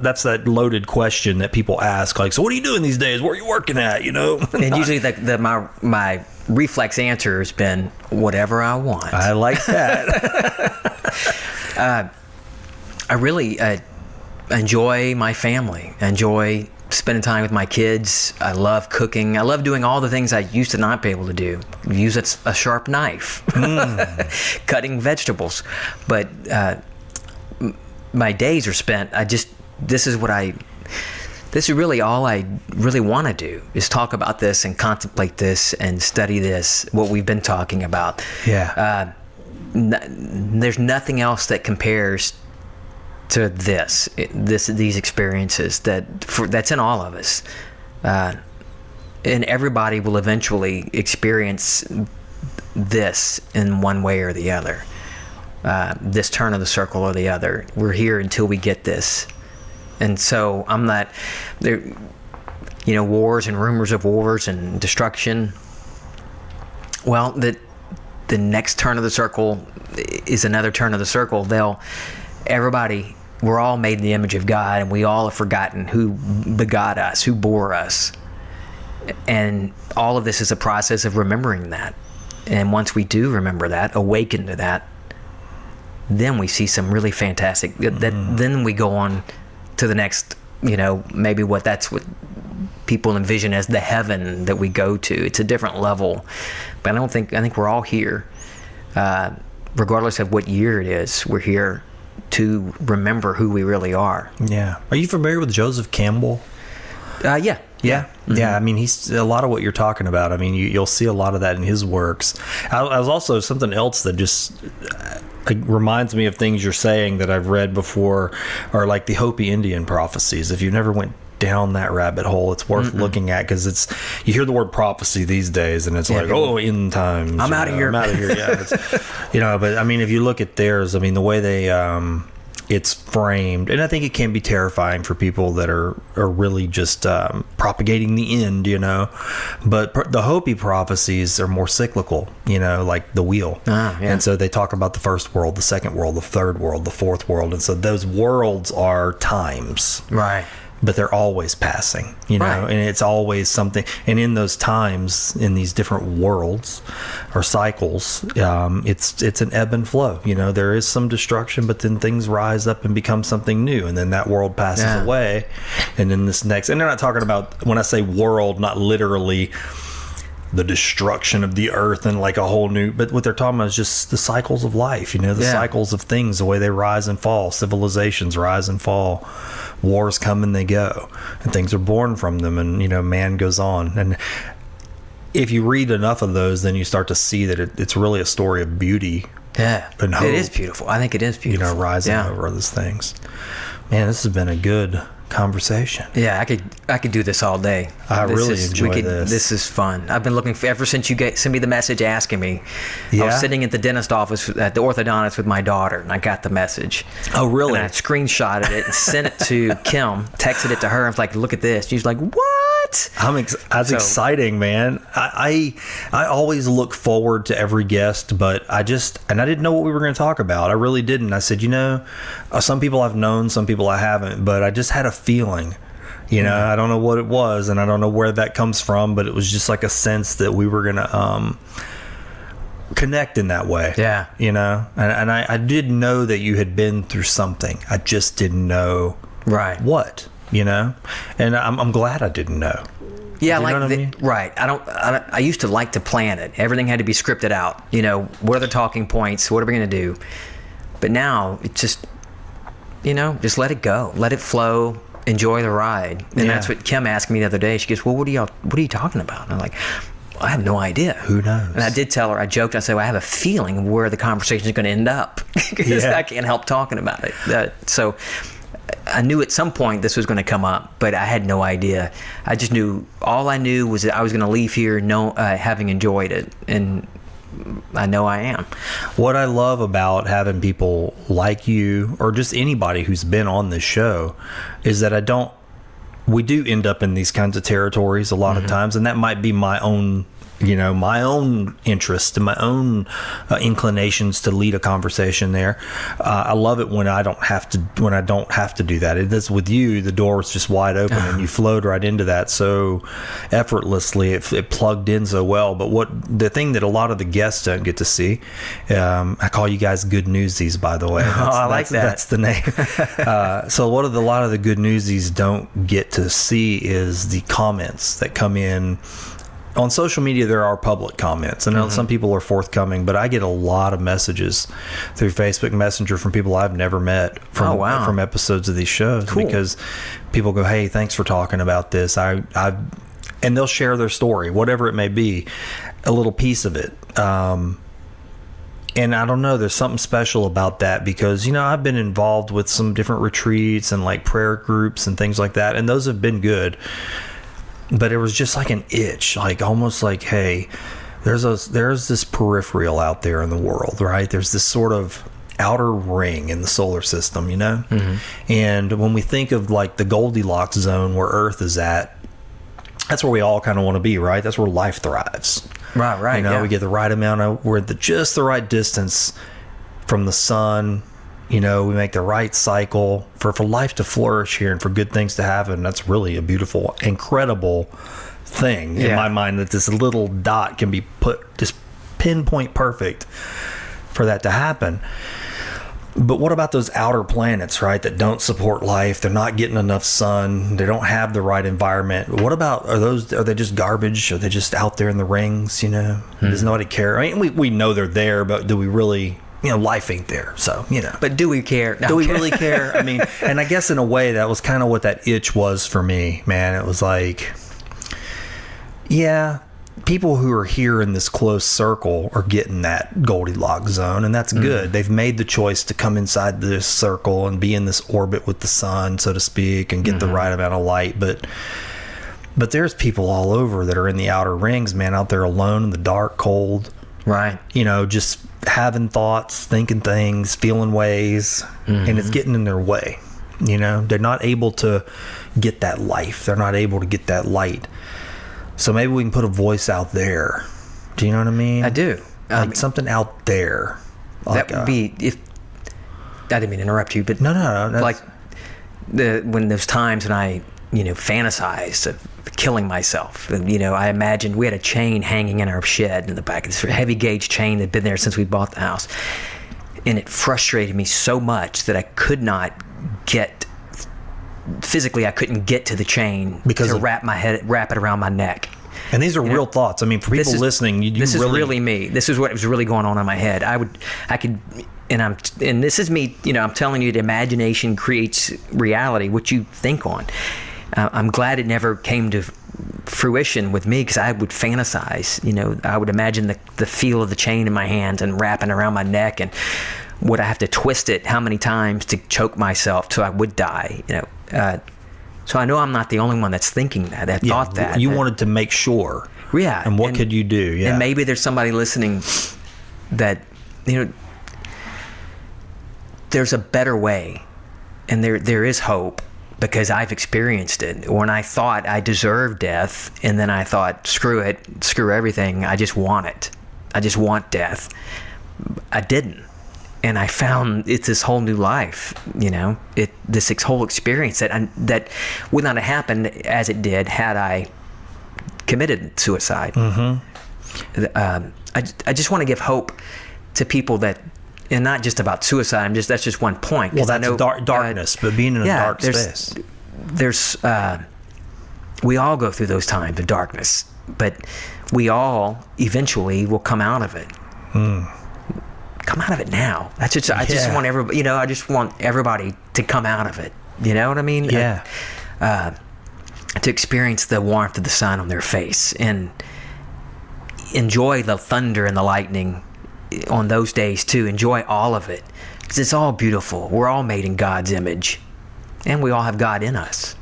that's that loaded question that people ask. Like, so what are you doing these days? Where are you working at? And usually my reflex answer has been whatever I want. I like that. I really enjoy my family. Enjoy spending time with my kids. I love cooking. I love doing all the things I used to not be able to do. Use a sharp knife, cutting vegetables. But my days are spent. This is really all I really want to do, is talk about this and contemplate this and study this, what we've been talking about. Yeah. There's nothing else that compares to these experiences that's in all of us, and everybody will eventually experience this in one way or the other, this turn of the circle or the other. We're here until we get this. And so I'm not there, wars and rumors of wars and destruction. Well, the next turn of the circle is another turn of the circle. We're all made in the image of God, and we all have forgotten who begot us, who bore us. And all of this is a process of remembering that. And once we do remember that, awaken to that, then we see some really fantastic, then we go on to the next, maybe what people envision as the heaven that we go to. It's a different level. But I think we're all here, regardless of what year it is, we're here to remember who we really are. Yeah. Are you familiar with Joseph Campbell? Yeah. Mm-hmm. Yeah, I mean, he's a lot of what you're talking about. I mean, you'll see a lot of that in his works. I was also something else that just reminds me of things you're saying that I've read before, are like the Hopi Indian prophecies. If you've never went down that rabbit hole, it's worth looking at, because you hear the word prophecy these days, and it's end times. I'm out of here. Yeah, but I mean, if you look at theirs, I mean, the way they it's framed, and I think it can be terrifying for people that are really just propagating the end, but the Hopi prophecies are more cyclical, like the wheel. And so they talk about the first world, the second world, the third world, the fourth world, and so those worlds are times, right? But they're always passing, right. And it's always something. And in those times, in these different worlds or cycles, it's an ebb and flow. There is some destruction, but then things rise up and become something new, and then that world passes away, and then this next. And they're not talking about, when I say world, not literally the destruction of the earth and like a whole new, but what they're talking about is just the cycles of life, the cycles of things, the way they rise and fall. Civilizations rise and fall. Wars come and they go, and things are born from them, and man goes on. And if you read enough of those, then you start to see that it's really a story of beauty. Yeah, and hope. It is beautiful. I think it is beautiful. Rising over those things. Man, this has been a good conversation. Yeah, I could do this all day. I really enjoy this. This is fun. I've been looking for, ever since you sent me the message asking me. I was sitting at the dentist office at the orthodontist with my daughter, and I got the message. Oh, really? And I screenshotted it and sent it to Kim, texted it to her. I was like, look at this. She's like, what? That's exciting, man. I always look forward to every guest, but I didn't know what we were going to talk about. I really didn't. I said, some people I've known, some people I haven't, but I just had a feeling, You know, I don't know what it was, and I don't know where that comes from, but it was just like a sense that we were going to connect in that way. Yeah. You know, and I did know that you had been through something. I just didn't know what, you know, and I'm glad I didn't know. Yeah, you know what I mean? Right. I used to like to plan it. Everything had to be scripted out. You know, what are the talking points? What are we going to do? But now it's just, you know, just let it go, let it flow, enjoy the ride. And that's what Kim asked me the other day. She goes, "Well, what are you talking about?" And I'm like, I have no idea. Who knows? And I did tell her, I joked, I said, well, I have a feeling where the conversation is going to end up because I can't help talking about it. So I knew at some point this was going to come up, but I had no idea. I just knew, all I knew was that I was going to leave here having enjoyed it. And I know I am. What I love about having people like you, or just anybody who's been on this show, is that we do end up in these kinds of territories a lot of times, and that might be my own, you know, my own interest and my own inclinations to lead a conversation there. I love it when I don't have to do that. It is with you, the door is just wide open and you flowed right into that so effortlessly. It plugged in so well. But the thing that a lot of the guests don't get to see, I call you guys good newsies, by the way. I like that. That's the name. So what a lot of the good newsies don't get to see is the comments that come in. On social media, there are public comments, and some people are forthcoming, but I get a lot of messages through Facebook Messenger from people I've never met from episodes of these shows. Cool. Because people go, "Hey, thanks for talking about this." And they'll share their story, whatever it may be, a little piece of it. And I don't know, there's something special about that because, you know, I've been involved with some different retreats and like prayer groups and things like that, and those have been good. But it was just like an itch, like almost like, hey, there's this peripheral out there in the world, right? There's this sort of outer ring in the solar system, you know? And when we think of like the Goldilocks zone where Earth is at, that's where we all kind of want to be, right? That's where life thrives. Right. You know, we get the right amount we're at just the right distance from the sun. You know, we make the right cycle for life to flourish here and for good things to happen. That's really a beautiful, incredible thing in my mind, that this little dot can be put just pinpoint perfect for that to happen. But what about those outer planets, right, that don't support life? They're not getting enough sun. They don't have the right environment. What about, are they just garbage? Are they just out there in the rings, you know? Does nobody care? I mean, we know they're there, but do we really... You know, life ain't there, so, you know. But do we care? Do we really care? I mean, and I guess in a way that was kind of what that itch was for me, man. It was like, yeah, people who are here in this close circle are getting that Goldilocks zone, and that's good. They've made the choice to come inside this circle and be in this orbit with the sun, so to speak, and get the right amount of light. But there's people all over that are in the outer rings, man, out there alone in the dark, cold. Right. You know, just having thoughts, thinking things, feeling ways, and it's getting in their way. You know, they're not able to get that life. They're not able to get that light. So maybe we can put a voice out there. Do you know what I mean? I do. Like something out there. Like that would be, if I didn't mean to interrupt you, but no. Like when there's times when I, you know, fantasize of killing myself. And, you know, I imagined we had a chain hanging in our shed in the back of this heavy gauge chain that'd been there since we bought the house. And it frustrated me so much that I could not physically I couldn't get to the chain because to wrap it around my neck. And these are real thoughts. I mean, for people listening, this is really me. This is what was really going on in my head. And this is me, you know, I'm telling you, the imagination creates reality, what you think on. I'm glad it never came to fruition with me, because I would fantasize, you know, I would imagine the feel of the chain in my hands and wrapping around my neck, and would I have to twist it how many times to choke myself till I would die, you know. So I know I'm not the only one that's thinking that thought that. You wanted to make sure. Yeah. And what could you do? Yeah. And maybe there's somebody listening that, you know, there's a better way, and there is hope. Because I've experienced it. When I thought I deserved death, and then I thought, screw it, screw everything, I just want it. I just want death. I didn't. and I found it's this whole new life, this whole experience that would not have happened as it did had I committed suicide. I just want to give hope to people that, and not just about suicide. That's just one point. Well, that's darkness, but being in a dark space. There's we all go through those times of darkness, but we all eventually will come out of it. Come out of it now. I just want everybody. I just want everybody to come out of it. You know what I mean? Yeah. To experience the warmth of the sun on their face and enjoy the thunder and the lightning on those days too. Enjoy all of it, because it's all beautiful. We're all made in God's image, and we all have God in us.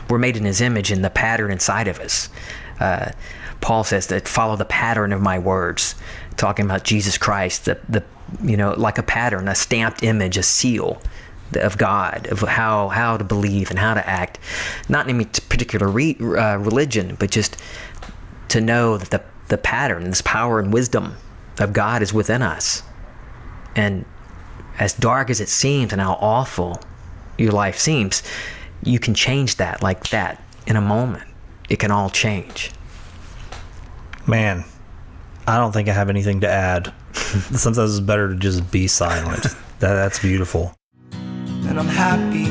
We're made in His image and the pattern inside of us. Paul says that follow the pattern of my words, talking about Jesus Christ, the like a pattern, a stamped image, a seal of God, of how to believe and how to act, not in any particular religion, but just to know that the pattern, this power and wisdom of God is within us. And as dark as it seems and how awful your life seems, you can change that like that in a moment. It can all change. Man, I don't think I have anything to add. Sometimes it's better to just be silent. That's beautiful. And I'm happy,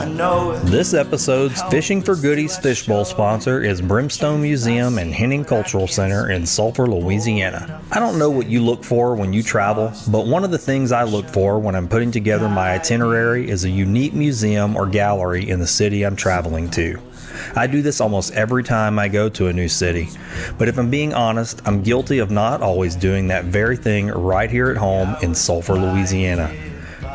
I know it. This episode's Fishing for Goodies Fishbowl sponsor is Brimstone Museum and Henning Cultural Center in Sulphur, Louisiana. I don't know what you look for when you travel, but one of the things I look for when I'm putting together my itinerary is a unique museum or gallery in the city I'm traveling to. I do this almost every time I go to a new city, but if I'm being honest, I'm guilty of not always doing that very thing right here at home in Sulphur, Louisiana.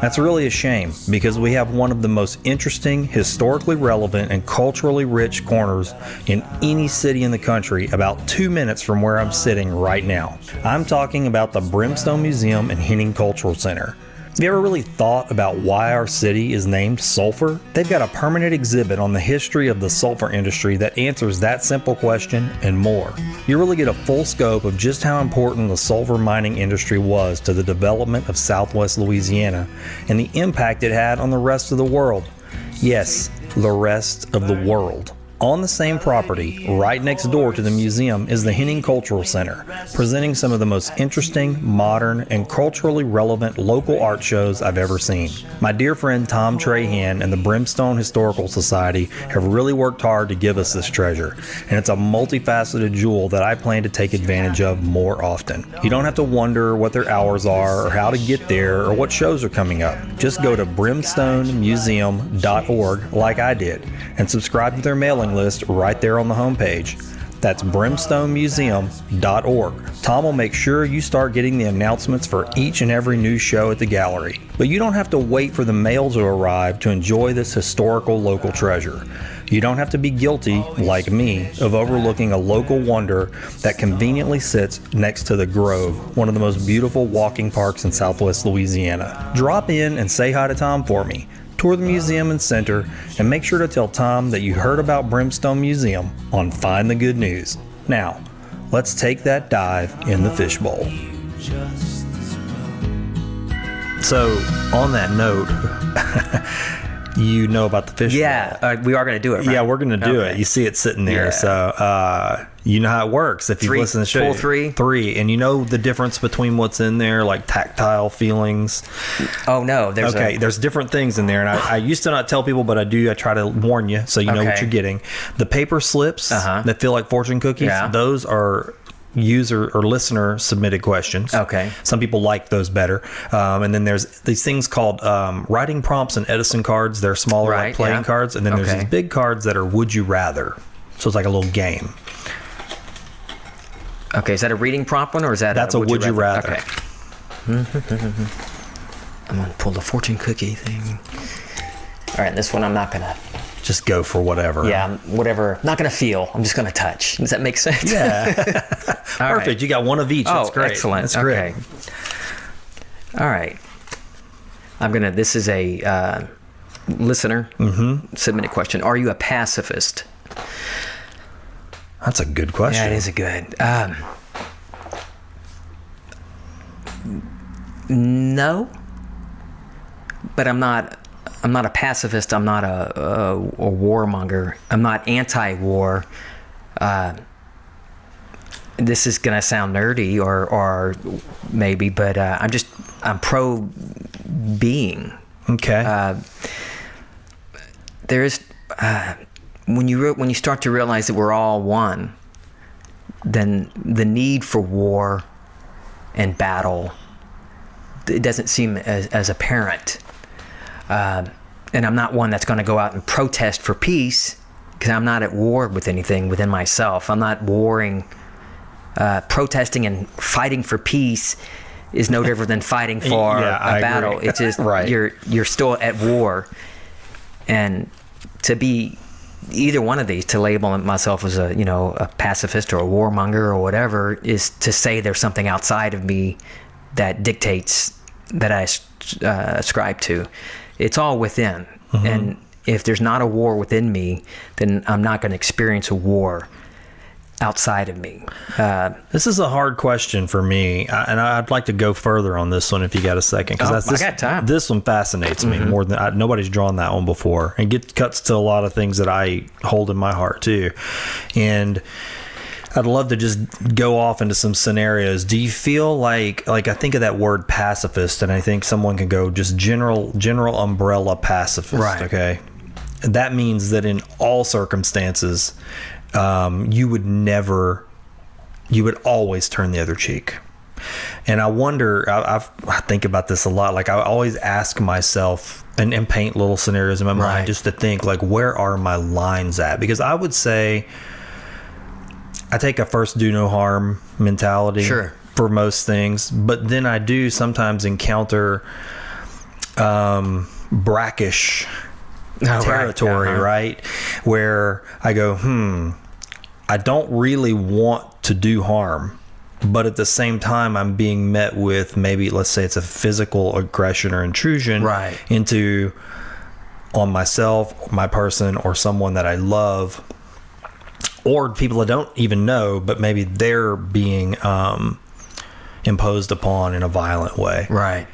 That's really a shame, because we have one of the most interesting, historically relevant, and culturally rich corners in any city in the country about 2 minutes from where I'm sitting right now. I'm talking about the Brimstone Museum and Henning Cultural Center. Have you ever really thought about why our city is named Sulphur? They've got a permanent exhibit on the history of the sulfur industry that answers that simple question and more. You really get a full scope of just how important the sulfur mining industry was to the development of Southwest Louisiana and the impact it had on the rest of the world. Yes, the rest of the world. On the same property, right next door to the museum, is the Henning Cultural Center, presenting some of the most interesting, modern, and culturally relevant local art shows I've ever seen. My dear friend Tom Trahan and the Brimstone Historical Society have really worked hard to give us this treasure, and it's a multifaceted jewel that I plan to take advantage of more often. You don't have to wonder what their hours are, or how to get there, or what shows are coming up. Just go to brimstonemuseum.org like I did, and subscribe to their mailing list right there on the homepage. That's brimstonemuseum.org. Tom will make sure you start getting the announcements for each and every new show at the gallery. But you don't have to wait for the mail to arrive to enjoy this historical local treasure. You don't have to be guilty, like me, of overlooking a local wonder that conveniently sits next to the Grove, one of the most beautiful walking parks in Southwest Louisiana. Drop in and say hi to Tom for me. Tour the museum and center, and make sure to tell Tom that you heard about Brimstone Museum on Find the Good News. Now, let's take that dive in the fishbowl. So, on that note, you know about the fishbowl. Yeah, we are going to do it, right? Yeah, we're going to do it. You see it sitting there. Yeah. So, you know how it works. If you listen to the show. Full three. And you know the difference between what's in there, like tactile feelings. Oh, no. There's different things in there. And I used to not tell people, but I do. I try to warn you so you know what you're getting. The paper slips that feel like fortune cookies, those are user or listener submitted questions. Okay. Some people like those better. And then there's these things called writing prompts and Edison cards. They're smaller, like playing cards. And then there's these big cards that are would you rather. So it's like a little game. Okay, is that a reading prompt one, or is that that's a would you rather? Okay. I'm going to pull the fortune cookie thing. All right, this one I'm not going to... Just go for whatever. Yeah, whatever. Not going to feel. I'm just going to touch. Does that make sense? Yeah. Perfect. Right. You got one of each. That's great. Excellent. That's great. Okay. All right. This is a listener submitted question. Are you a pacifist? That's a good question. Yeah, it is a good. No, but I'm not a pacifist. I'm not a warmonger. I'm not anti-war. This is gonna sound nerdy or maybe, but I'm pro being. Okay. There is when you start to realize that we're all one, then the need for war and battle, it doesn't seem as apparent. And I'm not one that's going to go out and protest for peace, because I'm not at war with anything within myself. I'm not warring. Protesting and fighting for peace is no different than fighting for a battle. It's just right. You're still at war, and to be either one of these, to label myself as a pacifist or a warmonger or whatever, is to say there's something outside of me that dictates that I ascribe to. It's all within, and if there's not a war within me, then I'm not going to experience a war outside of me. This is a hard question for me, and I'd like to go further on this one if you got a second, because I got time. This one fascinates me more than nobody's drawn that one before, and cuts to a lot of things that I hold in my heart too. And I'd love to just go off into some scenarios. Do you feel like I think of that word pacifist, and I think someone can go just general umbrella pacifist, right? Okay, that means that in all circumstances, you would always turn the other cheek. And I wonder, I think about this a lot. Like, I always ask myself and paint little scenarios in my mind just to think, like, where are my lines at? Because I would say I take a first do no harm mentality for most things, but then I do sometimes encounter brackish territory, right? Where I go, I don't really want to do harm, but at the same time, I'm being met with maybe, let's say it's a physical aggression or intrusion on myself, my person, or someone that I love, or people I don't even know, but maybe they're being imposed upon in a violent way. Right.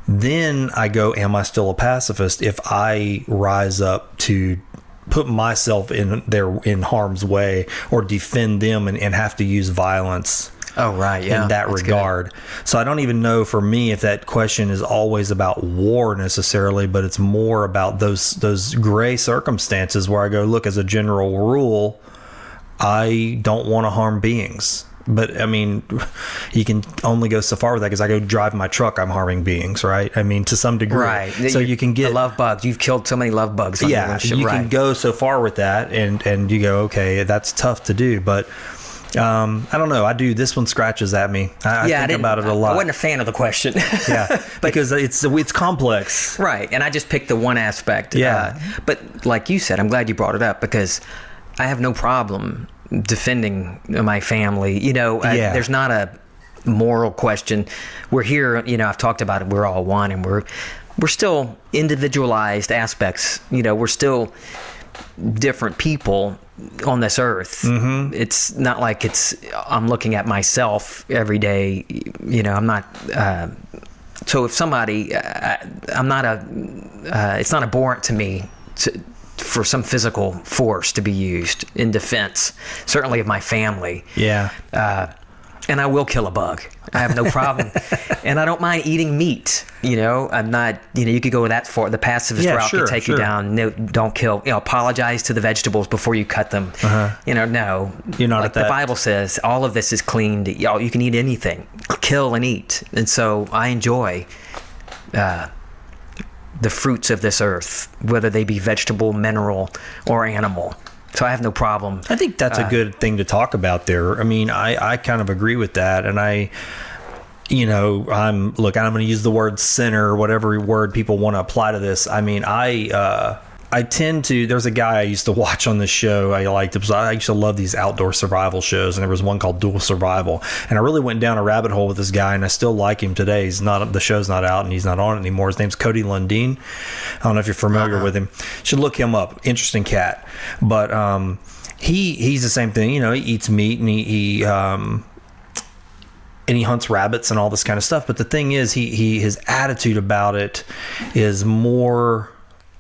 Then I go, am I still a pacifist if I rise up to put myself in harm's way or defend them and have to use violence in that regard? Good. So I don't even know, for me, if that question is always about war necessarily, but it's more about those gray circumstances where I go, look, as a general rule, I don't want to harm beings. But I mean, you can only go so far with that, because I go drive my truck, I'm harming beings, right? I mean, to some degree. Right. So you can get the love bugs. You've killed so many love bugs. On your windshield. You can go so far with that, and you go, okay, that's tough to do. But I don't know. This one scratches at me. I think about it a lot. I wasn't a fan of the question. Because it's complex. Right. And I just picked the one aspect. But like you said, I'm glad you brought it up, because I have no problem defending my family. There's not a moral question. We're here, I've talked about it, we're all one, and we're still individualized aspects. We're still different people on this earth. It's not like I'm looking at myself every day. I'm not so if somebody I'm not it's not abhorrent to me for some physical force to be used in defense, certainly of my family. And I will kill a bug. I have no problem. And I don't mind eating meat. I'm not, you could go that far. The pacifist route could take you down. No, don't kill. Apologize to the vegetables before you cut them. No. You're not like at that. The Bible says, all of this is clean. You can eat anything. Kill and eat. And so I enjoy the fruits of this earth, whether they be vegetable, mineral, or animal. So I have no problem. I think that's a good thing to talk about there. I mean, I kind of agree with that. And I'm going to use the word sinner, whatever word people want to apply to this. I mean, I tend to, there's a guy I used to watch on this show. I liked it. I used to love these outdoor survival shows, and there was one called Dual Survival. And I really went down a rabbit hole with this guy, and I still like him today. The show's not out, and he's not on it anymore. His name's Cody Lundeen. I don't know if you're familiar with him. Should look him up. Interesting cat. But he's the same thing. He eats meat, and and he hunts rabbits and all this kind of stuff. But the thing is, his attitude about it is more,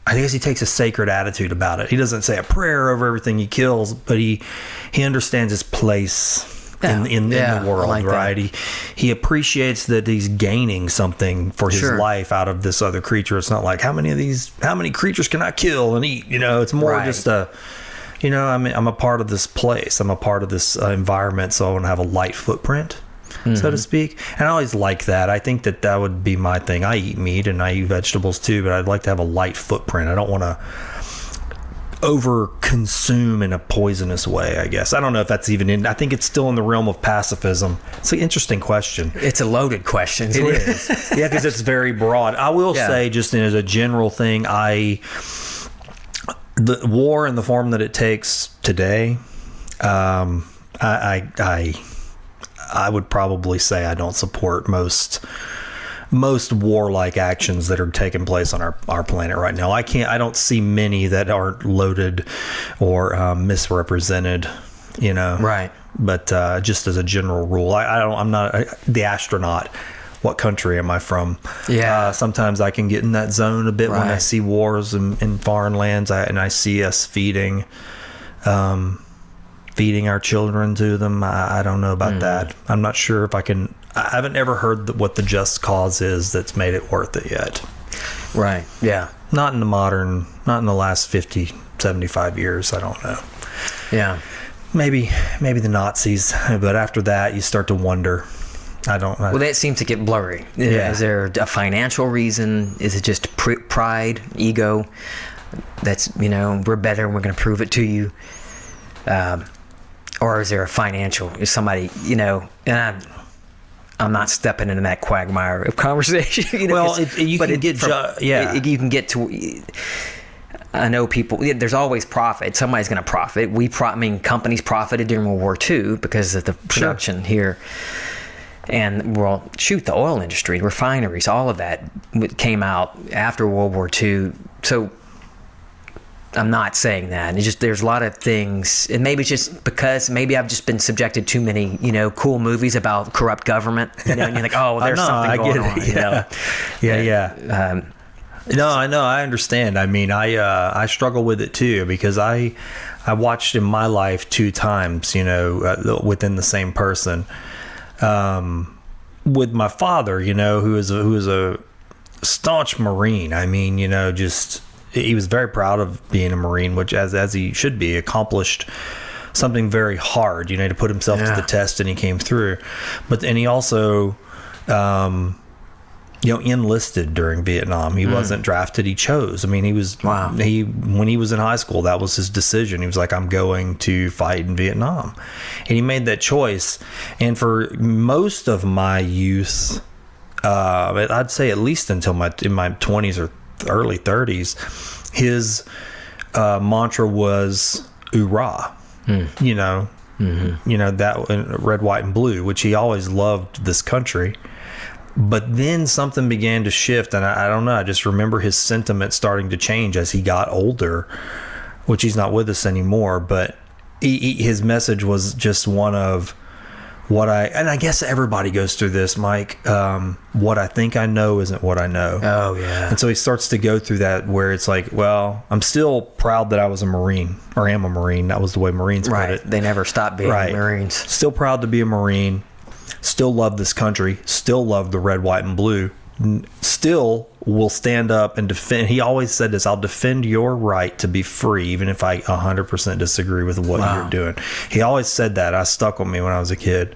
I guess he takes a sacred attitude about it. He doesn't say a prayer over everything he kills, but he understands his place in the world, like right? He appreciates that he's gaining something for his life out of this other creature. It's not like, how many creatures can I kill and eat? It's more just I'm a part of this place. I'm a part of this environment, so I want to have a light footprint, so to speak. And I always like that. I think that would be my thing. I eat meat and I eat vegetables too, but I'd like to have a light footprint. I don't want to over consume in a poisonous way, I guess. I don't know if that's even in, I think it's still in the realm of pacifism. It's an interesting question. It's a loaded question. It is. Yeah, because it's very broad. I will say, just as a general thing, the war in the form that it takes today, I would probably say I don't support most warlike actions that are taking place on our planet right now. I don't see many that aren't loaded or misrepresented, Right. But just as a general rule, I'm not the astronaut. What country am I from? Yeah. Sometimes I can get in that zone a bit when I see wars in foreign lands, and I see us feeding our children to them. I don't know about that. I'm not sure if I can. I haven't ever heard what the just cause is that's made it worth it yet. Right. Yeah. Not in the last 50, 75 years. I don't know. Yeah. Maybe the Nazis, but after that you start to wonder. Well, that seems to get blurry. Yeah. Is there a financial reason? Is it just pride, ego? That's, we're better and we're going to prove it to you. Or is there a financial? Is somebody, and I'm not stepping into that quagmire of conversation. Well, you can get to. I know people. There's always profit. Somebody's going to profit. Companies profited during World War II because of the production here. And the oil industry, refineries, all of that came out after World War II. So I'm not saying that. It's just there's a lot of things, and maybe it's just because maybe I've just been subjected to too many, cool movies about corrupt government. And you're like, oh, there's something going on. Yeah. No, I know. I understand. I mean, I struggle with it too, because I watched in my life 2 times, within the same person. With my father, who is a staunch Marine. I mean, he was very proud of being a Marine, which as he should be, accomplished something very hard, to put himself to the test, and he came through. And he also, enlisted during Vietnam. He wasn't drafted. He chose. I mean, when he was in high school, that was his decision. He was like, I'm going to fight in Vietnam. And he made that choice. And for most of my youth, I'd say at least until in my 20s or early 30s, his mantra was "Hoorah!" That red, white, and blue, which he always loved this country. But then something began to shift, and I don't know. I just remember his sentiment starting to change as he got older, which he's not with us anymore. But his message was just one of and I guess everybody goes through this, Mike. What I think I know isn't what I know. Oh, yeah. And so he starts to go through that where it's like, well, I'm still proud that I was a Marine, or am a Marine. That was the way Marines put it. They never stopped being Marines. Still proud to be a Marine. Still love this country. Still love the red, white, and blue. Still will stand up and defend. He always said this: I'll defend your right to be free, even if I 100% disagree with what you're doing. He always said that. I stuck with me when I was a kid.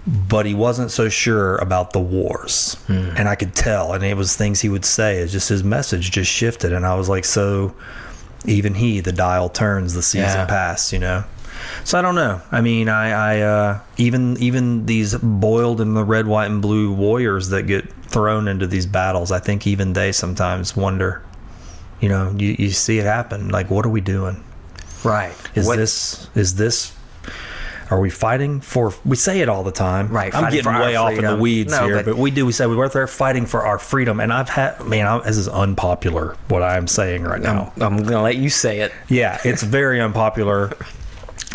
But he wasn't so sure about the wars. And I could tell. And it was things he would say. It's just his message just shifted. And I was like, so even the dial turns, the season pass, So I don't know. I mean, I even these boiled in the red, white, and blue warriors that get thrown into these battles, I think even they sometimes wonder, you see it happen. Like, what are we doing? Right. Is this, are we fighting for, we say it all the time. Right. I'm getting way off in the weeds here, but we say we're there fighting for our freedom. And this is unpopular, what I'm saying right now. I'm going to let you say it. Yeah, it's very unpopular.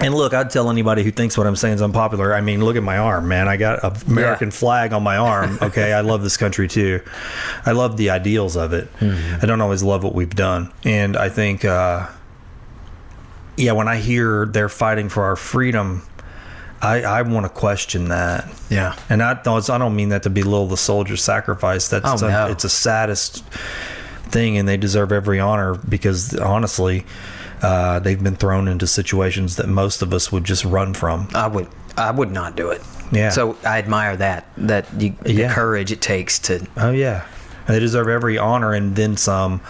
And look, I'd tell anybody who thinks what I'm saying is unpopular. I mean, look at my arm, man. I got an American flag on my arm. Okay, I love this country too. I love the ideals of it. I don't always love what we've done. And I think, when I hear they're fighting for our freedom, I want to question that. Yeah. And I don't mean that to belittle the soldiers' sacrifice. It's a saddest thing, and they deserve every honor because, honestly, they've been thrown into situations that most of us would just run from. I would not do it. Yeah. So I admire the courage it takes to. Oh yeah, and they deserve every honor and then some.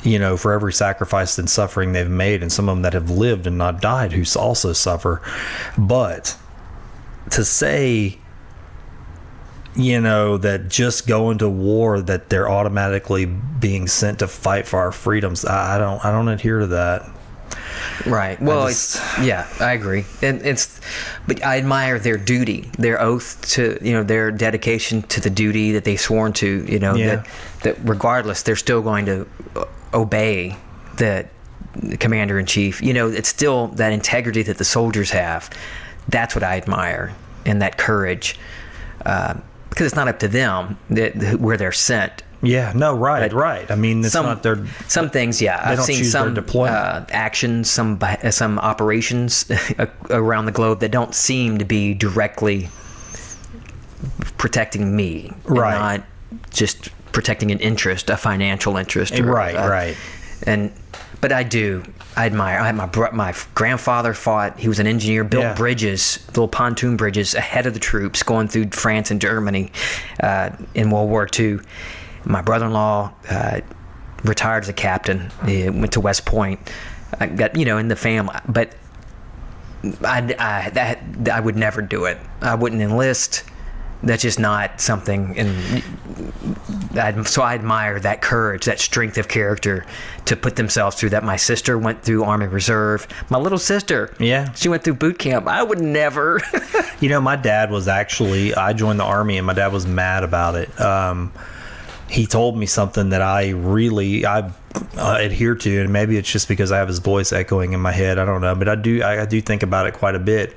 For every sacrifice and suffering they've made, and some of them that have lived and not died who also suffer. But to say, that just going to war, that they're automatically being sent to fight for our freedoms, I don't adhere to that. Right. Well, I agree. But I admire their duty, their oath to, their dedication to the duty that they've sworn to, that regardless, they're still going to obey the commander-in-chief. It's still that integrity that the soldiers have. That's what I admire, and that courage, because it's not up to them where they're sent. Yeah, no, right. I mean, it's not their... Some things, I've seen some actions, some operations around the globe that don't seem to be directly protecting me. Right. And not just protecting an interest, a financial interest. Right. But I admire. I had my grandfather fought. He was an engineer, built bridges, little pontoon bridges ahead of the troops going through France and Germany in World War II. My brother-in-law retired as a captain. He went to West Point. I got in the family, but I would never do it. I wouldn't enlist. That's just not something. So I admire that courage, that strength of character to put themselves through that. My sister went through Army Reserve. My little sister, she went through boot camp. I would never. My dad was I joined the Army, and my dad was mad about it. He told me something that I adhere to, and maybe it's just because I have his voice echoing in my head. I don't know, but I do think about it quite a bit.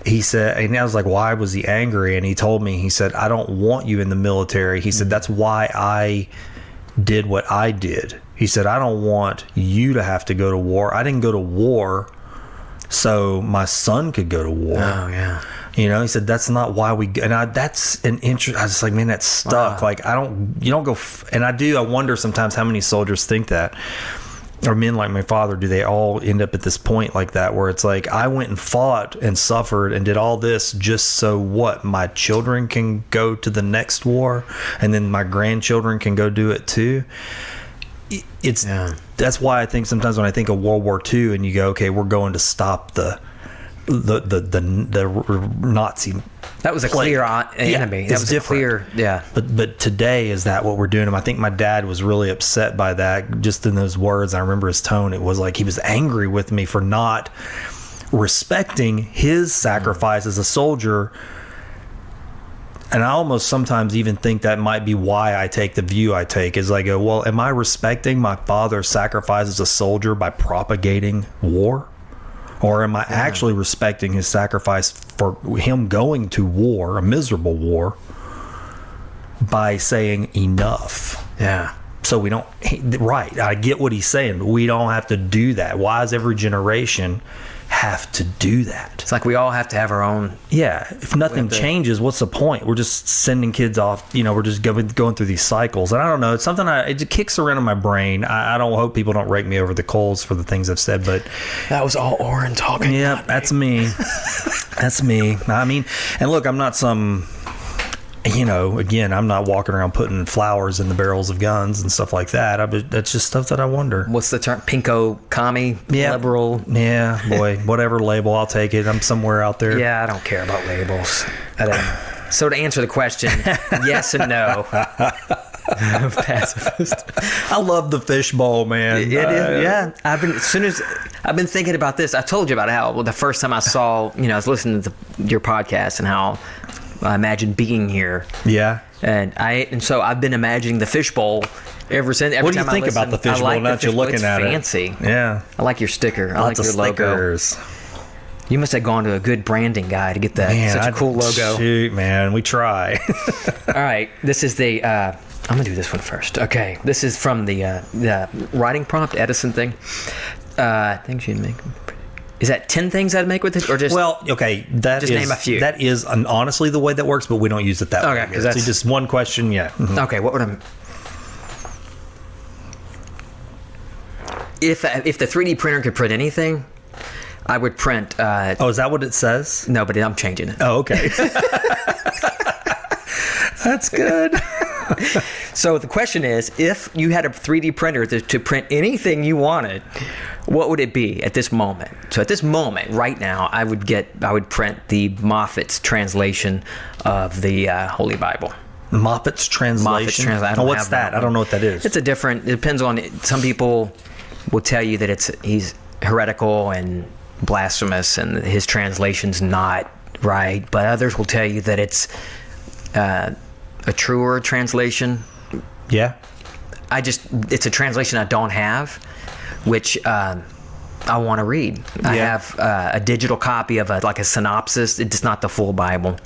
He said, and I was like, why was he angry? And he told me, he said, I don't want you in the military. He said, that's why I did what I did. He said, I don't want you to have to go to war. I didn't go to war so my son could go to war. Oh, yeah. He said, that's not why we, that's an interest. I was like, man, that's stuck. Wow. Like, you don't go, I wonder sometimes how many soldiers think that. Or men like my father, do they all end up at this point like that where it's like, I went and fought and suffered and did all this just so what? My children can go to the next war and then my grandchildren can go do it too. That's why I think sometimes when I think of World War II and you go, okay, we're going to stop the Nazi. That was a clear enemy. That was different. But today, is that what we're doing? I think my dad was really upset by that. Just in those words, I remember his tone. It was like he was angry with me for not respecting his sacrifice as a soldier. And I almost sometimes even think that might be why I take the view I take. Is I go, well, am I respecting my father's sacrifice as a soldier by propagating war? Or am I actually respecting his sacrifice for him going to war, a miserable war, by saying enough? Yeah. So we don't, I get what he's saying, but we don't have to do that. Why does every generation have to do that? It's like we all have to have our own. Yeah. If nothing changes, what's the point? We're just sending kids off, we're just going through these cycles. And I don't know, it's something it kicks around in my brain. I don't hope people don't rake me over the coals for the things I've said, but that was all Oran talking. Yeah, that's me. That's me. I mean, and look, I'm not some, again, I'm not walking around putting flowers in the barrels of guns and stuff like that. That's just stuff that I wonder. What's the term? Pinko commie? Liberal? Yeah, boy, whatever label, I'll take it. I'm somewhere out there. Yeah, I don't care about labels. So to answer the question, yes and no. Pacifist. I love the fishbowl, man. It is, yeah. I've been thinking about this. I told you about how the first time I saw, I was listening to your podcast and how I imagined being here. Yeah. And so I've been imagining the fishbowl ever since. What do you think about the fishbowl now that you're looking at it? Fancy. Yeah. I like your sticker. I like your stickers. logo. You must have gone to a good branding guy to get that such a cool logo. Shoot, man, we try. All right, this is the. I'm gonna do this one first. Okay, this is from the writing prompt Edison thing. Things you'd make. Is that 10 things I'd make with it, or just? Well, okay, just name a few. That is honestly the way that works, but we don't use it that way. Okay, because that's just one question. Yeah. Mm-hmm. Okay, what would I? If the 3D printer could print anything, I would print. Is that what it says? No, but I'm changing it. Oh, okay. That's good. So the question is, if you had a 3D printer to print anything you wanted, what would it be at this moment? So at this moment, right now, I would print the Moffat's translation of the Holy Bible. Moffat's translation? What's that? I don't know what that is. It depends on, some people will tell you that he's heretical and blasphemous and his translation's not right, but others will tell you that it's a truer translation. Yeah. It's a translation I don't have, which I want to read. Yeah. I have a digital copy of a synopsis. It's not the full Bible.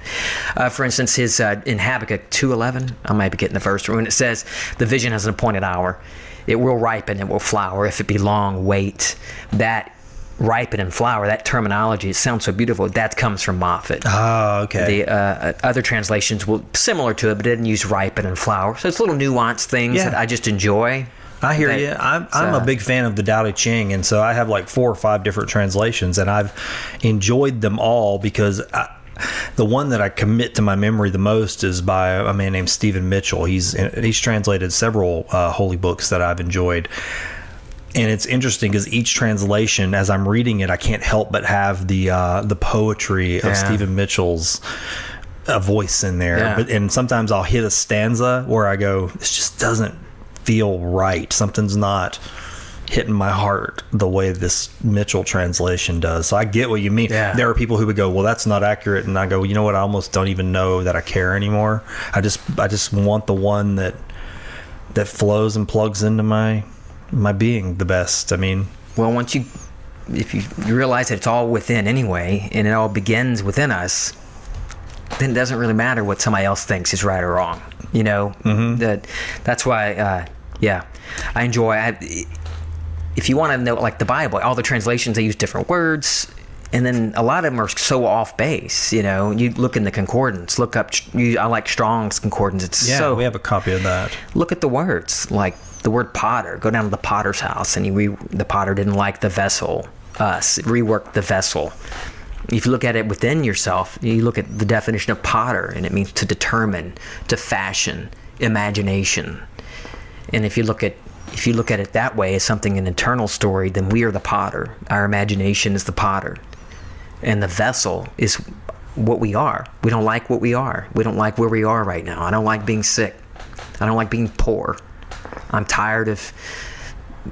For instance, his in Habakkuk 2:11, I might be getting the verse when it says, "The vision has an appointed hour. It will ripen, it will flower. If it be long, wait." That ripen and flower, that terminology, it sounds so beautiful. That comes from Moffat. Oh, okay. The other translations will similar to it, but it didn't use ripen and flower. So it's little nuanced things that I just enjoy. I hear you. I'm a big fan of the Tao Te Ching, and so I have like 4 or 5 different translations, and I've enjoyed them all because the one that I commit to my memory the most is by a man named Stephen Mitchell. He's translated several holy books that I've enjoyed. And it's interesting because each translation, as I'm reading it, I can't help but have the poetry of Stephen Mitchell's voice in there. Yeah. And sometimes I'll hit a stanza where I go, this just doesn't feel right. Something's not hitting my heart the way this Mitchell translation does. So I get what you mean. Yeah. There are people who would go, well, that's not accurate. And I go, you know what? I almost don't even know that I care anymore. I just want the one that flows and plugs into my being the best. I mean, well, if you realize that it's all within anyway, and it all begins within us, then it doesn't really matter what somebody else thinks is right or wrong. You know, that's why, I enjoy. If you want to know, like the Bible, all the translations, they use different words, and then a lot of them are so off base. You know, you look in the concordance, look up. I like Strong's concordance. We have a copy of that. Look at the words, like the word potter. Go down to the potter's house, and the potter didn't like the vessel. Rework the vessel. If you look at it within yourself, you look at the definition of potter, and it means to determine, to fashion, imagination. And if you look at it that way as something, an internal story, then we are the potter. Our imagination is the potter, and the vessel is what we are. We don't like what we are. We don't like where we are right now. I don't like being sick. I don't like being poor. I'm tired of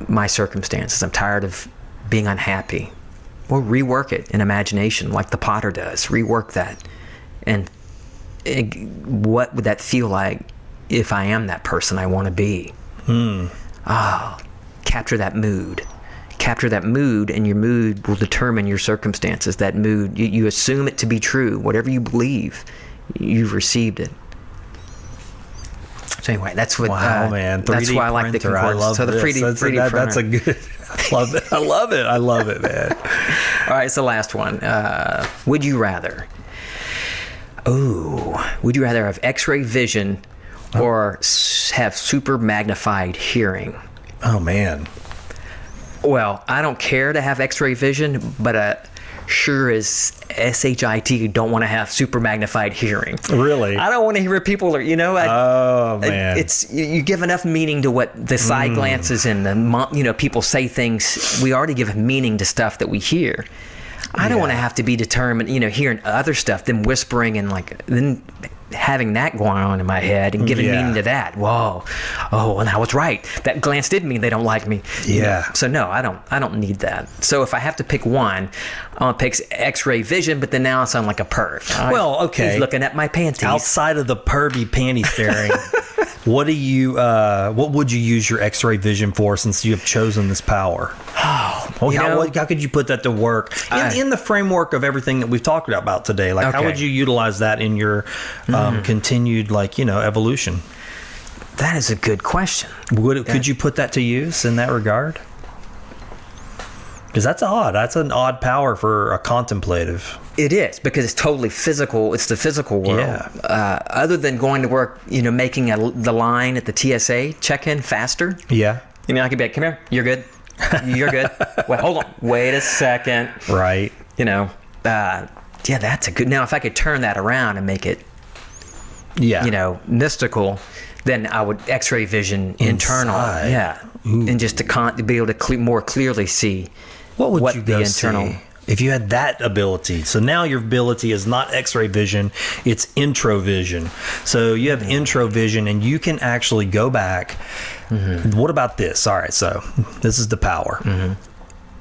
my circumstances. I'm tired of being unhappy. Well, rework it in imagination like the potter does. Rework that. And what would that feel like if I am that person I want to be? Capture that mood. Capture that mood, and your mood will determine your circumstances. That mood, you assume it to be true. Whatever you believe, you've received it. So anyway, that's what. Wow, man! 3D that's why I like the concordance. I love so the this. 3D printer. That's a good. I love it. I love it. I love it, man. All right, it's the last one. Would you rather? Would you rather have X-ray vision or have super magnified hearing? Oh man. Well, I don't care to have X-ray vision, but sure as SHIT don't want to have super magnified hearing. Really? I don't want to hear what people are, oh man. It's, you give enough meaning to what the side glances and the, people say things. We already give meaning to stuff that we hear. I don't want to have to be determined, hearing other stuff, then whispering and then having that going on in my head and giving meaning to that. Whoa. Oh, and I was right. That glance did mean they don't like me. Yeah. So no, I don't need that. So if I have to pick one, I'm gonna pick X-ray vision, but then now I sound like a perv. Well, okay. He's looking at my panties. Outside of the pervy panty staring, what would you use your X-ray vision for since you have chosen this power? Oh Well, You know? how could you put that to work in the framework of everything that we've talked about today? Like, how Okay. would you utilize that in your continued, evolution? That is a good question. Could you put that to use in that regard? Because that's odd. That's an odd power for a contemplative. It is, because it's totally physical. It's the physical world. Yeah. Other than going to work, making the line at the TSA check-in faster. Yeah. I could be like, come here, you're good. You're good. Wait, hold on. Wait a second. Right. That's a good. Now, if I could turn that around and make it, Yeah. mystical, then I would X-ray vision internal. Inside. Yeah. And just to be able to more clearly see What you the go internal. see if you had that ability? So now your ability is not X-ray vision, it's intro vision. So you have intro vision, and you can actually go back. What about this? All right, so this is the power.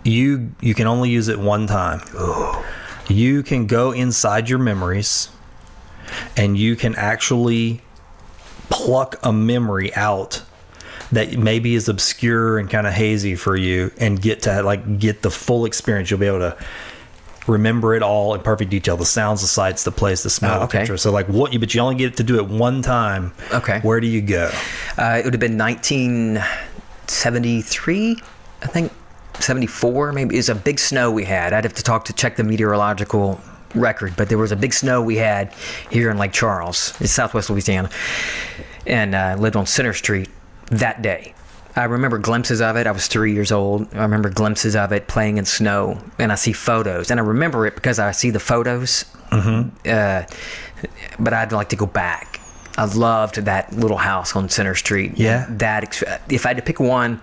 You can only use it one time. You can go inside your memories, and you can actually pluck a memory out that maybe is obscure and kind of hazy for you, and get the full experience. You'll be able to remember it all in perfect detail: the sounds, the sights, the place, the smell, okay. etc. So but you only get to do it one time. Okay. Where do you go? It would have been 1973, I think, 74 maybe. It was a big snow we had. I'd have to check the meteorological record, but there was a big snow we had here in Lake Charles, in Southwest Louisiana, and lived on Center Street that day. I remember glimpses of it. I was 3 years old. I remember glimpses of it playing in snow, and I see photos, and I remember it because I see the photos. But I'd like to go back. I loved that little house on Center Street. Yeah. If I had to pick one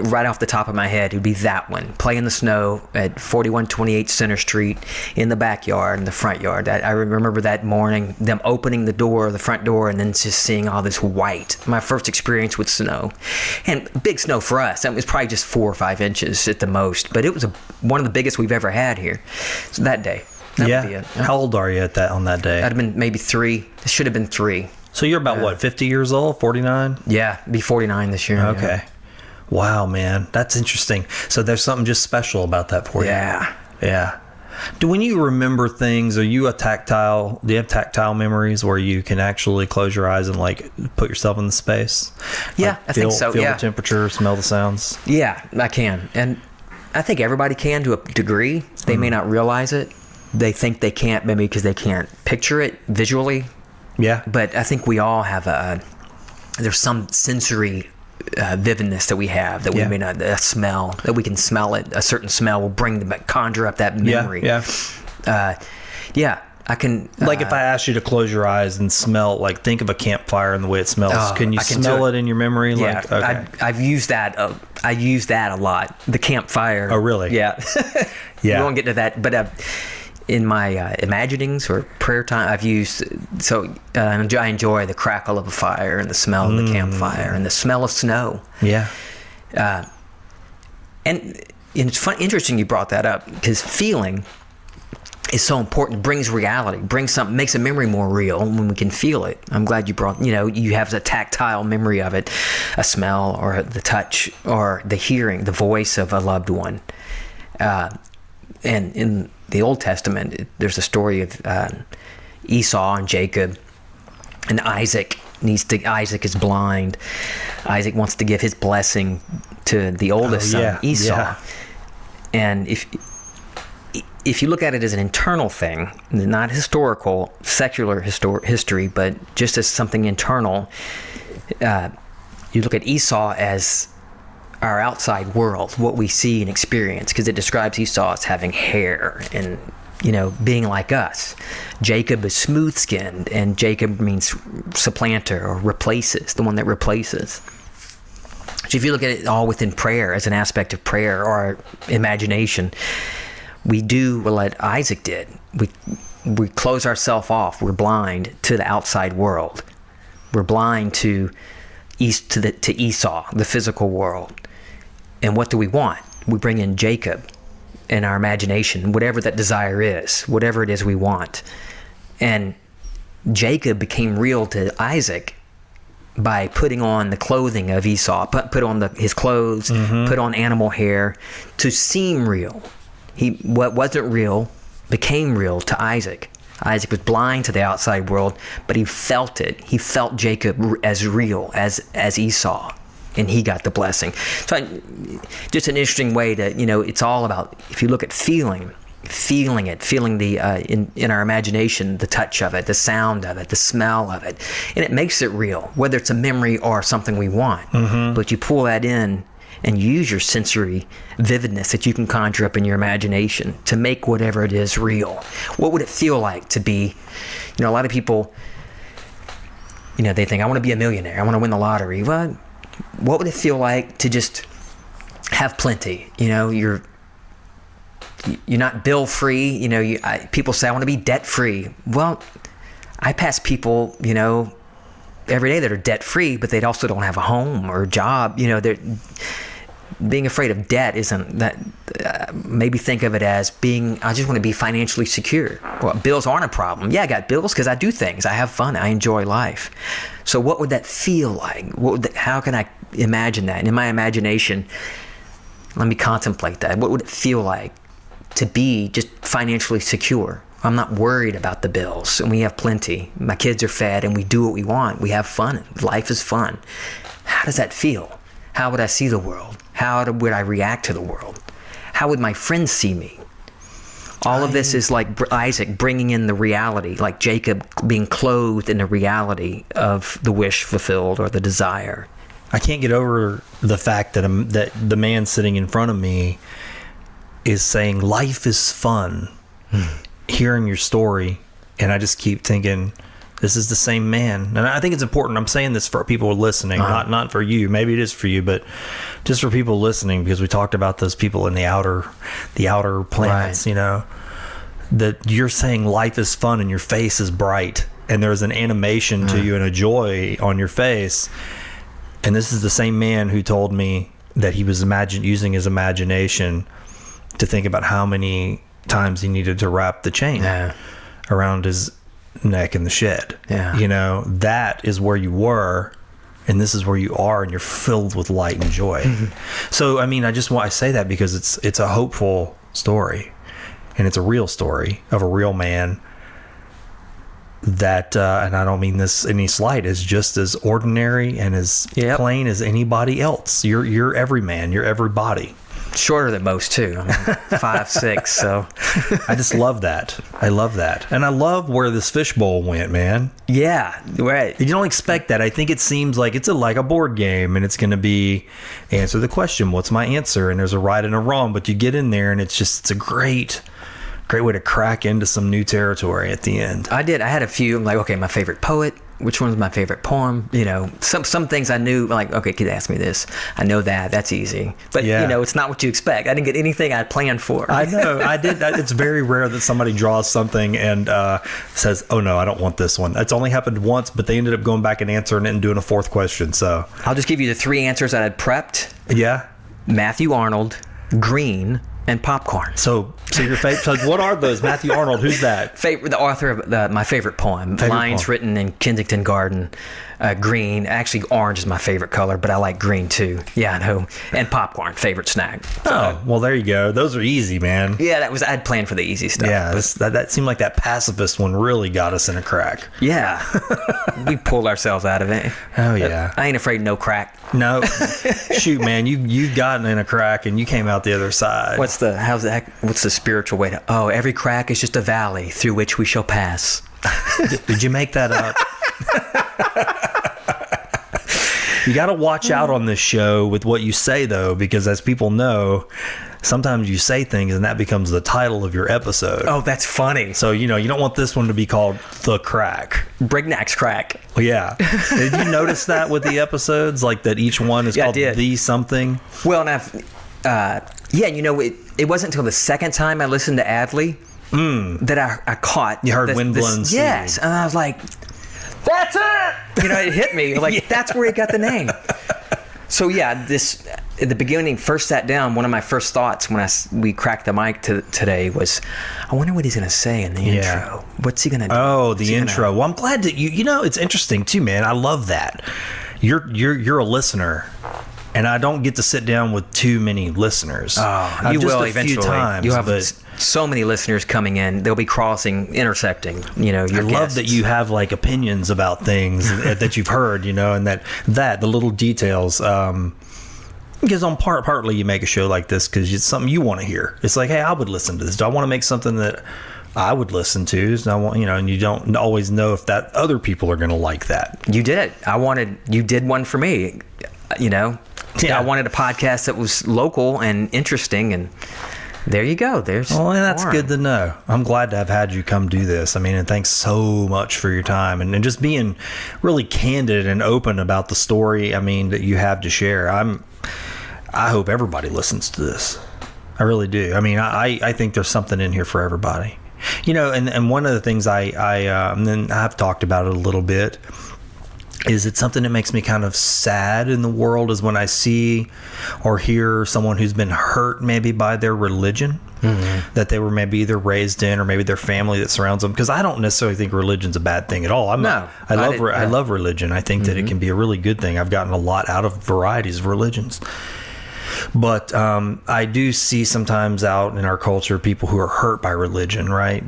right off the top of my head, it would be that one. Play in the snow at 4128 Center Street, in the backyard, in the front yard. I remember that morning, them opening the front door, and then just seeing all this white. My first experience with snow. And big snow for us. It was probably just 4 or 5 inches at the most. But it was one of the biggest we've ever had here. So that day. That would be it. How old are you on that day? I'd have been maybe 3. It should have been 3. So you're about 50 years old, 49? Yeah, be 49 this year. Okay. Yeah. Wow, man, that's interesting. So there's something just special about that for you. Yeah. When you remember things, do you have tactile memories where you can actually close your eyes and put yourself in the space? Yeah, I think so. Feel Yeah. the temperature, smell the sounds. Yeah, I can. And I think everybody can to a degree. They may not realize it. They think they can't, maybe because they can't picture it visually. Yeah. But I think we all have there's some sensory vividness that we have that we may not, a smell that we can smell it. A certain smell will conjure up that memory. Yeah. I can. If I asked you to close your eyes and smell, think of a campfire and the way it smells. Can you smell it in your memory? Yeah, Okay. I've used that. I use that a lot. The campfire. Oh, really? Yeah. Yeah. We won't get to that, but in my imaginings or prayer time, I've used. So I enjoy the crackle of a fire and the smell of the campfire and the smell of snow. Yeah. And it's interesting you brought that up, because feeling is so important. It brings reality, makes a memory more real when we can feel it. I'm glad you brought, you have the tactile memory of it, a smell or the touch or the hearing, the voice of a loved one. And in the Old Testament, there's a story of Esau and Jacob, and Isaac is blind. Isaac wants to give his blessing to the oldest son, Esau. Yeah. And if you look at it as an internal thing, not historical, secular history, but just as something internal, you look at Esau as our outside world, what we see and experience, because it describes Esau as having hair and, being like us. Jacob is smooth-skinned, and Jacob means supplanter or replaces, the one that replaces. So if you look at it all within prayer as an aspect of prayer or imagination, we do what Isaac did. We close ourselves off. We're blind to the outside world. We're blind to Esau, the physical world. And what do we want? We bring in Jacob in our imagination, whatever that desire is, whatever it is we want. And Jacob became real to Isaac by putting on the clothing of Esau, put on his clothes, put on animal hair to seem real. What wasn't real became real to Isaac. Isaac was blind to the outside world, but he felt it. He felt Jacob as real as Esau, and he got the blessing. So just an interesting way to, it's all about, if you look at feeling the in our imagination, the touch of it, the sound of it, the smell of it, and it makes it real, whether it's a memory or something we want. But you pull that in and use your sensory vividness that you can conjure up in your imagination to make whatever it is real. What would it feel like to be, a lot of people, they think, I want to be a millionaire, I want to win the lottery. Well, what would it feel like to just have plenty? You're not bill free. People say, I want to be debt free. Well, I pass people, every day that are debt free, but they also don't have a home or a job. They're being afraid of debt isn't that. Maybe think of it as I just want to be financially secure. Well, bills aren't a problem. Yeah, I got bills because I do things. I have fun. I enjoy life. So what would that feel like? How can I imagine that? And in my imagination, let me contemplate that. What would it feel like to be just financially secure? I'm not worried about the bills, and we have plenty. My kids are fed, and we do what we want. We have fun. Life is fun. How does that feel? How would I see the world? How would I react to the world? How would my friends see me? All of this is like Isaac bringing in the reality, like Jacob being clothed in the reality of the wish fulfilled or the desire. I can't get over the fact that the man sitting in front of me is saying life is fun. Hearing your story, and I just keep thinking, this is the same man. And I think it's important. I'm saying this for people listening, not for you. Maybe it is for you, but just for people listening, because we talked about those people in the outer planets. Right. That you're saying life is fun, and your face is bright, and there's an animation to you and a joy on your face. And this is the same man who told me that he was using his imagination to think about how many times he needed to wrap the chain around his neck in the shed. That is where you were, and this is where you are, and you're filled with light and joy. So I say that because it's a hopeful story, and it's a real story of a real man that and I don't mean this any slight, is just as ordinary and as plain as anybody else. You're every man, you're everybody. Shorter than most too. I'm 5'6", so I just love that. I love that. And I love where this fishbowl went, man. Yeah, right. You don't expect that. I think it seems like it's like a board game, and it's going to be answer the question, what's my answer? And there's a right and a wrong, but you get in there and it's a great way to crack into some new territory at the end. I had a few. I'm like, okay, my favorite poet. Which one's my favorite poem? Some things I knew, like, okay, kid, ask me this. I know that. That's easy. But, it's not what you expect. I didn't get anything I planned for. I know. I did. It's very rare that somebody draws something and says, oh, no, I don't want this one. It's only happened once, but they ended up going back and answering it and doing a fourth question. So I'll just give you the three answers that I'd prepped. Yeah. Matthew Arnold, green, and popcorn. So your favorite. So what are those? Matthew Arnold. Who's that? The author of my favorite poem. Lines written in Kensington Garden. Green. Actually, orange is my favorite color, but I like green too. Yeah, I know. And popcorn, favorite snack. Oh, well, there you go. Those are easy, man. Yeah, I'd planned for the easy stuff. Yeah, that seemed like that pacifist one really got us in a crack. Yeah, we pulled ourselves out of it. Oh yeah. I ain't afraid of no crack. No, shoot, man, you gotten in a crack and you came out the other side. What's the spiritual way to? Oh, every crack is just a valley through which we shall pass. Did you make that up? You got to watch out on this show with what you say, though, because as people know, sometimes you say things and that becomes the title of your episode. Oh, that's funny. So, you don't want this one to be called The Crack. Brignac's Crack. Well, yeah. Did you notice that with the episodes? Like that each one is called The Something? Well, and it wasn't until the second time I listened to Adley that I caught. You heard Wind Blown Seed. Yes. And I was like, that's it! It hit me. Like, that's where he got the name. So, this, at the beginning, first sat down, one of my first thoughts when we cracked the mic today was, I wonder what he's going to say in the intro. What's he going to do? Oh, the intro. Well, I'm glad that you it's interesting too, man. I love that. you're a listener, and I don't get to sit down with too many listeners. Oh, you will eventually. Times, you have so many listeners coming in. They'll be crossing, intersecting. Your I love that you have like opinions about things that you've heard, and that the little details. Because partly you make a show like this because it's something you want to hear. It's like, hey, I would listen to this. Do I want to make something that I would listen to? So I want, and you don't always know if that other people are going to like that. You did it. You did one for me. Yeah. I wanted a podcast that was local and interesting, and there you go. Well, and that's Oran. good to know. I'm glad to have had you come do this. I mean, and thanks so much for your time and just being really candid and open about the story. I mean, that you have to share. I hope everybody listens to this. I really do. I mean, I think there's something in here for everybody. And one of the things and I've talked about it a little bit, is it something that makes me kind of sad in the world is when I see or hear someone who's been hurt maybe by their religion, that they were maybe either raised in or maybe their family that surrounds them. Because I don't necessarily think religion's a bad thing at all. I love religion. I think that it can be a really good thing. I've gotten a lot out of varieties of religions. But I do see sometimes out in our culture people who are hurt by religion, right?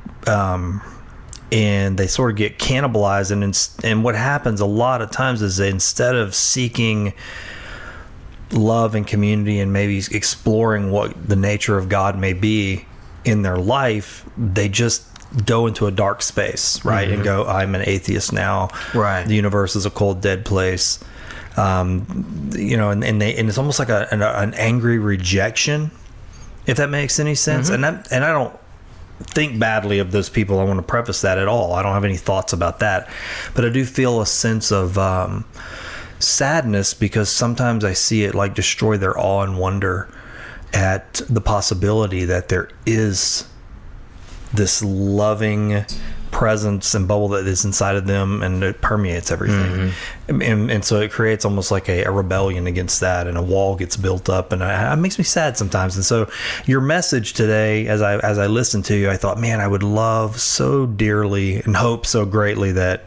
And they sort of get cannibalized. And what happens a lot of times is that instead of seeking love and community and maybe exploring what the nature of God may be in their life, they just go into a dark space, right? And go, I'm an atheist now. Right. The universe is a cold, dead place. And it's almost like an angry rejection, if that makes any sense. And I don't think badly of those people. I want to preface that at all. I don't have any thoughts about that, but I do feel a sense of sadness because sometimes I see it like destroy their awe and wonder at the possibility that there is this loving presence and bubble that is inside of them, and it permeates everything. And so it creates almost like a rebellion against that, and a wall gets built up, and it makes me sad sometimes. And so your message today, as I listened to you, I thought, man, I would love so dearly and hope so greatly that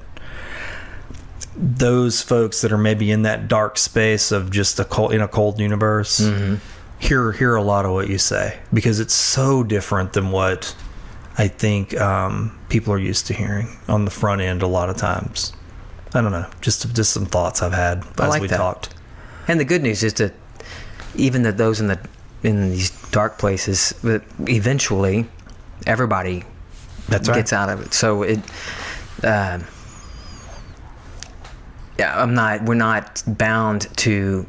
those folks that are maybe in that dark space of just in a cold universe hear a lot of what you say, because it's so different than what I think people are used to hearing on the front end a lot of times. I don't know, just some thoughts I've had as we talked. And the good news is that even that those in these dark places, that eventually everybody gets out of it. So we're not bound to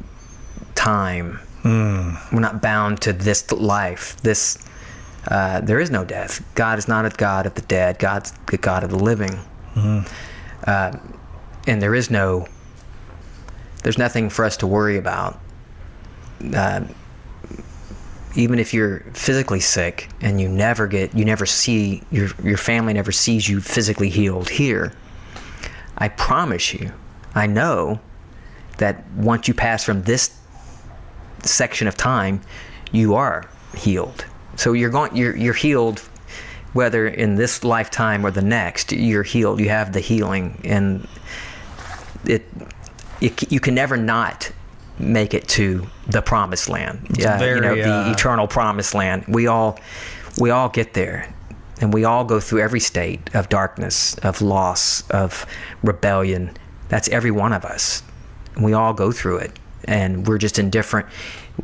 time. We're not bound to this life. There is no death. God is not a God of the dead. God's the God of the living. And there's nothing for us to worry about. Even if you're physically sick and you never see, your family never sees you physically healed here, I promise you, I know that once you pass from this section of time, you are healed. So you're healed, whether in this lifetime or the next. You're healed. You have the healing, and you can never not make it to the promised land. The eternal promised land. We all get there, and we all go through every state of darkness, of loss, of rebellion. That's every one of us. And we all go through it, and we're just in different.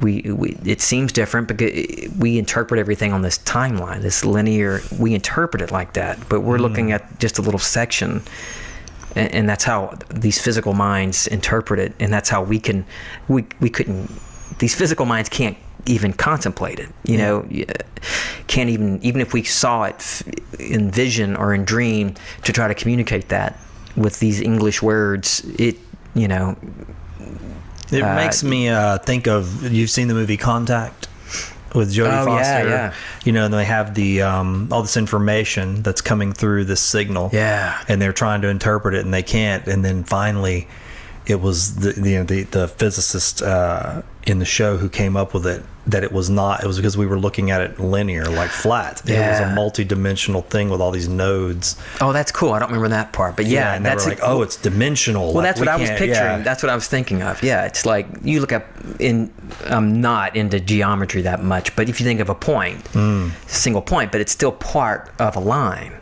It seems different because we interpret everything on this timeline, this linear. We interpret it like that, but we're looking at just a little section, and that's how these physical minds interpret it, and that's how we couldn't. These physical minds can't even contemplate it. Can't even if we saw it in vision or in dream to try to communicate that with these English words. It makes me think of, you've seen the movie Contact with Jodie Foster? Yeah. And they have the all this information that's coming through this signal. Yeah. And they're trying to interpret it and they can't. And then finally, it was the physicist in the show who came up with it, that it was because we were looking at it linear, like flat. It was a multi-dimensional thing with all these nodes. Oh, that's cool. I don't remember that part, but yeah, and that's like, oh, it's dimensional. Well, that's what I was picturing. Yeah. That's what I was thinking of. Yeah, it's like you look up I'm not into geometry that much, but if you think of a point, a single point, but it's still part of a line,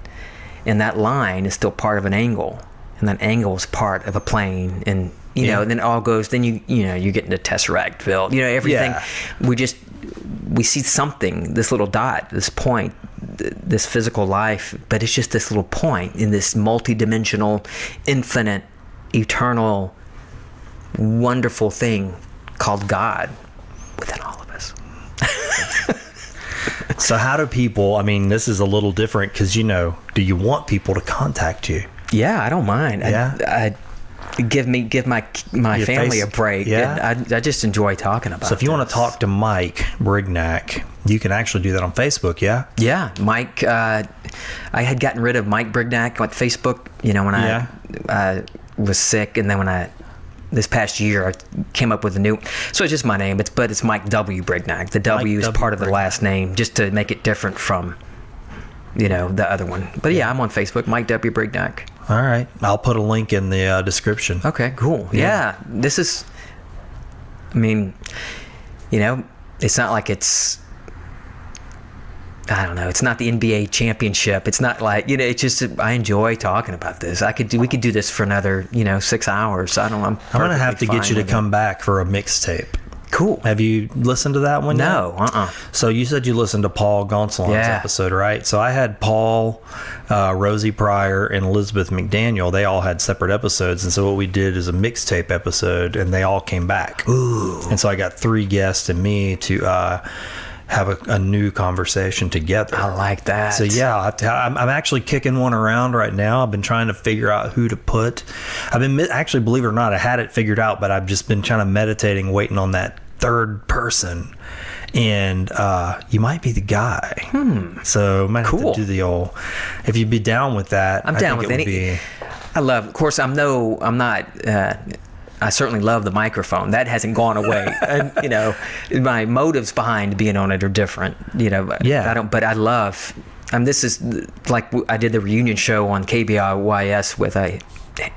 and that line is still part of an angle, and that angle is part of a plane, and you know, and then it all goes. Then you get into Tesseractville. You know, everything. Yeah. We see something. This little dot, this point, this physical life, but it's just this little point in this multi-dimensional, infinite, eternal, wonderful thing called God within all of us. So how do people? I mean, this is a little different because do you want people to contact you? Yeah, I don't mind. Yeah. I give my family a break. Yeah. I just enjoy talking about it. So if you want to talk to Mike Brignac, you can actually do that on Facebook, yeah? Yeah. Mike, I had gotten rid of Mike Brignac on Facebook, when I was sick, and then this past year, I came up with a new. So it's just my name, but it's Mike W. Brignac. The W is part of the last name, just to make it different from, the other one. But yeah, I'm on Facebook, Mike W. Brignac. All right. I'll put a link in the description. Okay, cool. Yeah. This is, it's not like it's, I don't know, it's not the NBA championship. It's not like, it's just, I enjoy talking about this. We could do this for another, 6 hours. I'm going to have to get you to come back for a mixtape. Cool. Have you listened to that one No, yet? So you said you listened to Paul Gonsalon's episode, right? So I had Paul, Rosie Pryor, and Elizabeth McDaniel. They all had separate episodes, and so what we did is a mixtape episode, and they all came back. Ooh. And so I got 3 guests and me to have a new conversation together. I like that. So yeah, I'm actually kicking one around right now. I've been trying to figure out who to put. Actually, believe it or not, I had it figured out, but I've just been kind of meditating, waiting on that third person, and you might be the guy. So might have to do the old. If you'd be down with that, I'm down with any. I love. Of course, I'm not. I certainly love the microphone. That hasn't gone away. And, my motives behind being on it are different. Yeah. But I love. This is like I did the reunion show on KBIYS with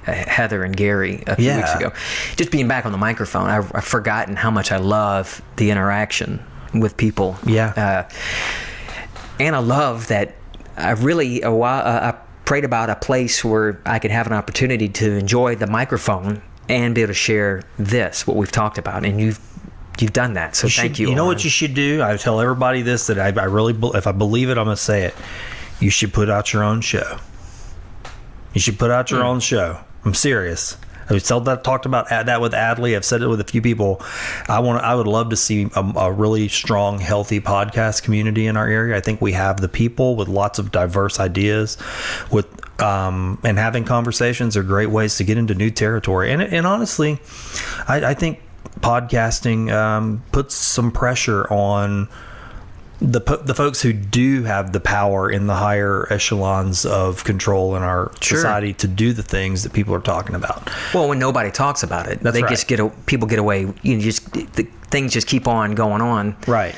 Heather and Gary a few weeks ago. Just being back on the microphone, I've forgotten how much I love the interaction with people. Yeah. And I love that I prayed about a place where I could have an opportunity to enjoy the microphone and be able to share what we've talked about. And you've done that. So thank you. You know what you should do? I tell everybody this, that I really, if I believe it, I'm going to say it. You should put out your own show. You should put out your own show. I'm serious. I've talked about that with Adley. I've said it with a few people. I would love to see a really strong, healthy podcast community in our area. I think we have the people with lots of diverse ideas, and having conversations are great ways to get into new territory. And honestly, I think podcasting puts some pressure on the folks who do have the power in the higher echelons of control in our society to do the things that people are talking about. Well, when nobody talks about it, just people get away. Things just keep on going on. Right.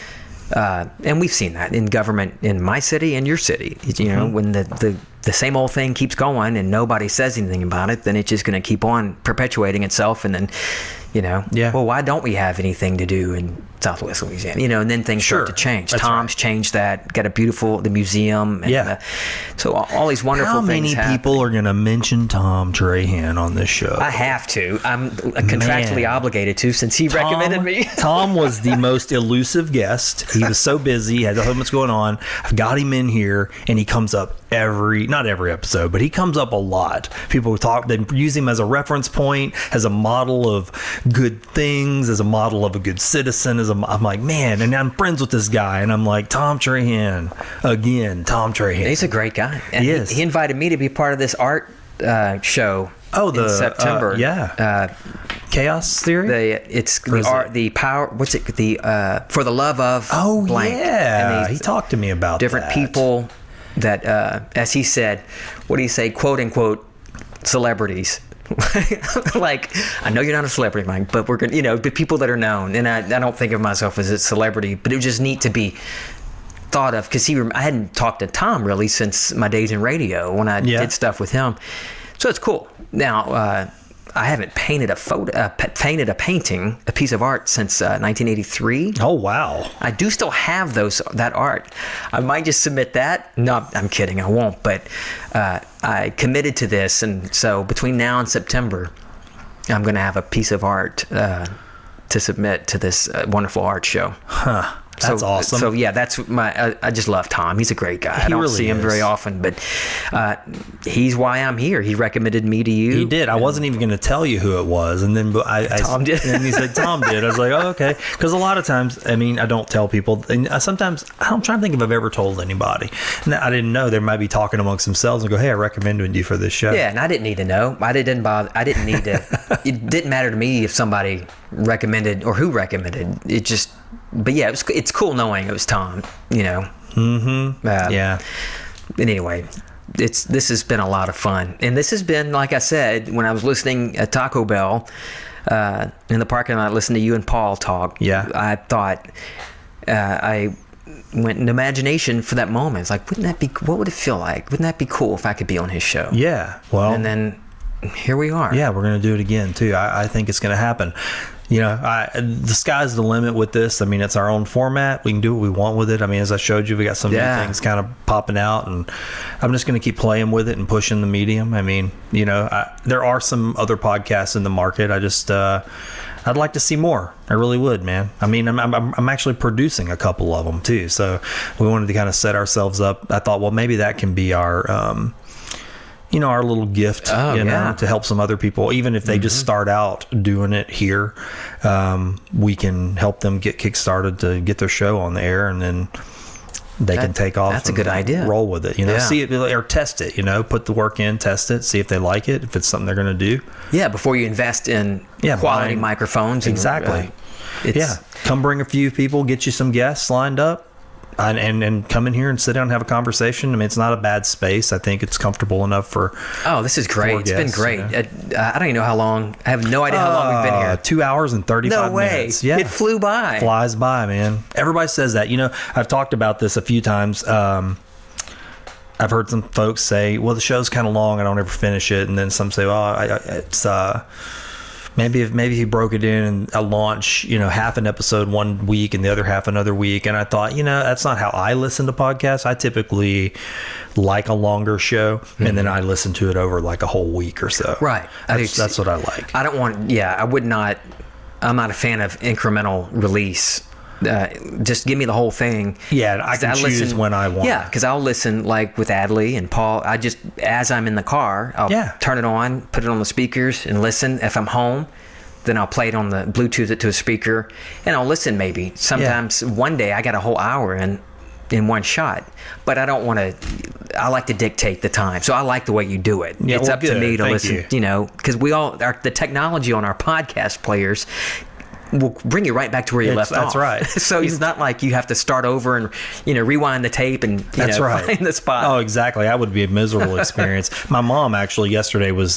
And we've seen that in government in my city and your city. When the same old thing keeps going and nobody says anything about it, then it's just going to keep on perpetuating itself. And then, well, why don't we have anything to do in Southwest Louisiana? And then things start to change. That's Tom's changed that. Got the museum. And so all these wonderful things. How many people are going to mention Tom Trahan on this show? I have to. I'm contractually obligated to, since he recommended me. Tom was the most elusive guest. He was so busy. He had so much going on. I've got him in here, and he comes up not every episode, but he comes up a lot. People they use him as a reference point, as a model of good things, as a model of a good citizen. I'm like, man, and I'm friends with this guy, and I'm like, Tom Trahan again. Tom Trahan. He's a great guy. And he is. He invited me to be part of this art show. In September. Chaos Theory. The power. What's it? For the love of. Oh blank. Yeah. And he talked to me about different people that, as he said, what do you say? Quote unquote celebrities Like, I know you're not a celebrity, Mike, but we're going to, the people that are known. And I don't think of myself as a celebrity, but it was just neat to be thought of, because I hadn't talked to Tom really since my days in radio when I did stuff with him. So it's cool. Now, I haven't painted a piece of art since 1983. Oh, wow. I do still have that art. I might just submit that. No, I'm kidding. I won't. But I committed to this, and so between now and September, I'm going to have a piece of art to submit to this wonderful art show. Huh. That's awesome. So yeah, that's I just love Tom. He's a great guy. I don't see him very often, but he's why I'm here. He recommended me to you. He did. I wasn't even going to tell you who it was, and then Tom did. And he said Tom did. I was like, oh, okay. Because a lot of times, I don't tell people. And sometimes I'm trying to think if I've ever told anybody. And I didn't know. They might be talking amongst themselves and go, hey, I recommended you for this show. Yeah, and I didn't need to know. I didn't bother. I didn't need to. It didn't matter to me if somebody recommended or who recommended. It just. But yeah, it's cool knowing it was Tom, Mm-hmm. Yeah. And anyway, this has been a lot of fun. And this has been, like I said, when I was listening at Taco Bell in the parking lot, listening to you and Paul talk, I thought, I went in imagination for that moment. It's like, what would it feel like? Wouldn't that be cool if I could be on his show? Yeah. Well. And then here we are. Yeah, we're going to do it again, too. I think it's going to happen. The sky's the limit with this. It's our own format. We can do what we want with it. As I showed you, we got some new things kind of popping out, and I'm just going to keep playing with it and pushing the medium. There are some other podcasts in the market. I'd like to see more. I really would, man. I'm actually producing a couple of them too. So we wanted to kind of set ourselves up. I thought, well, maybe that can be our, our little gift, to help some other people, even if they just start out doing it here. We can help them get kickstarted to get their show on the air, and then they can take off. That's a good idea. Roll with it, see it or test it, put the work in, test it, see if they like it, if it's something they're going to do. Yeah, before you invest in quality microphones. Exactly. Come bring a few people, get you some guests lined up. And come in here and sit down and have a conversation. It's not a bad space. I think it's comfortable enough for. Oh, this is great. It's been great. I don't even know how long. I have no idea how long we've been here. 2 hours and 35 minutes. Yeah. It flew by. Flies by, man. Everybody says that. I've talked about this a few times. I've heard some folks say, well, the show's kind of long. I don't ever finish it. And then some say, well, it's... Maybe if he broke it in and a launch, half an episode one week and the other half another week. And I thought, that's not how I listen to podcasts. I typically like a longer show, and then I listen to it over like a whole week or so. Right. That's what I like. I don't want, I would not, I'm not a fan of incremental release. Just give me the whole thing. Yeah, I can choose when I want. Yeah, because I'll listen like with Adley and Paul. As I'm in the car, I'll turn it on, put it on the speakers, and listen. If I'm home, then I'll play it on the Bluetooth it to a speaker, and I'll listen maybe. Sometimes one day I got a whole hour in one shot, but I don't want to. I like to dictate the time, so I like the way you do it. Yeah, it's up to me to listen. You. Because the technology on our podcast players will bring you right back to where you left off. That's right. So it's not like you have to start over and rewind the tape and find the spot. Oh, exactly. That would be a miserable experience. My mom actually yesterday was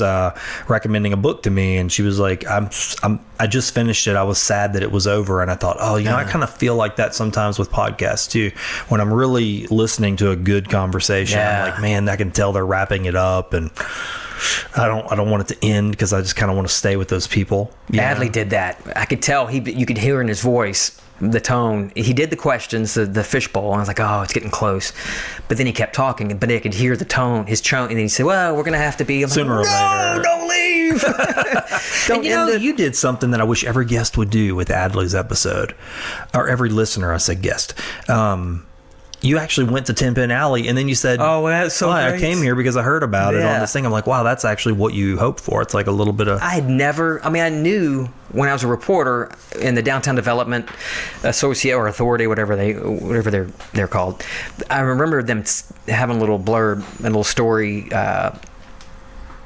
recommending a book to me, and she was like, I just finished it. I was sad that it was over, and I thought, I kind of feel like that sometimes with podcasts too. When I'm really listening to a good conversation, I'm like, man, I can tell they're wrapping it up, and I don't want it to end because I just kind of want to stay with those people. Adley did that. I could tell you could hear in his voice the tone. He did the questions, the fishbowl, and I was like, oh, it's getting close. But then he kept talking, but I could hear the tone, his tone, and then he said, well, we're going to have to be... Sooner or later. Don't leave! And you did something that I wish every guest would do with Adley's episode, or every listener, I said guest. You actually went to Ten Pin Alley, and then you said, oh, well, that's so great. I came here because I heard about it on this thing. I'm like, wow, that's actually what you hoped for. It's like a little bit of... I knew when I was a reporter in the Downtown Development Associate or Authority, whatever they're called. I remember them having a little blurb, a little story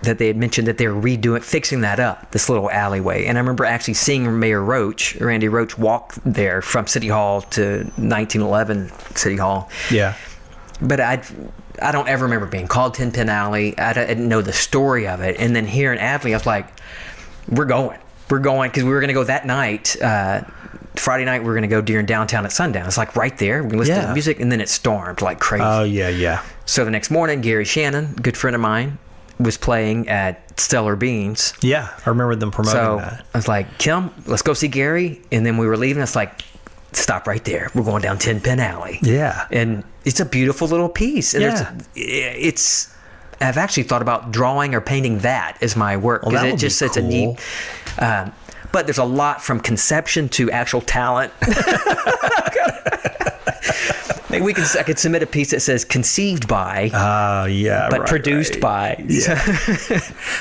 that they had mentioned that they were fixing that up, this little alleyway. And I remember actually seeing Mayor Randy Roach, walk there from City Hall to 1911 City Hall. Yeah. But I don't ever remember being called 10 Pin Alley. I didn't know the story of it. And then here in Abilene, I was like, we're going because we were going to go that night. Friday night, we were going to go during downtown at sundown. It's like right there. We can listen to the music, and then it stormed like crazy. Oh, yeah. So the next morning, Gary Shannon, good friend of mine, was playing at Stellar Beans. Yeah, I remember them promoting that. I was like, Kim, let's go see Gary. And then we were leaving. It's like, stop right there. We're going down 10 Pin Alley. Yeah. And it's a beautiful little piece. And I've actually thought about drawing or painting that as my work. Well, that would be it's a neat... but there's a lot from conception to actual talent. Maybe I could submit a piece that says conceived by, but produced by.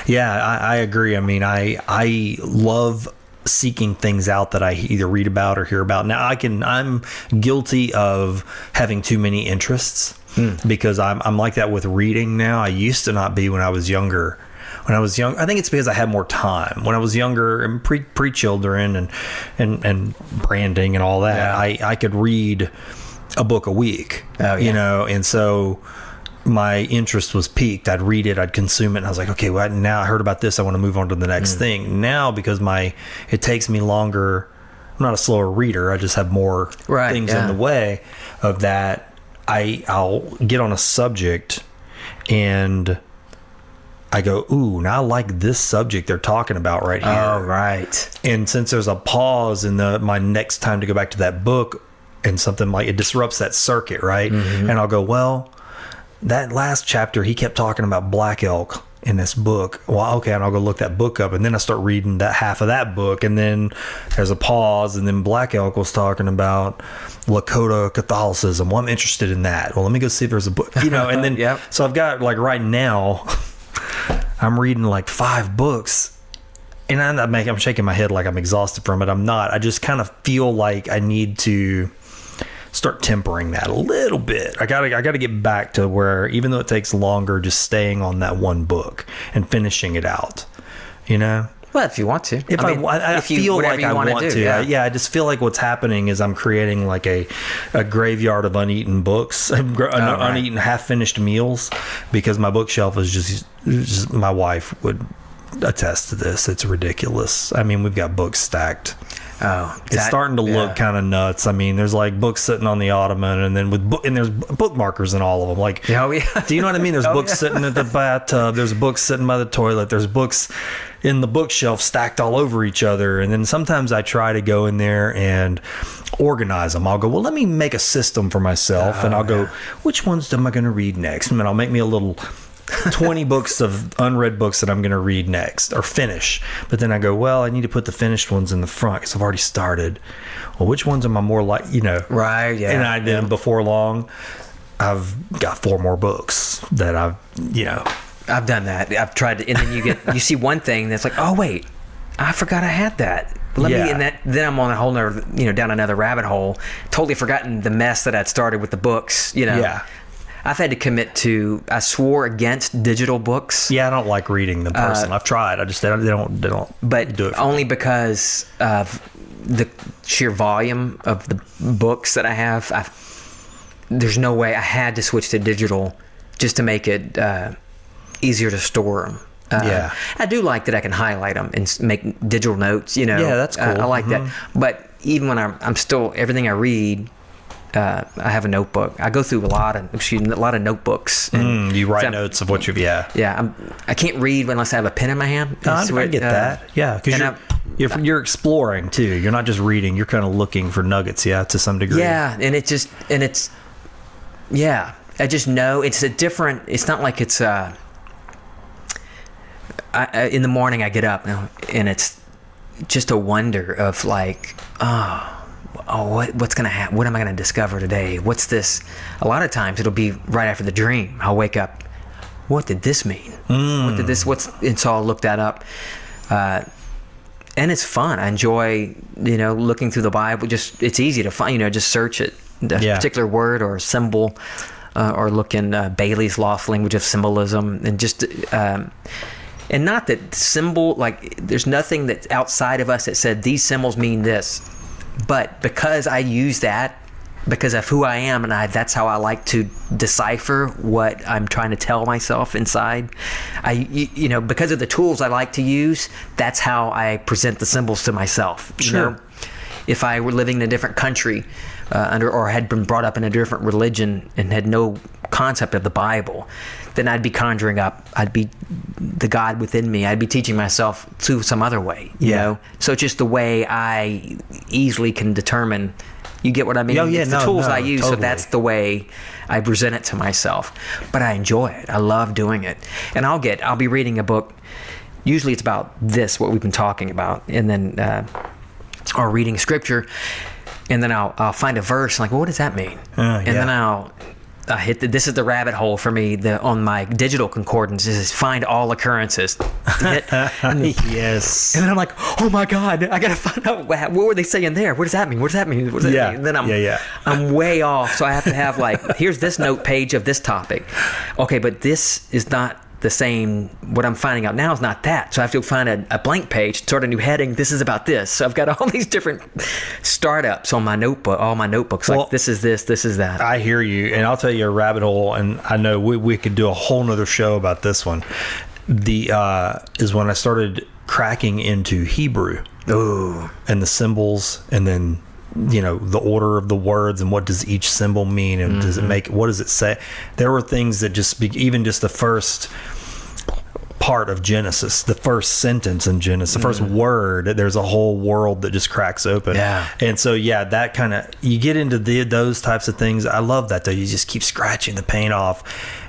Yeah, I agree. I mean, I love seeking things out that I either read about or hear about. Now I'm guilty of having too many interests because I'm like that with reading now. I used to not be when I was younger. When I was young, I think it's because I had more time. When I was younger and pre-children and branding and all that, I could read a book a week, you know, and so my interest was piqued. I'd read it, I'd consume it, and I was like, okay, well, now I heard about this, I want to move on to the next thing. Now, because it takes me longer, I'm not a slower reader, I just have more things in the way of that. I'll get on a subject and I go, ooh, now I like this subject they're talking about right here. Oh, right. And since there's a pause in my next time to go back to that book and something like it disrupts that circuit, right? And I'll go, well, that last chapter, he kept talking about black elk in this book. Well, okay, and I'll go look that book up. And then I start reading that half of that book. And then there's a pause. And then black elk was talking about Lakota Catholicism. Well, I'm interested in that. Well, let me go see if there's a book, you know, and then, so I've got like right now, I'm reading like 5 books, and I'm shaking my head like I'm exhausted from it. I'm not. I just kind of feel like I need to start tempering that a little bit. I gotta get back to where, even though it takes longer, just staying on that one book and finishing it out. You know. Well, if you want to. I feel like I want to. I just feel like what's happening is I'm creating like a graveyard of uneaten books, uneaten half-finished meals, because my bookshelf is just my wife would attest to this. It's ridiculous. I mean, we've got books stacked. It's starting to look kind of nuts. I mean, there's like books sitting on the ottoman, and then and there's bookmarkers in all of them. Like, do you know what I mean? There's books sitting at the bathtub. There's books sitting by the toilet. There's books in the bookshelf stacked all over each other. And then sometimes I try to go in there and organize them. I'll go, well, let me make a system for myself, and I'll go, which ones am I going to read next? And then I'll make me a little 20 books of unread books that I'm going to read next or finish. But then I go, well, I need to put the finished ones in the front because I've already started. Well, which ones am I more like, you know? Right, yeah. And then before long, I've got 4 more books that I've done that. I've tried to, and then you see one thing that's like, oh, wait, I forgot I had that. Then I'm on a whole nother, down another rabbit hole, totally forgotten the mess that I'd started with the books, Yeah. I've had to commit to. I swore against digital books. Yeah, I don't like reading them personally. I've tried. I just they don't. But do it only because of the sheer volume of the books that I have. There's no way. I had to switch to digital just to make it easier to store them. I do like that I can highlight them and make digital notes. Yeah, that's cool. I like that. But even when I'm still everything I read. I have a notebook. I go through a lot of notebooks. And you write notes of what you've. Yeah. I can't read unless I have a pen in my hand. I get that. Yeah, because you're exploring too. You're not just reading. You're kind of looking for nuggets. Yeah, to some degree. Yeah, I just know it's a different. It's not like it's. In the morning I get up and it's just a wonder of like, what's gonna happen? What am I gonna discover today? What's this? A lot of times it'll be right after the dream. I'll wake up. What did this mean? What did this? And so I'll look that up. And it's fun. I enjoy, looking through the Bible. It's easy to find. Just search it, a particular word or symbol, or look in Bailey's Lost Language of Symbolism, and just. And not that symbol, like there's nothing that's outside of us that said these symbols mean this. But because I use that because of who I am, and that's how I like to decipher what I'm trying to tell myself inside. Because of the tools I like to use, that's how I present the symbols to myself. Sure. If I were living in a different country or had been brought up in a different religion and had no concept of the Bible, then I'd be conjuring up, I'd be the God within me. I'd be teaching myself to some other way, you know? So it's just the way I easily can determine. You get what I mean? It's the tools I use, totally. So that's the way I present it to myself. But I enjoy it. I love doing it. And I'll be reading a book. Usually it's about this, what we've been talking about, and then or reading scripture, and then I'll find a verse, like, well, what does that mean? And then I'll hit this is the rabbit hole for me. On my digital concordance is find all occurrences. Yes. And then I'm like, oh my God, I gotta find out what were they saying there? What does that mean? What does that mean? What does that mean? And then I'm way off. So I have to have here's this note page of this topic. Okay, but this is not the same. What I'm finding out now is not that. So I have to find a blank page, start a new heading. This is about this. So I've got all these different startups on my notebook, all my notebooks. Well, like this is this, this is that. I hear you. And I'll tell you a rabbit hole. And I know we could do a whole nother show about this one. Is when I started cracking into Hebrew. Ooh. And the symbols, and then, the order of the words, and what does each symbol mean, and does it make, what does it say? There were things that even just the first part of Genesis, the first sentence in Genesis, the first word, there's a whole world that just cracks open. Yeah. And so, that kind of, you get into those types of things. I love that, though. You just keep scratching the paint off.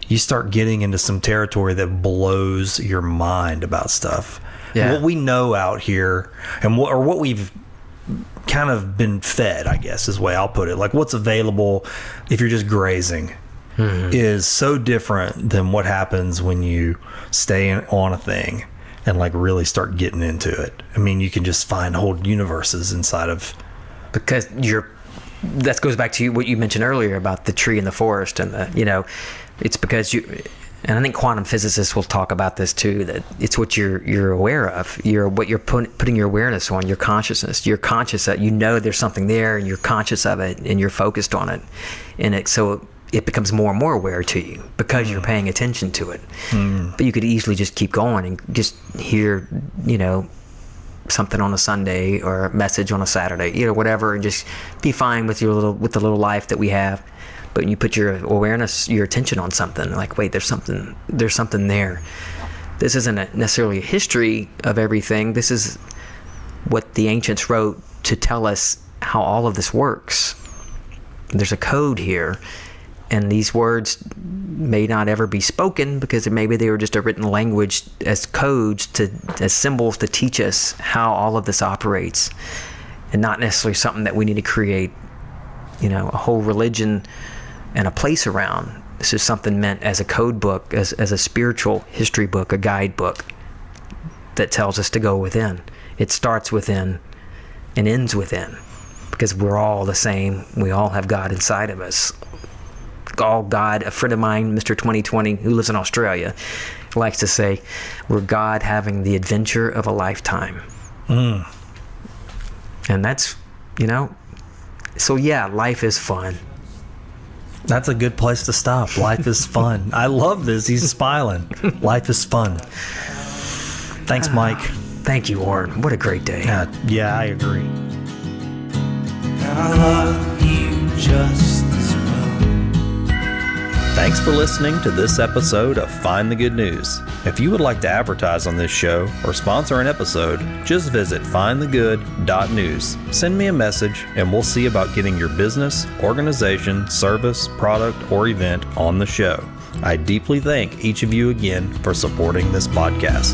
You start getting into some territory that blows your mind about stuff. Yeah. What we know out here, and what we've kind of been fed, I guess is the way I'll put it. Like what's available if you're just grazing is so different than what happens when you stay on a thing and really start getting into it. I mean, you can just find whole universes inside of. Because that goes back to what you mentioned earlier about the tree and the forest, and it's because and I think quantum physicists will talk about this too, that it's what you're aware of. What you're putting your awareness on, your consciousness. You're conscious that there's something there, and you're conscious of it, and you're focused on it. And so it becomes more and more aware to you because you're paying attention to it. But you could easily just keep going and just hear, something on a Sunday or a message on a Saturday, whatever, and just be fine with the little life that we have. But when you put your awareness, your attention on something, like, wait, there's something there. This isn't necessarily a history of everything. This is what the ancients wrote to tell us how all of this works. There's a code here, and these words may not ever be spoken because maybe they were just a written language as codes, as symbols to teach us how all of this operates, and not necessarily something that we need to create, a whole religion and a place around. This is something meant as a code book, as a spiritual history book, a guidebook that tells us to go within. It starts within and ends within, because we're all the same. We all have God inside of us. All God. A friend of mine, Mr. 2020, who lives in Australia, likes to say, we're God having the adventure of a lifetime. And that's, so life is fun. That's a good place to stop. Life is fun. I love this. He's smiling. Life is fun. Thanks, Mike. Thank you, Oran. What a great day. Yeah, I agree. And I love you just as well. Thanks for listening to this episode of Find the Good News. If you would like to advertise on this show or sponsor an episode, just visit findthegood.news. Send me a message and we'll see about getting your business, organization, service, product, or event on the show. I deeply thank each of you again for supporting this podcast.